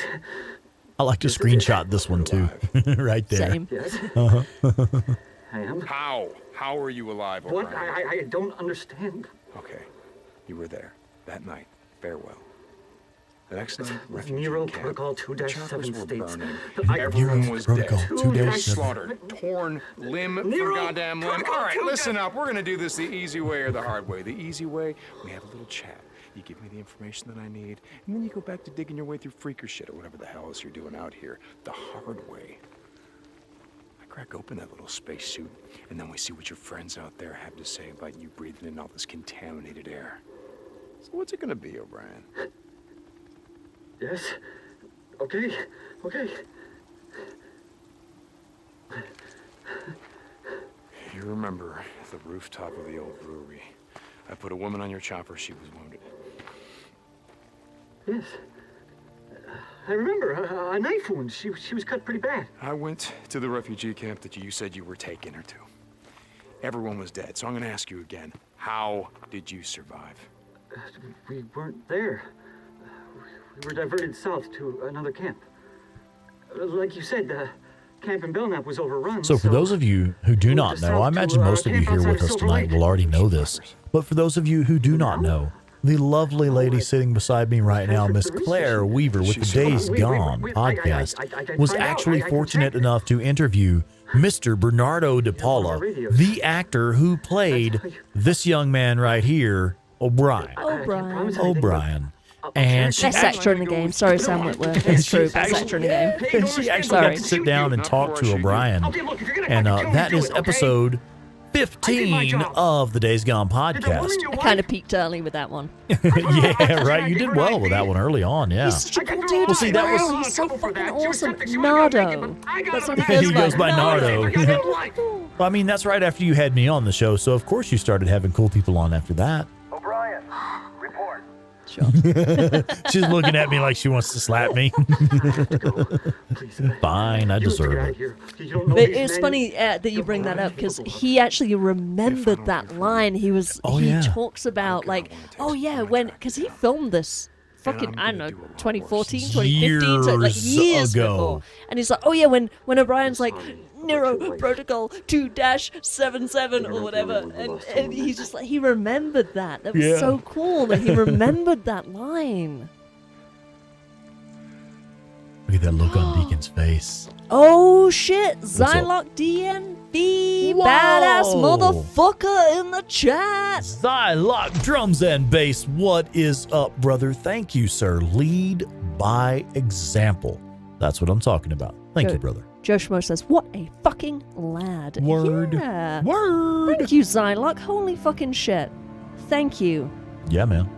I like to screenshot this one too. Right there. Same. Yes. I am. How? How are you alive, What? O'Brien? I don't understand. Okay. You were there that night. Farewell. The next night, refugee Nero camp. Protocol The choppers 2-7 were states. burning. Everyone was dead. Protocol 2-7. Slaughtered. Torn limb Nero for goddamn limb. Protocol All right, 2-7. listen up. We're gonna do this the easy way or the hard way. The easy way, we have a little chat. You give me the information that I need, and then you go back to digging your way through freaker shit or whatever the hell else you're doing out here. The hard way. I crack open that little spacesuit, and then we see what your friends out there have to say about you breathing in all this contaminated air. So what's it gonna be, O'Brien? Yes. Okay. Okay. You remember the rooftop of the old brewery. I put a woman on your chopper. She was wounded. Yes. I remember a knife wound. She was cut pretty bad. I went to the refugee camp that you said you were taking her to. Everyone was dead, so I'm gonna ask you again. How did you survive? We weren't there. We were diverted south to another camp. Like you said, the camp in Belknap was overrun. So for those of you who do not know, I imagine most of you here with us tonight will already know this. But for those of you who do not know, the lovely lady sitting beside me right now, Miss Claire Weaver with the Days Gone podcast, was actually fortunate enough to interview Mr. Bernardo De Paula, the actor who played this young man right here, O'Brien. O'Brien. And she best actor in the game. Sorry, Sam Whitworth. It's true. Best actor in the game. And she actually got to sit down and talk to O'Brien. And that is episode 15 of the Days Gone podcast. I kind of peaked early with that one. Yeah, right. You did well with that one early on, yeah. He's such a cool dude. Well, see, that was... He's so fucking awesome. Nardo. That's what he goes by Nardo. Well, I mean, that's right after you had me on the show, so of course you started having cool people on after that. O'Brien, report. Sure. She's looking at me like she wants to slap me. Fine, I deserve it. But it's funny that you bring that up because he actually remembered that line. He talks about like, because he filmed this fucking, I don't know, 2014, 2015, so like years ago. before. And he's like, oh yeah, when O'Brien's like, Nero Protocol 2-77 or whatever, and he's just like, he remembered that. That was so cool that he remembered that line. Look at that look on Deacon's face. Oh shit, Zylock DNB, badass motherfucker in the chat. Zylock drums and bass, what is up, brother? Thank you, sir. Lead by example. That's what I'm talking about. Thank you, brother. Joe Schmo says, what a fucking lad. Word. Yeah. Word. Thank you, Zylock. Holy fucking shit. Thank you. Yeah, man.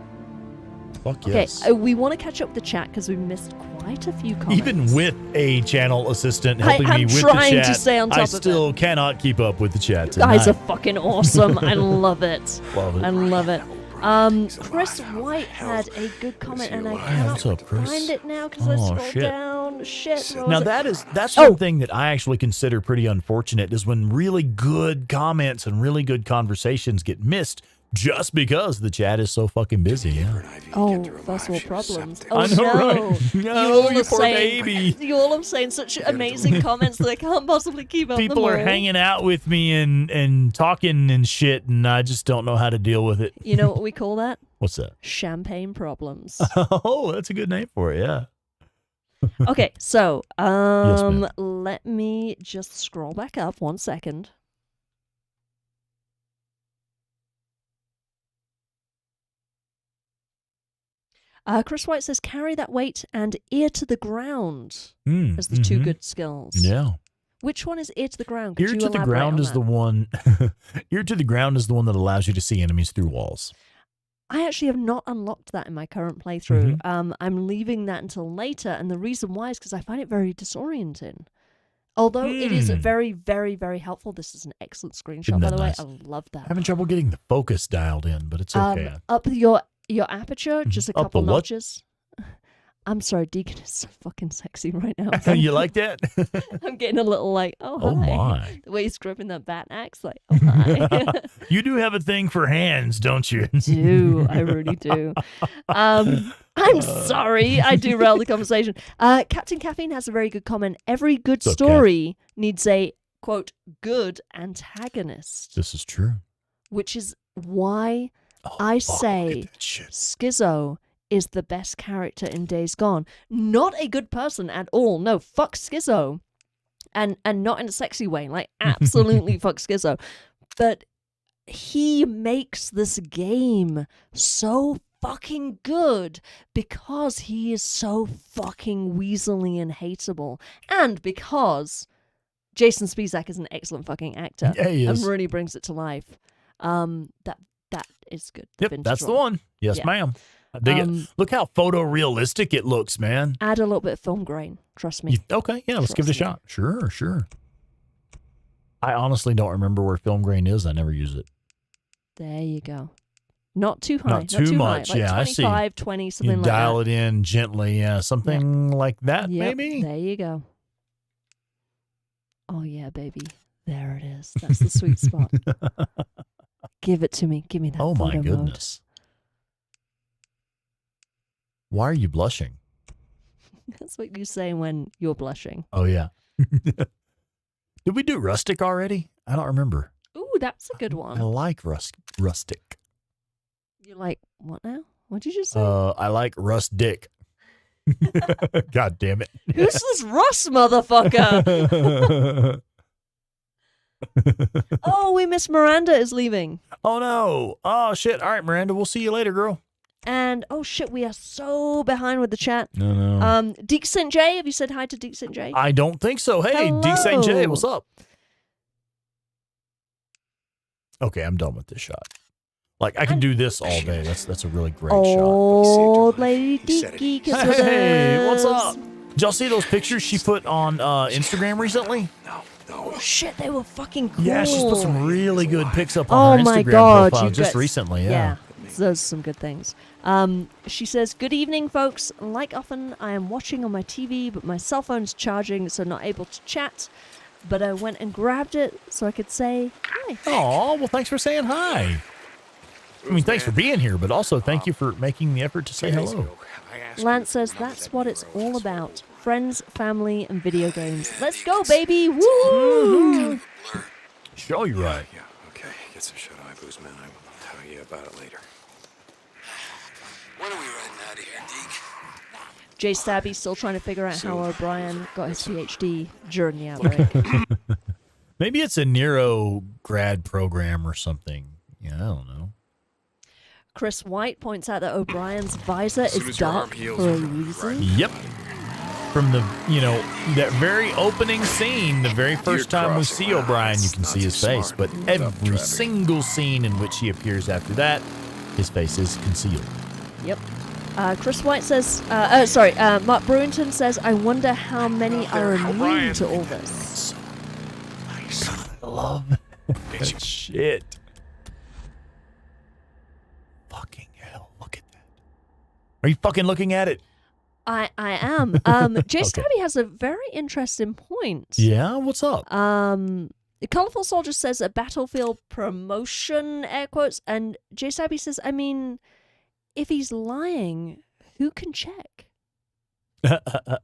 Fuck yes. Okay, we want to catch up with the chat because we missed quite a few comments. Even with a channel assistant helping me with the trying chat, to stay on top I of it. still cannot keep up with the chat tonight. You guys are fucking awesome. I love it. Love it. I love it. Chris White had a good comment, and I cannot find it now because I scrolled down. Shit. Now that's one thing that I actually consider pretty unfortunate is when really good comments and really good conversations get missed just because the chat is so fucking busy. Yeah. Oh, first world problems. Oh, I know, no. right? No, you poor baby. You all are saying such amazing comments that I can't possibly keep up. People are hanging out with me and talking and shit, and I just don't know how to deal with it. You know what we call that? What's that? Champagne problems. Oh, that's a good name for it. Yeah. Okay, so Yes, ma'am. let me just scroll back up 1 second. Chris White says, carry that weight and ear to the ground as the two good skills. Yeah. Which one is ear to the ground? Ear to the ground is the one. Ear to the ground is the one that allows you to see enemies through walls. I actually have not unlocked that in my current playthrough. I'm leaving that until later, and the reason why is because I find it very disorienting. Although it is very, very, very helpful. This is an excellent screenshot, by the way. I love that. Having trouble getting the focus dialed in, but it's okay. Up your aperture, just a couple notches. I'm sorry, Deacon is so fucking sexy right now. You like that? I'm getting a little like, oh hi. My. The way he's gripping that bat axe, like, oh hi. You do have a thing for hands, don't you? I really do. I'm sorry, I do rail the conversation. Captain Caffeine has a very good comment. Every good story needs a, quote, good antagonist. This is true. Which is why I say Schizo is the best character in Days Gone. Not a good person at all. No, fuck Schizo. And not in a sexy way. Like, absolutely fuck Schizo. But he makes this game so fucking good because he is so fucking weaselly and hateable. And because Jason Spizak is an excellent fucking actor. Yeah, he is. And really brings it to life. That is good. Yep, that's the one. Yes, ma'am. I dig it. Look how photorealistic it looks, man. Add a little bit of film grain. Trust me. Okay, yeah, let's give it a shot. Sure. I honestly don't remember where film grain is. I never use it. There you go. Not too high. Not too much. High. Like yeah, 25, I see. 20, something you like that. dial it in gently. Yeah, something like that, maybe. There you go. Oh, yeah, baby. There it is. That's the sweet spot. Give it to me. Give me that photo my goodness. Mode. Why are you blushing? That's what you say when you're blushing. Oh, yeah. Did we do rustic already? I don't remember. Ooh, that's a good one. I like rustic. You like what now? What did you say? I like Rust Dick. God damn it. Who's this Russ motherfucker? Oh, we miss Miranda is leaving. Oh, no. Oh, shit. All right, Miranda, we'll see you later, girl. And, oh, shit, we are so behind with the chat. No. Deke St. J, have you said hi to Deke St. J? I don't think so. Hey, Deke St. J, what's up? Okay, I'm done with this shot. Like, I can do this all day. That's a really great shot. Old lady Deaky. Hey, what's up? Did y'all see those pictures she put on Instagram recently? No. Oh shit, they were fucking cool. Yeah, she's put some really good pics up on her Instagram profile just recently. Yeah, those are some good things. She says, "Good evening, folks. Like often, I am watching on my TV, but my cell phone's charging, so not able to chat. But I went and grabbed it so I could say hi." Oh, well, thanks for saying hi. I mean, thanks for being here, but also thank you for making the effort to say hello. Lance says that's what it's all about. Friends, family, and video games. Let's go, baby! Woo! Show you right. Yeah, okay. Get some shut-eye booze, man. I will tell you about it later. When are we riding out of here, Deke? Jay Stabby's still trying to figure out how O'Brien got his PhD during the outbreak. Maybe it's a Nero grad program or something. Yeah, I don't know. Chris White points out that O'Brien's visor is dark for a reason. Yep. From the, that very opening scene, the very first time we see O'Brien, you can see his face. But every single scene in which he appears after that, his face is concealed. Yep. Chris White says, Mark Brewington says, I wonder how many are immune to all this. God, I love that shit. Fucking hell, look at that. Are you fucking looking at it? I am. Jay Stabby has a very interesting point. Yeah, what's up? The Colorful Soldier says a battlefield promotion, air quotes, and Jay Stabby says, I mean, if he's lying, who can check?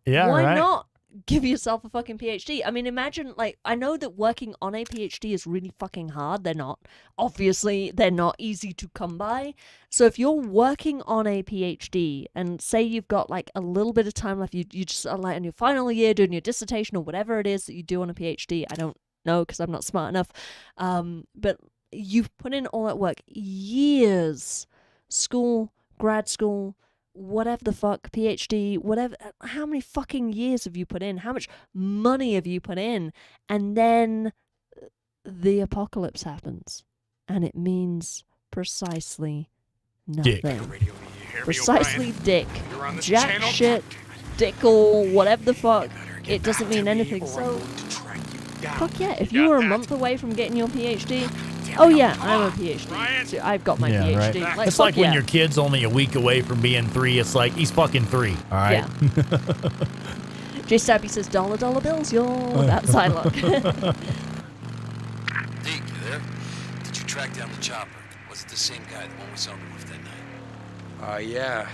Yeah, Why not give yourself a fucking PhD? I mean, imagine, I know that working on a PhD is really fucking hard. They're not easy to come by. So if you're working on a PhD and say you've got a little bit of time left, you just are on your final year doing your dissertation or whatever it is that you do on a PhD. I don't know because I'm not smart enough. But you've put in all that work, years, school, grad school, whatever the fuck, PhD, whatever. How many fucking years have you put in? How much money have you put in? And then the apocalypse happens, and it means precisely nothing. Dick. Precisely dick. Jack shit, dickle, whatever the fuck. It doesn't mean anything. So, fuck yeah, if you were a month away from getting your PhD, oh yeah, I'm a PhD. So I've got my PhD. Right. It's like when your kid's only a week away from being 3. It's like he's fucking 3. All right. Yeah. Jay Stabby says dollar bills, y'all. That's Psylocke. Deke, you there? Did you track down the chopper? Was it the same guy, the one we saw on the roof that night? Yeah.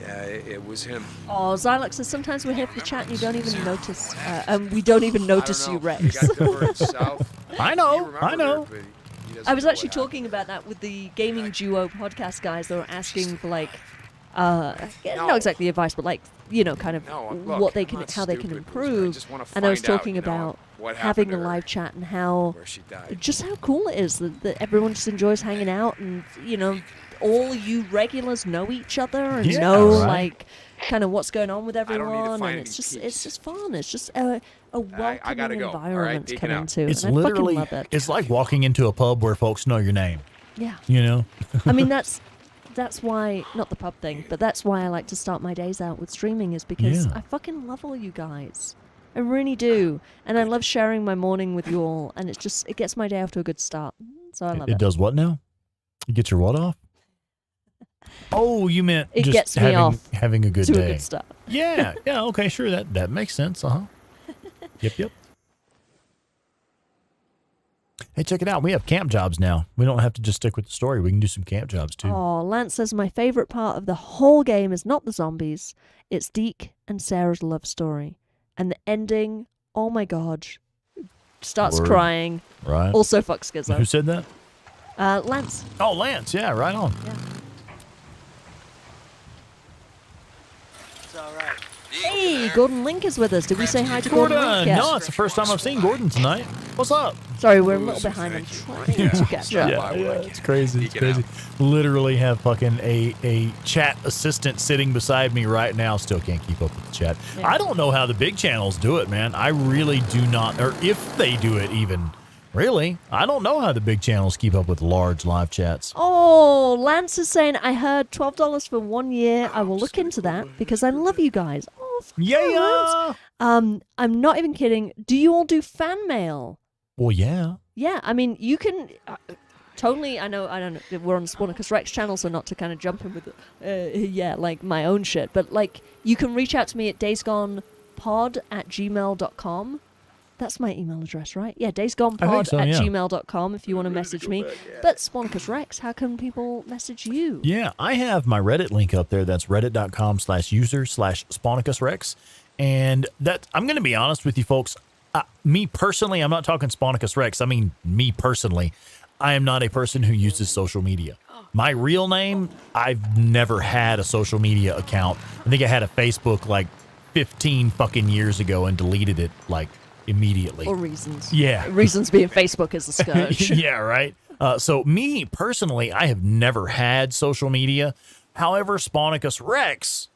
Yeah, it was him. Oh, Xylox says sometimes we're here for the chat and you don't even notice. We don't even notice you, Rex. I know. I was actually talking about that with the Gaming Duo podcast guys. They were asking for not exactly advice, but kind of what they can, how they can improve. And I was talking about having a live chat and how cool it is that everyone just enjoys hanging out, and all you regulars know each other and know kind of what's going on with everyone, and it's just fun. It's just a welcoming environment to come into. It's and literally, I fucking love it. It's like walking into a pub where folks know your name. Yeah. I mean, that's why, not the pub thing, but that's why I like to start my days out with streaming, is because I fucking love all you guys. I really do. And I love sharing my morning with you all, and it gets my day off to a good start. So I love it. It does what now? You get your what off? Oh, you meant it just gets me off having a good to day. A good start. Yeah, okay, sure, that makes sense. Yep. Hey, check it out. We have camp jobs now. We don't have to just stick with the story. We can do some camp jobs too. Oh, Lance says my favorite part of the whole game is not the zombies. It's Deke and Sarah's love story. And the ending, oh my god. Starts crying. Right. Also fuck Skizzo. Who said that? Lance. Oh, Lance. Yeah, right on. Yeah. It's all right. Hey, Gordon Link is with us. Did we say hi to Gordon Link yet? No, it's the first time I've seen Gordon tonight. What's up? Sorry, we're a little behind. I'm trying to catch up. Yeah, it's crazy. It's crazy. Literally have fucking a chat assistant sitting beside me right now. Still can't keep up with the chat. Yeah. I don't know how the big channels do it, man. I really do not, or if they do it even. Really? I don't know how the big channels keep up with large live chats. Oh, Lance is saying, I heard $12 for 1 year. I will look into that because I love you guys. Oh, Yeah. I'm not even kidding. Do you all do fan mail? Well, yeah. Yeah, I mean, you can... totally, I know, we're on the Spornicus Rex channel, so not to kind of jump in with, like my own shit, but like, you can reach out to me at daysgonepod@gmail.com. That's my email address, right? Yeah, daysgonepod@gmail.com if you want to message me. But Spornicus Rex, how can people message you? Yeah, I have my Reddit link up there. That's reddit.com/user/SponicusRex. And that, I'm going to be honest with you folks, me personally, I'm not talking Sponicus Rex. I mean, me personally, I am not a person who uses social media. My real name, I've never had a social media account. I think I had a Facebook like 15 fucking years ago and deleted it like immediately. Or reasons. Yeah. Reasons being Facebook is a scourge. Yeah, right. So me personally, I have never had social media. However, Sponicus Rex,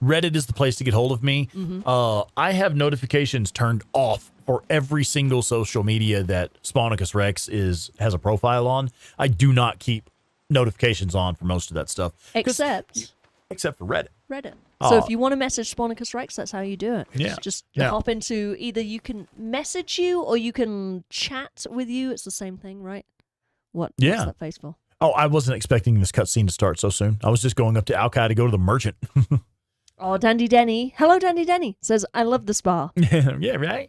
Reddit is the place to get hold of me. I have notifications turned off for every single social media that Sponicus Rex has a profile on. I do not keep notifications on for most of that stuff. Except for Reddit. So if you want to message Sponicus Rex, that's how you do it. Yeah. Just hop into, either you can message you or you can chat with you. It's the same thing, right? What's that face for? Oh, I wasn't expecting this cutscene to start so soon. I was just going up to Alkai to go to the merchant. Oh, Dandy Denny. Hello, Dandy Denny. Says, I love this bar. Yeah, right?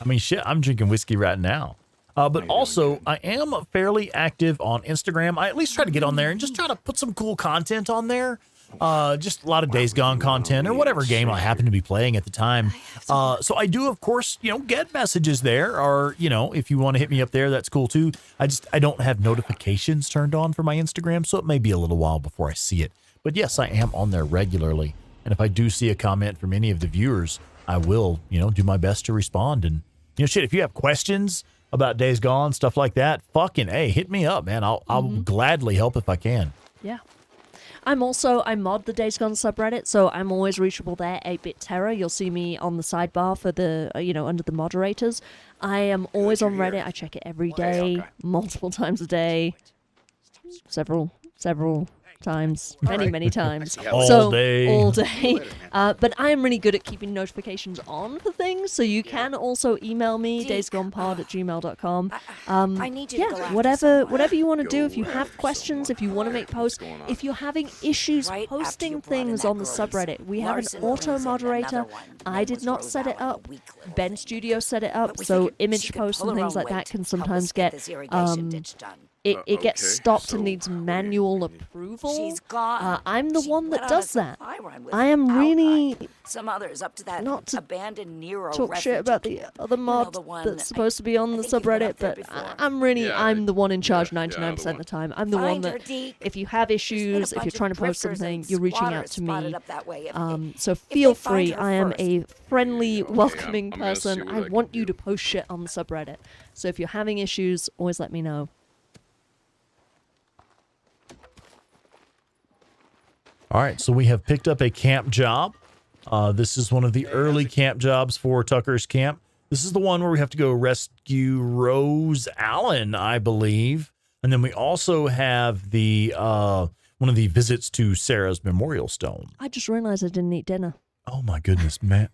I mean, shit, I'm drinking whiskey right now. But also, I am fairly active on Instagram. I at least try to get on there and just try to put some cool content on there. Just a lot of Days Gone content or whatever game I happen to be playing at the time. So I do, of course, get messages there, or, if you want to hit me up there, that's cool too. I don't have notifications turned on for my Instagram, so it may be a little while before I see it. But yes, I am on there regularly. And if I do see a comment from any of the viewers, I will, do my best to respond. And, shit, if you have questions about Days Gone, stuff like that, fucking, hey, hit me up, man. I'll gladly help if I can. Yeah. I mod the Days Gone subreddit, so I'm always reachable there, 8-Bit Terror. You'll see me on the sidebar for the, under the moderators. I am always on Reddit. I check it every day, multiple times a day, several times, many times. All day. But I am really good at keeping notifications on for things, so you can also email me, daysgonepod@gmail.com. I need you to go after whatever you want to do. If you have questions, if you want to make posts, if you're having issues posting things on the subreddit, we have an auto moderator. I did not set it up. Ben Studio set it up, so image posts and things like that can sometimes get it gets stopped and needs manual approval. She's gone. I'm the one that does that. I'm I am really some others up to that not to abandoned Nero talk shit about the other mod that's supposed to be on the subreddit, but I'm the one in charge 99% of the time. I'm the one that, if you have issues, if you're trying to post something, you're reaching out to me. So feel free. I am a friendly, welcoming person. I want you to post shit on the subreddit. So if you're having issues, always let me know. All right, so we have picked up a camp job. This is one of the early camp jobs for Tucker's camp. This is the one where we have to go rescue Rose Allen, I believe. And then we also have the one of the visits to Sarah's memorial stone. I just realized I didn't eat dinner. Oh, my goodness, ma'am.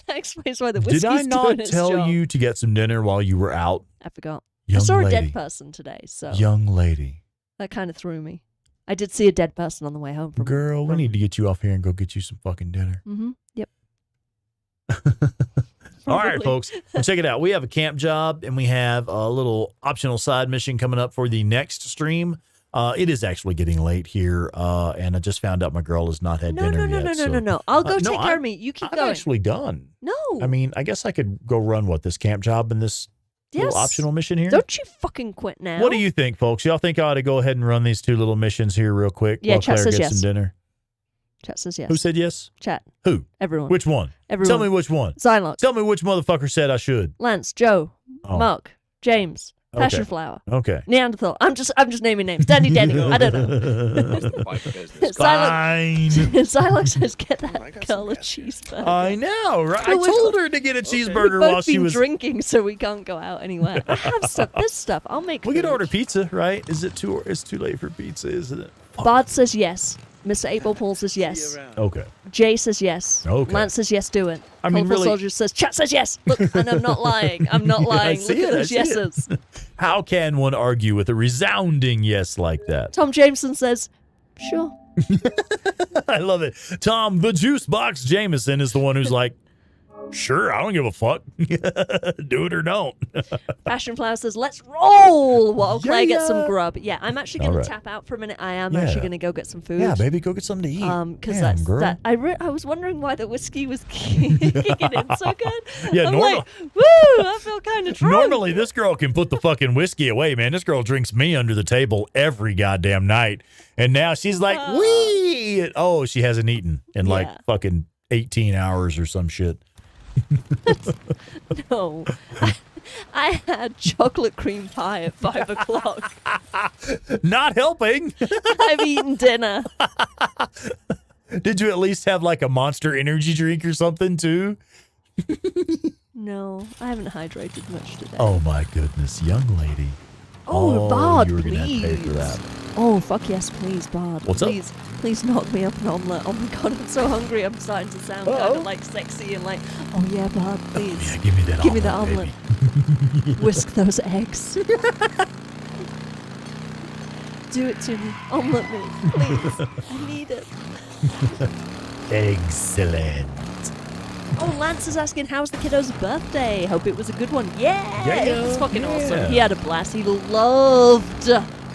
That explains why the whiskey's Did I not tell job. you to get some dinner while you were out? I forgot. Young I saw lady. a dead person today, so... Young lady. That kind of threw me. I did see a dead person on the way home. Girl, we need to get you off here and go get you some fucking dinner. Mm-hmm. Yep. All right, folks. Well, check it out. We have a camp job, and we have a little optional side mission coming up for the next stream. It is actually getting late here, and I just found out my girl has not had dinner yet. No. I'll go take care of me. You keep going. I'm actually done. No. I mean, I guess I could go run, this camp job and this little optional mission here? Don't you fucking quit now. What do you think, folks? Y'all think I ought to go ahead and run these two little missions here real quick while Claire gets some dinner? Chat says yes. Who said yes? Chat. Who? Everyone. Which one? Everyone. Tell me which one. Zylox. Tell me which motherfucker said I should. Lance, Joe, Mark, James, Passion flower. Okay. Neanderthal. I'm just naming names. Denny. I don't know. Fine. Psylocke says, "Get that girl a cheeseburger." I know, right? I told her to get a cheeseburger We've while both she been was drinking, so we can't go out anywhere. I have stuff. This stuff. I'll make. We food. could order pizza, right? Is it too? It's too late for pizza, isn't it? Bard says yes. Mr. 8-Ball says yes. Okay. Jay says yes. Okay. Lance says yes, do it. I mean, Colorful really- Soldier says, chat says yes. Look, and I'm not lying. I'm not lying. Look at those yeses. How can one argue with a resounding yes like that? Tom Jameson says, sure. I love it. Tom, the Juice Box Jameson, is the one who's like, sure, I don't give a fuck. Do it or don't. Passion Flower says, let's roll while Claire Yeah. gets some grub. Yeah, I'm actually going All to right. tap out for a minute. I am Yeah. actually going to go get some food. Yeah, baby, go get something to eat. Because Damn, girl. I was wondering why the whiskey was kicking in so good. Yeah, I'm normal- like, woo, I feel kind of drunk. Normally, this girl can put the fucking whiskey away, man. This girl drinks me under the table every goddamn night. And now she's like, wee! Oh, she hasn't eaten in like Yeah. fucking 18 hours or some shit. No. I had chocolate cream pie at 5 o'clock. Not helping. I've eaten dinner. Did you at least have like a Monster energy drink or something too? No, I haven't hydrated much today. Oh my goodness, young lady. Oh, Bard, you were gonna have to pay for please. that. Oh, fuck yes, please, Bard. What's up? Please knock me up an omelette. Oh my god, I'm so hungry. I'm starting to sound kind of like sexy and like, oh yeah, Bard, please. Yeah, give me that Give me the omelet, omelette. Whisk those eggs. Do it to me. Omelette me, please. I need it. Excellent. Oh, Lance is asking, how's the kiddo's birthday? Hope it was a good one. Yeah, it was fucking awesome. Yeah. He had a blast. He loved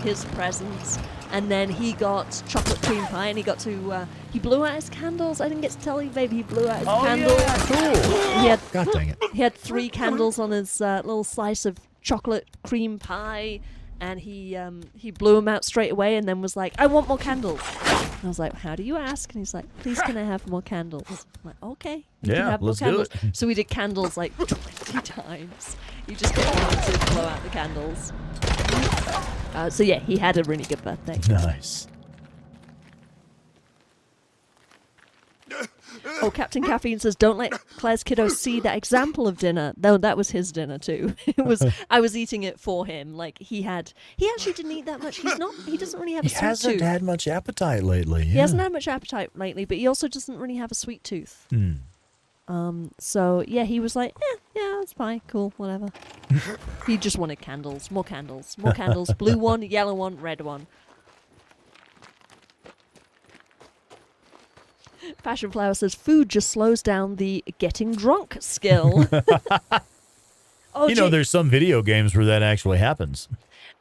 his presents. And then he got chocolate cream pie, and he got to, he blew out his candles. I didn't get to tell you, baby. He blew out his candles. Yeah, cool. He had, God dang it. he had 3 candles on his little slice of chocolate cream pie. And he blew them out straight away and then was like, I want more candles. And I was like, how do you ask? And he's like, please can I have more candles? I'm like, okay, you can Yeah, have more let's do candles. it. So we did candles like 20 times. You just get one to blow out the candles. So yeah, he had a really good birthday. Nice. Oh, Captain Caffeine says, don't let Claire's kiddo see that example of dinner. No, that was his dinner too. I was eating it for him. Like he actually didn't eat that much. He doesn't really have a He sweet hasn't tooth. had much appetite lately. He yeah. hasn't had much appetite lately, but he also doesn't really have a sweet tooth. So yeah, he was like, yeah, that's fine, cool, whatever. He just wanted candles, more candles, more candles. Blue one, yellow one, red one. Passion Flower says food just slows down the getting drunk skill. Oh, You know, there's some video games where that actually happens.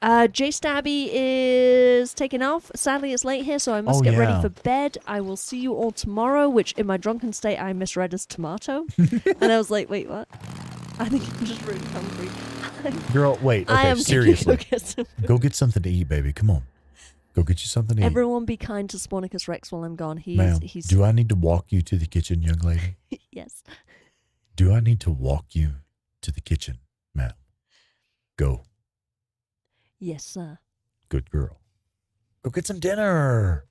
Jay Stabby is taking off. Sadly, it's late here, so I must get ready for bed. I will see you all tomorrow, which in my drunken state I misread as tomato. And I was like, wait, what? I think I'm just really hungry. Girl, wait. I Okay, am seriously. Go Go get something to eat, baby. Come on. Go get you something to eat. Everyone be kind to Spornicus Rex while I'm gone. Ma'am, He's do I need to walk you to the kitchen, young lady? Yes. Do I need to walk you to the kitchen, ma'am? Go. Yes, sir. Good girl. Go get some dinner.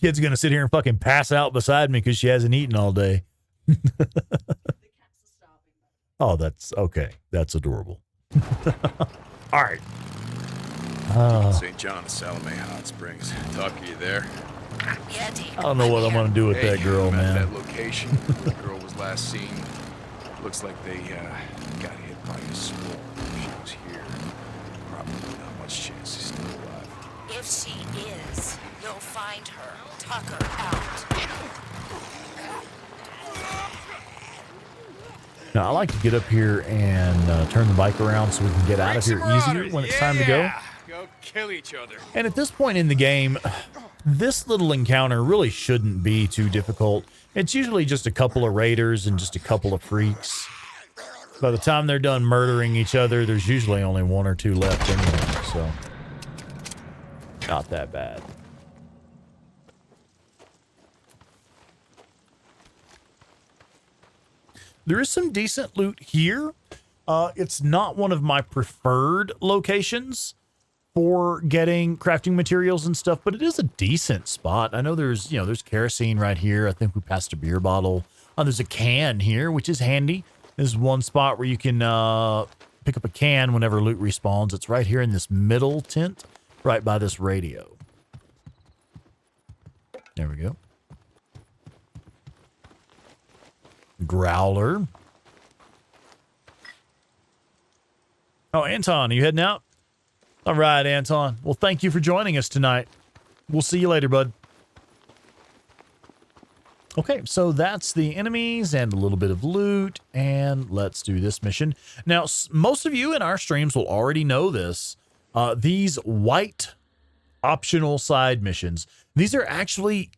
Kid's going to sit here and fucking pass out beside me because she hasn't eaten all day. Oh, that's okay. That's adorable. All right. St. John of Salome Hot Springs. Tuck, are you there? Yeah, Deke. I don't know what I'm going to do with that girl, I'm man. at that location where the girl was last seen. Looks like they got hit by a swarm. She was here. Probably not much chance she's still alive. If she is, you'll find her. Tucker out. Now, I like to get up here and turn the bike around so we can get out of here easier when it's time to go. Go kill each other. And at this point in the game, this little encounter really shouldn't be too difficult. It's usually just a couple of raiders and just a couple of freaks. By the time they're done murdering each other, there's usually only 1 or 2 left anyway, so not that bad. There is some decent loot here. It's not one of my preferred locations for getting crafting materials and stuff, but it is a decent spot. I know there's kerosene right here. I think we passed a beer bottle. There's a can here, which is handy. There's one spot where you can pick up a can whenever loot respawns. It's right here in this middle tent, right by this radio. There we go. Growler. Oh, Anton, are you heading out? All right, Anton. Well, thank you for joining us tonight. We'll see you later, bud. Okay, so that's the enemies and a little bit of loot, and let's do this mission. Now, most of you in our streams will already know this. These white optional side missions, these are actually,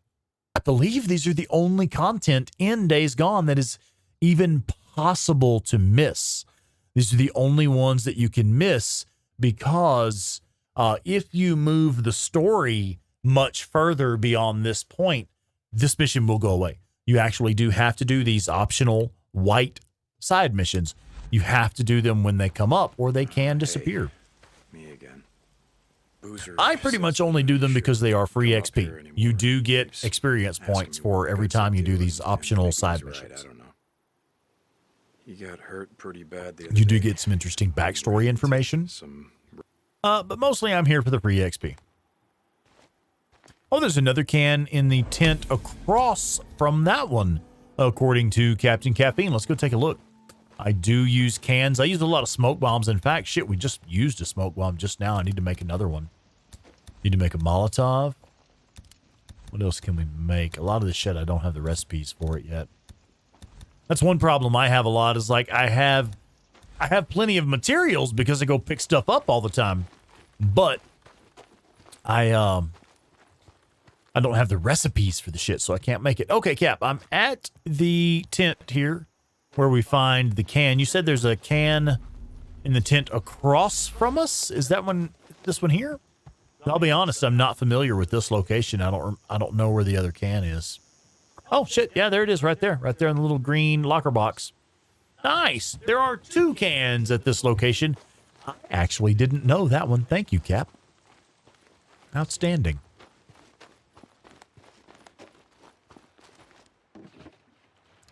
I believe these are the only content in Days Gone that is even possible to miss. These are the only ones that you can miss because if you move the story much further beyond this point, this mission will go away. You actually do have to do these optional white side missions. You have to do them when they come up or they can disappear. Me again. Boozer I pretty much only do them because they are free XP. You do get experience points for every time you do these optional side missions. I don't know. He got hurt pretty bad the other You do day. get some interesting backstory information. But mostly I'm here for the free XP. Oh, there's another can in the tent across from that one, according to Captain Caffeine. Let's go take a look. I do use cans. I use a lot of smoke bombs. In fact, shit, we just used a smoke bomb just now. I need to make another one. Need to make a Molotov. What else can we make? A lot of this shit, I don't have the recipes for it yet. That's one problem I have a lot is like I have plenty of materials because I go pick stuff up all the time. But I don't have the recipes for the shit, so I can't make it. Okay, Cap, I'm at the tent here where we find the can. You said there's a can in the tent across from us? Is that one, this one here? I'll be honest, I'm not familiar with this location. I don't know where the other can is. Oh, shit. Yeah, there it is right there. Right there in the little green locker box. Nice. There are 2 cans at this location. I actually didn't know that one. Thank you, Cap. Outstanding.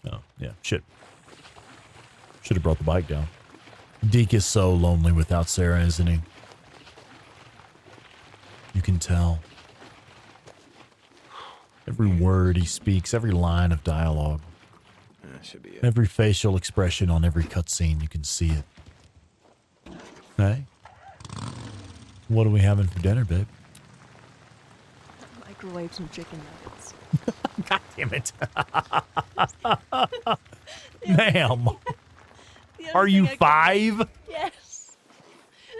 Oh, yeah. Shit. Should have brought the bike down. Deke is so lonely without Sarah, isn't he? You can tell. Every word he speaks, every line of dialogue, should be it. every facial expression on every cutscene, you can see it. Hey? What are we having for dinner, babe? Microwave some chicken nuggets. God damn it. Ma'am. Are you 5? Yes.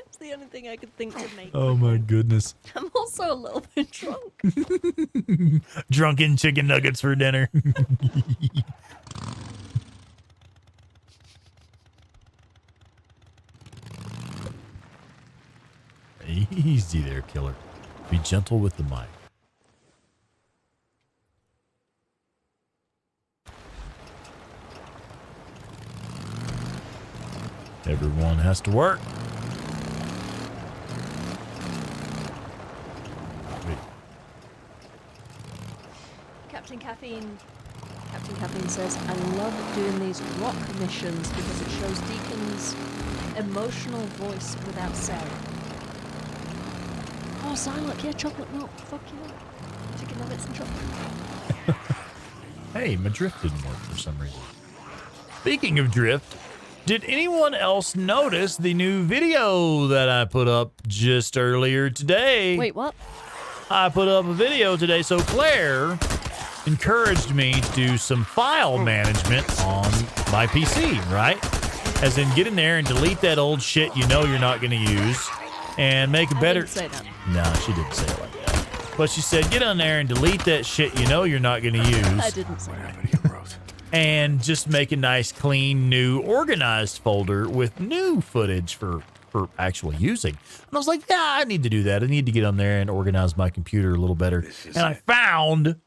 It's the only thing I could think to make. Oh my goodness. I'm also a little bit drunk. Drunken chicken nuggets for dinner. Easy there, killer. Be gentle with the mic. Everyone has to work. Wait. Captain Caffeine says, I love doing these rock missions because it shows Deacon's emotional voice without saying. Oh, Silent, yeah, chocolate milk. Fuck yeah. Chicken nuggets and chocolate. Hey, my drift didn't work for some reason. Speaking of drift, did anyone else notice the new video that I put up just earlier today? Wait, what? I put up a video today, so Claire encouraged me to do some file management on my PC, right? As in, get in there and delete that old shit you know you're not going to use and make a better... I didn't say that. No, she didn't say it like that. But she said, get on there and delete that shit you know you're not going to use. I didn't say that. And just make a nice, clean, new, organized folder with new footage for actually using. And I was like, yeah, I need to do that. I need to get on there and organize my computer a little better. And I found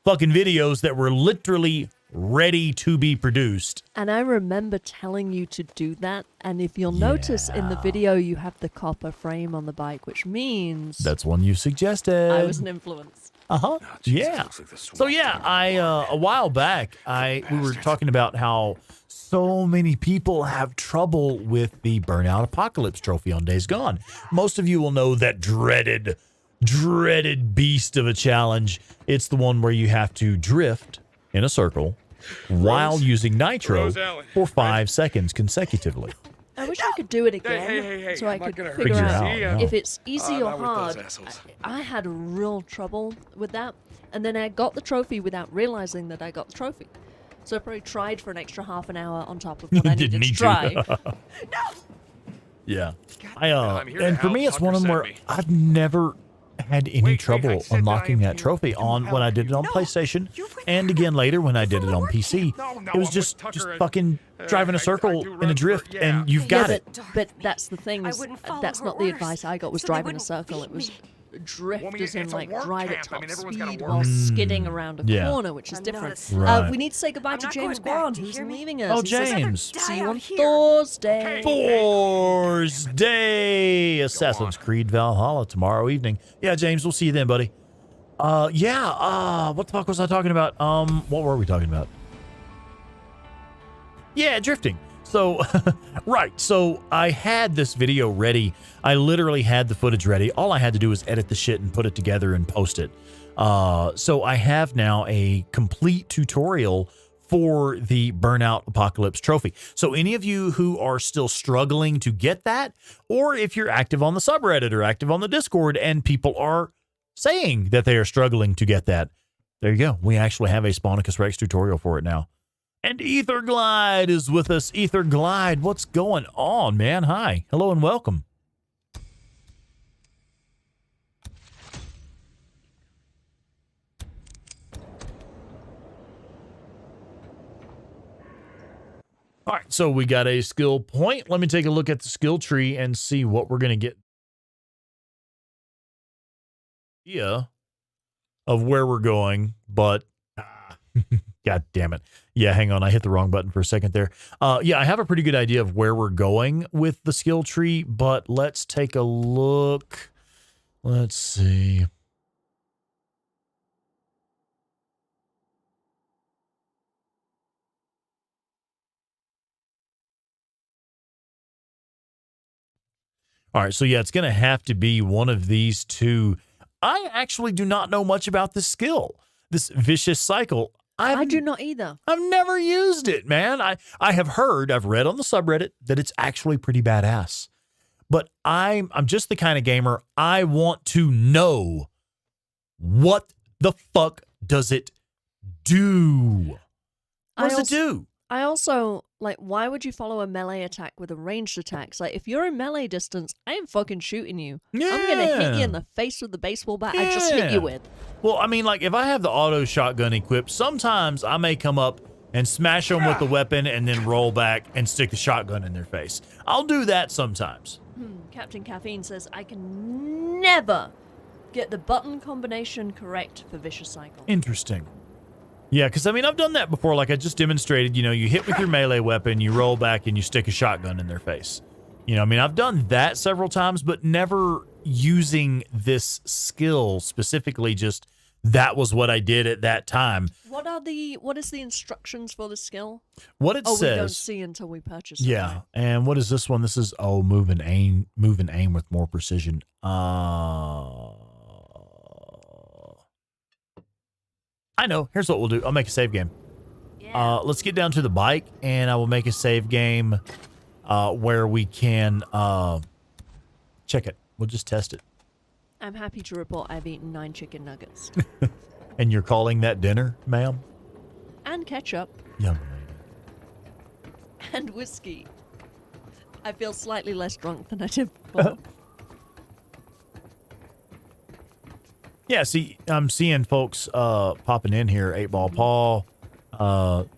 fucking videos that were literally ready to be produced. And I remember telling you to do that. And if you'll notice in the video, you have the copper frame on the bike, which means that's one you suggested. I was an influence. Uh-huh. Oh, geez, yeah. like So yeah, a while back, we were talking about how so many people have trouble with the Burnout Apocalypse trophy on Days Gone. Most of you will know that dreaded beast of a challenge. It's the one where you have to drift in a circle while using nitro for 5 seconds consecutively. I wish I could do it again so I could figure out if it's easy or hard. I had real trouble with that. And then I got the trophy without realizing that I got the trophy. So I probably tried for an extra half an hour on top of what I needed to try. Yeah. And for me, it's one of them where I've never had any trouble unlocking that trophy on when I did it on PlayStation, and again later when I did it on PC. It was just fucking driving a circle in a drift, and you've got it. But that's the thing. That's not the advice I got. Was driving a circle. It was drift, as in like drive at top speed while skidding around a corner, which is different. Right. We need to say goodbye to James Guan, who's leaving us. Oh, James! See you on Thursday. Thursday, Assassin's Creed Valhalla tomorrow evening. Yeah, James, we'll see you then, buddy. What the fuck was I talking about? What were we talking about? Yeah, drifting. So, right. So I had this video ready. I literally had the footage ready. All I had to do was edit the shit and put it together and post it. So I have now a complete tutorial for the Burnout Apocalypse trophy. So any of you who are still struggling to get that, or if you're active on the subreddit or active on the Discord and people are saying that they are struggling to get that, there you go. We actually have a Spawnicus Rex tutorial for it now. And Ether Glide is with us. Ether Glide, what's going on, man? Hi. Hello and welcome. All right, so we got a skill point. Let me take a look at the skill tree and see what we're going to get. Yeah, of where we're going, but God damn it. Yeah, hang on. I hit the wrong button for a second there. Yeah, I have a pretty good idea of where we're going with the skill tree, but let's take a look. Let's see. All right, so yeah, it's going to have to be one of these two. I actually do not know much about this skill, this vicious cycle. I do not either. I've never used it, man. I have heard, I've read on the subreddit that it's actually pretty badass. But I'm just the kind of gamer, I want to know what the fuck does it do? What does it do? I also, like, why would you follow a melee attack with a ranged attack? It's like, if you're in melee distance, I am fucking shooting you. Yeah. I'm going to hit you in the face with the baseball bat I just hit you with. Well, I mean, like, if I have the auto shotgun equipped, sometimes I may come up and smash them with the weapon and then roll back and stick the shotgun in their face. I'll do that sometimes. Captain Caffeine says, I can never get the button combination correct for Vicious Cycle. Interesting. Yeah, because, I mean, I've done that before. Like I just demonstrated, you know, you hit with your melee weapon, you roll back, and you stick a shotgun in their face. You know, I mean, I've done that several times, but never using this skill specifically. Just that was what I did at that time. What is the instructions for the skill? What it says. We don't see until we purchase it. Yeah, right? And what is this one? This is, move and aim with more precision. I know. Here's what we'll do. I'll make a save game. Yeah. Let's get down to the bike, and I will make a save game where we can check it. We'll just test it. I'm happy to report I've eaten 9 chicken nuggets. And you're calling that dinner, ma'am? And ketchup. Young lady. And whiskey. I feel slightly less drunk than I did before. Yeah, see, I'm seeing folks popping in here. 8-Ball Paul,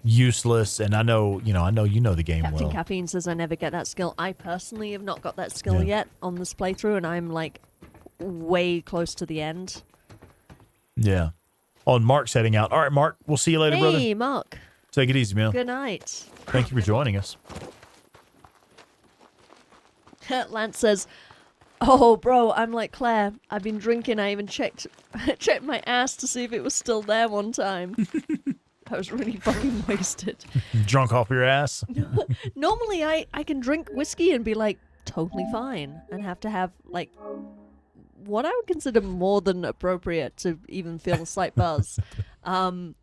Useless, and I know you know the game Captain well. Caffeine says I never get that skill. I personally have not got that skill yet on this playthrough, and I'm like way close to the end. Yeah. Oh, and Mark's heading out. All right, Mark, we'll see you later, brother. Hey, Mark. Take it easy, man. Good night. Thank you for joining us. Lance says, "Oh, bro, I'm like Claire. I've been drinking. I even checked my ass to see if it was still there one time. I was really fucking wasted. Drunk off your ass? Normally, I can drink whiskey and be like totally fine and have to have like what I would consider more than appropriate to even feel a slight buzz.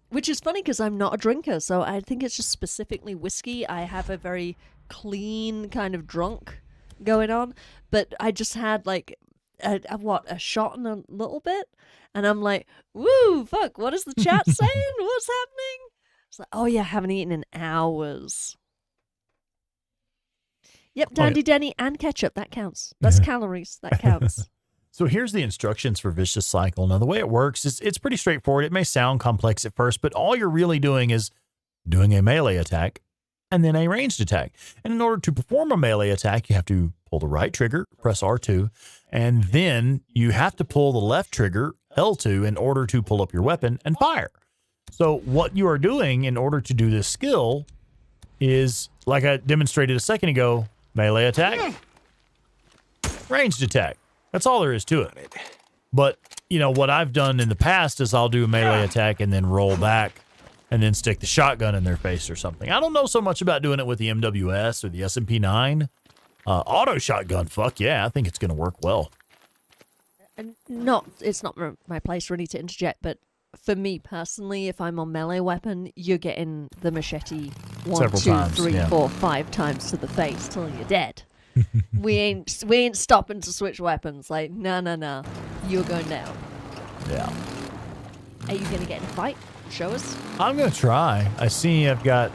Which is funny because I'm not a drinker, so I think it's just specifically whiskey. I have a very clean kind of drunk going on, but I just had like a shot and a little bit, and I'm like, woo, fuck, what is the chat saying? What's happening? It's like, oh yeah, I haven't eaten in hours. Yep, Dandy Denny and ketchup, that counts. That's calories, that counts. So here's the instructions for Vicious Cycle. Now, the way it works is it's pretty straightforward. It may sound complex at first, but all you're really doing is doing a melee attack and then a ranged attack. And in order to perform a melee attack, you have to pull the right trigger, press R2, and then you have to pull the left trigger, L2, in order to pull up your weapon and fire. So what you are doing in order to do this skill is, like I demonstrated a second ago, melee attack, ranged attack. That's all there is to it. But, you know, what I've done in the past is I'll do a melee attack and then roll back and then stick the shotgun in their face or something. I don't know so much about doing it with the MWS or the SMP9. Auto shotgun, fuck yeah, I think it's going to work well. It's not my place really to interject, but for me personally, if I'm on melee weapon, you're getting the machete Several 2, times, 3, yeah. 4, 5 times to the face till you're dead. we ain't stopping to switch weapons. Like, no, you're going down. Yeah. Are you gonna get in a fight? Show us. I'm gonna try. I see I've got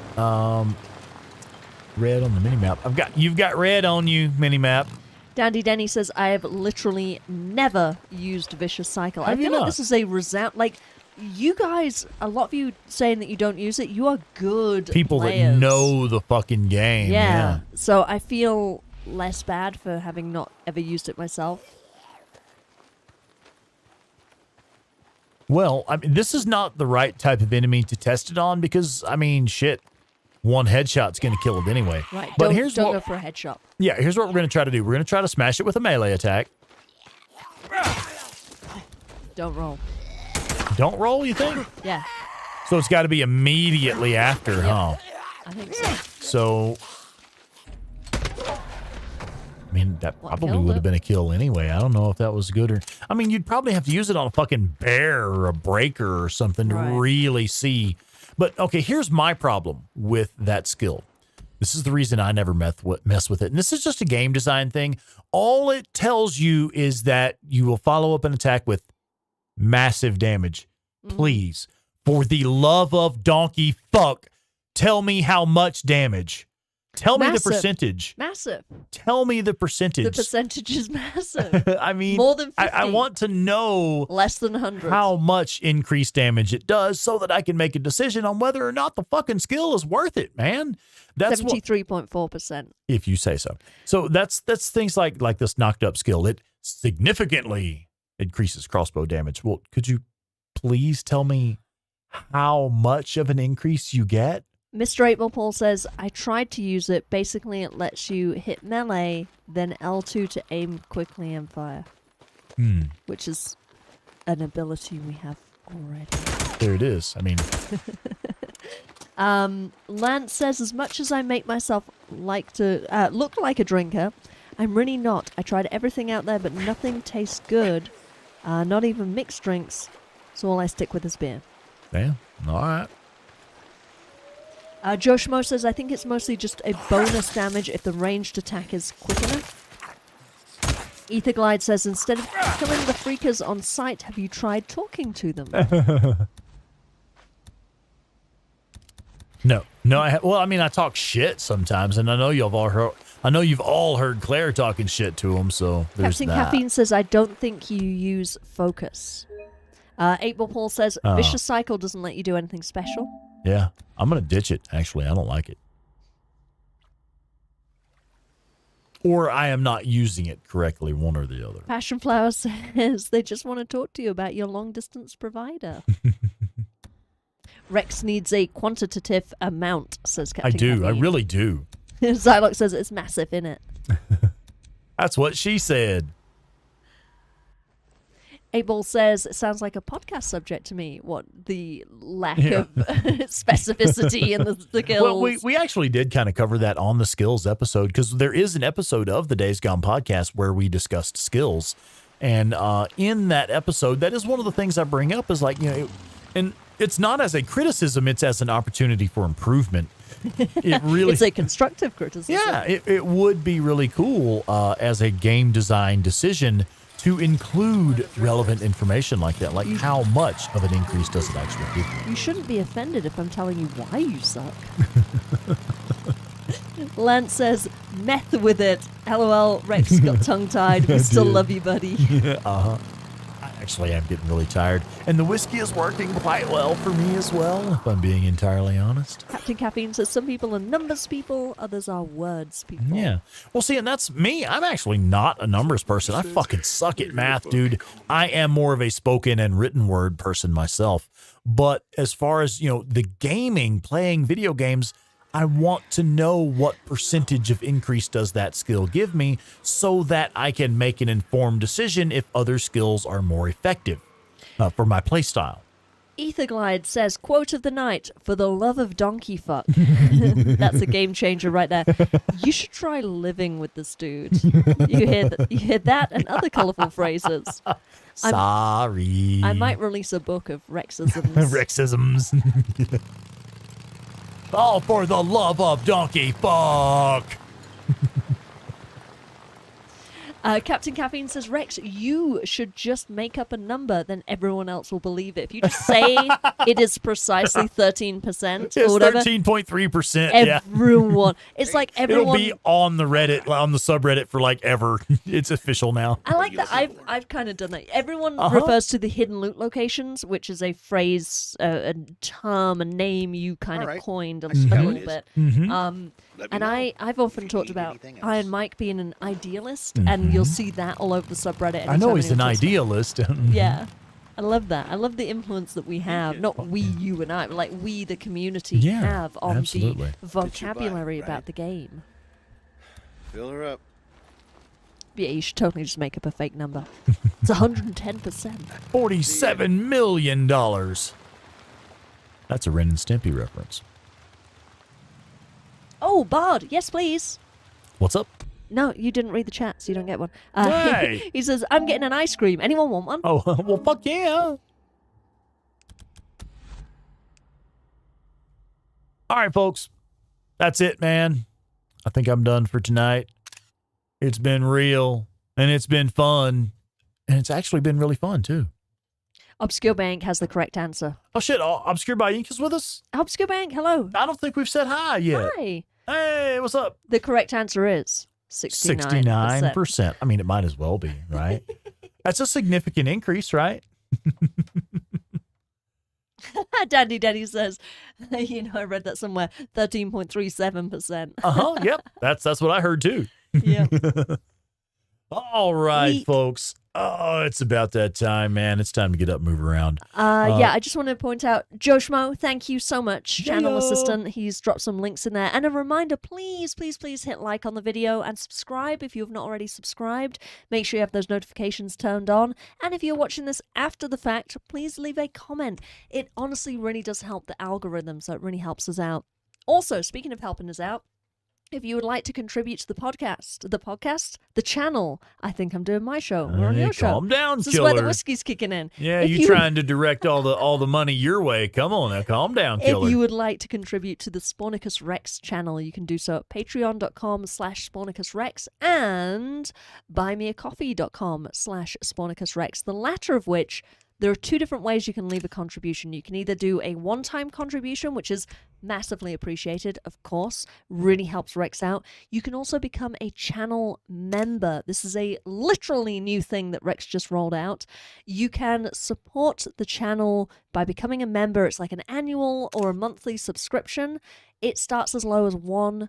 red on the minimap. You've got red on you, minimap. Dandy Denny says, I have literally never used Vicious Cycle. I feel like this is a resound. Like, you guys, a lot of you saying that you don't use it, you are good people players. That know the fucking game. Yeah. So I feel less bad for having not ever used it myself. Well, I mean, this is not the right type of enemy to test it on because, I mean, shit, one headshot's going to kill it anyway. Right, but don't go for a headshot. Yeah, here's what we're going to try to do. We're going to try to smash it with a melee attack. Don't roll. Don't roll, you think? Yeah. So it's got to be immediately after, huh? I think so. So, I mean, that probably would have been a kill anyway. I don't know if that was good or... I mean, you'd probably have to use it on a fucking bear or a breaker or something to really see. But, okay, here's my problem with that skill. This is the reason I never mess with it. And this is just a game design thing. All it tells you is that you will follow up an attack with massive damage. Please, for the love of donkey fuck, tell me how much damage. Tell me the percentage. Massive. Tell me the percentage. The percentage is massive. I mean, more than 50. I want to know less than 100. How much increased damage it does so that I can make a decision on whether or not the fucking skill is worth it, man. That's 73.4%. If you say so. So that's things like this knocked up skill. It significantly increases crossbow damage. Well, could you please tell me how much of an increase you get? Mr. 8 Paul says, I tried to use it. Basically, it lets you hit melee, then L2 to aim quickly and fire. Which is an ability we have already. There it is. I mean... Lance says, as much as I make myself look like a drinker, I'm really not. I tried everything out there, but nothing tastes good. Not even mixed drinks. So all I stick with is beer. Yeah, all right. Joe Schmo says, I think it's mostly just a bonus damage if the ranged attack is quick enough. Etherglide says, instead of killing the freakers on sight, have you tried talking to them? No, I talk shit sometimes, and I know you've all heard Claire talking shit to him, so there's Captain that. Caffeine says, I don't think you use focus. 8 Paul says, Vicious Cycle doesn't let you do anything special. Yeah, I'm going to ditch it, actually. I don't like it. Or I am not using it correctly, one or the other. Passion Flower says, they just want to talk to you about your long-distance provider. Rex needs a quantitative amount, says Captain I do. Caffeine. I really do. Zylox says it's massive, innit? That's what she said. 8-Ball says, it sounds like a podcast subject to me. What, the lack of specificity in the skills? Well, we actually did kind of cover that on the skills episode, because there is an episode of the Days Gone podcast where we discussed skills. And in that episode, that is one of the things I bring up is like, and it's not as a criticism, it's as an opportunity for improvement. It really, it's a constructive criticism. Yeah, it would be really cool as a game design decision to include relevant information like that. Like, how much of an increase does it actually give you? You shouldn't be offended if I'm telling you why you suck. Lance says, meth with it. LOL, Rex got tongue-tied. We still love you, buddy. I actually am getting really tired. And the whiskey is working quite well for me as well, if I'm being entirely honest. Captain Caffeine says some people are numbers people, others are words people. Yeah. Well, see, and that's me. I'm actually not a numbers person. I fucking suck at math, dude. I am more of a spoken and written word person myself. But as far as, the gaming, playing video games, I want to know what percentage of increase does that skill give me so that I can make an informed decision if other skills are more effective for my play style. Etherglide says, quote of the night, for the love of donkey fuck. That's a game changer right there. You should try living with this dude. You hear that and other colorful phrases. Sorry. I might release a book of Rexisms. Rexisms. All for the love of donkey fuck. Captain Caffeine says, Rex, you should just make up a number, then everyone else will believe it. If you just say it is precisely 13% It's or whatever. 13.3%. Everyone. It's like everyone. It'll be on the Reddit, on the subreddit for like ever. It's official now. I like that. I've kind of done that. Everyone refers to the hidden loot locations, which is a phrase, a term, a name you kind of coined a little bit. Mm-hmm. And I've often talked about Iron Mike being an idealist, and you'll see that all over the subreddit. I know he's an idealist. Yeah. I love that. I love the influence that we have. Not we, you, and I, but like we, the community, have on the vocabulary about the game. Fill her up. Yeah, you should totally just make up a fake number. It's 110%. $47 million. That's a Ren and Stimpy reference. Oh, Bard, yes, please. What's up? No, you didn't read the chat, so you don't get one. Hey. He says, I'm getting an ice cream. Anyone want one? Oh, well, fuck yeah. All right, folks. That's it, man. I think I'm done for tonight. It's been real, and it's been fun, and it's actually been really fun, too. Obscure Bank has the correct answer. Oh, shit. Obscure by Ink is with us? Obscure Bank, hello. I don't think we've said hi yet. Hi. Hey, what's up? The correct answer is 69%. 69%. I mean, it might as well be, right? That's a significant increase, right? Daddy says, I read that somewhere, 13.37%. Yep. That's what I heard, too. Yeah. All right, folks. Oh, it's about that time, man. It's time to get up and move around. I just want to point out, Joe Schmo, thank you so much, channel assistant. He's dropped some links in there. And a reminder, please, please, please hit like on the video and subscribe if you have not already subscribed. Make sure you have those notifications turned on. And if you're watching this after the fact, please leave a comment. It honestly really does help the algorithm, so it really helps us out. Also, speaking of helping us out, if you would like to contribute to the channel, I think I'm doing my show. We're on your show. Calm down, This killer. is where the whiskey's kicking in. Yeah, you trying to direct all the money your way. Come on now, calm down, killer. If you would like to contribute to the Spornicus Rex channel, you can do so at patreon.com/SpornicusRex and buymeacoffee.com/SpornicusRex, the latter of which, there are two different ways you can leave a contribution. You can either do a one-time contribution, which is massively appreciated, of course, really helps Rex out. You can also become a channel member. This is a literally new thing that Rex just rolled out. You can support the channel by becoming a member. It's like an annual or a monthly subscription. It starts as low as $1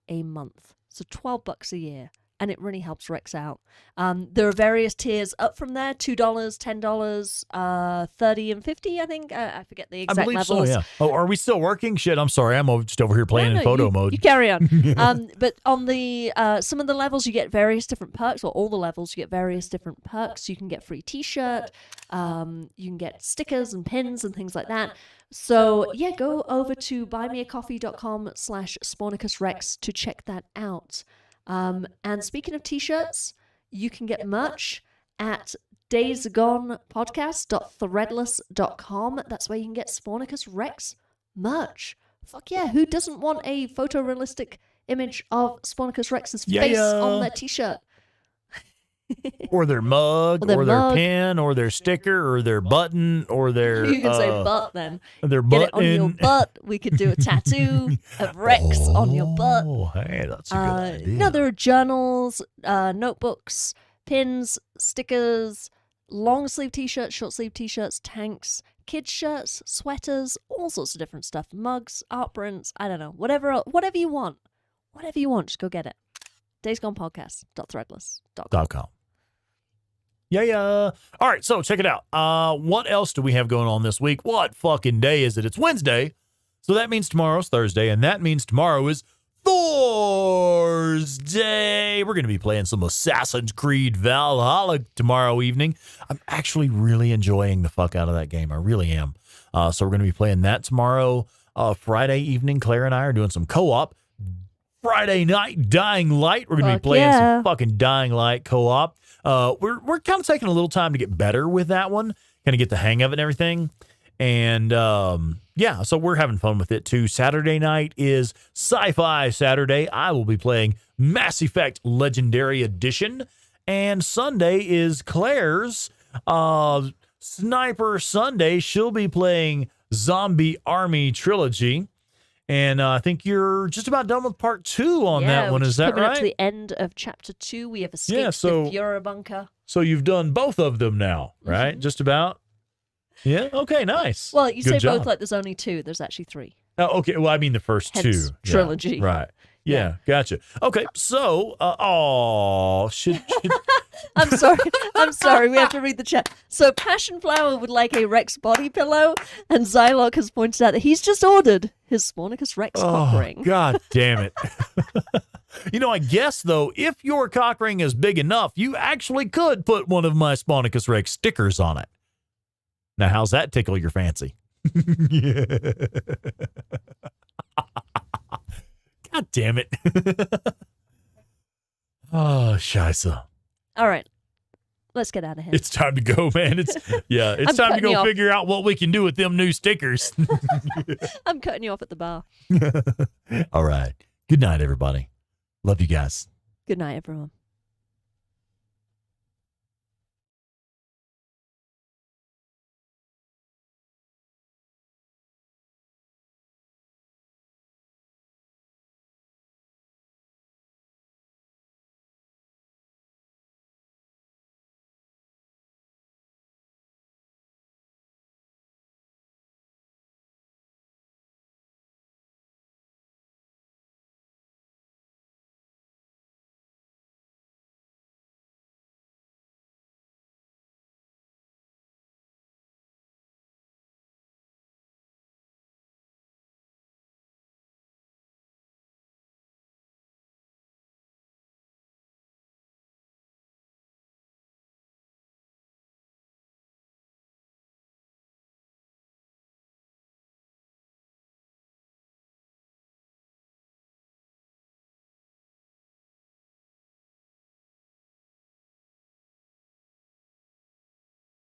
a month. So $12 a year. and it really helps Rex out. There are various tiers up from there: $2, $10, $30 and $50. I think I forget the exact levels. So, yeah. Oh, are we still working? Shit, I'm sorry. I'm just over here playing in photo mode. You carry on. But on the some of the levels, you get various different perks, or all the levels, you get various different perks. You can get free T-shirt. You can get stickers and pins and things like that. So yeah, go over to buymeacoffee.com/SpornicusRex to check that out. And speaking of T-shirts, you can get merch at daysgonepodcast.threadless.com. That's where you can get Spornicus Rex merch. Fuck yeah, who doesn't want a photorealistic image of Spornicus Rex's face on their T-shirt? Or their mug, or their pin, or their sticker, or their button, or their... You can say butt then. Their Get it on your butt. We could do a tattoo of Rex on your butt. Oh, hey, that's a good idea. No, there are journals, notebooks, pins, stickers, long sleeve T-shirts, short sleeve T-shirts, tanks, kids shirts, sweaters, all sorts of different stuff. Mugs, art prints, I don't know. Whatever you want. Whatever you want, just go get it. daysgonepodcast.threadless.com. Yeah. All right, so check it out. What else do we have going on this week? What fucking day is it? It's Wednesday. So that means tomorrow's Thursday, and that means tomorrow is Thursday. We're going to be playing some Assassin's Creed Valhalla tomorrow evening. I'm actually really enjoying the fuck out of that game. I really am. So we're going to be playing that tomorrow. Friday evening, Claire and I are doing some co-op. Friday night, Dying Light. We're going to be playing some fucking Dying Light co-op. We're kind of taking a little time to get better with that one, kind of get the hang of it and everything. And yeah, so we're having fun with it too. Saturday night is Sci-Fi Saturday. I will be playing Mass Effect Legendary Edition. And Sunday is Claire's Sniper Sunday. She'll be playing Zombie Army Trilogy. And I think you're just about done with part 2 on that one. Is that coming right? Up to the end of chapter 2. We have escaped the Fiora bunker. So you've done both of them now, right? Mm-hmm. Just about? Yeah? Okay, nice. Well, you Good say job. both like there's only 2. There's actually 3. Oh, okay. Well, I mean the first Hence 2. trilogy. Yeah, right. Yeah, gotcha. Okay, so, I'm sorry. We have to read the chat. So Passion Flower would like a Rex body pillow, and Zylok has pointed out that he's just ordered his Spornicus Rex cock ring. God damn it. I guess, though, if your cock ring is big enough, you actually could put one of my Spornicus Rex stickers on it. Now, how's that tickle your fancy? God damn it. Oh, scheisse. All right. Let's get out of here. It's time to go, man. It's time to go figure out what we can do with them new stickers. I'm cutting you off at the bar. All right. Good night, everybody. Love you guys. Good night, everyone.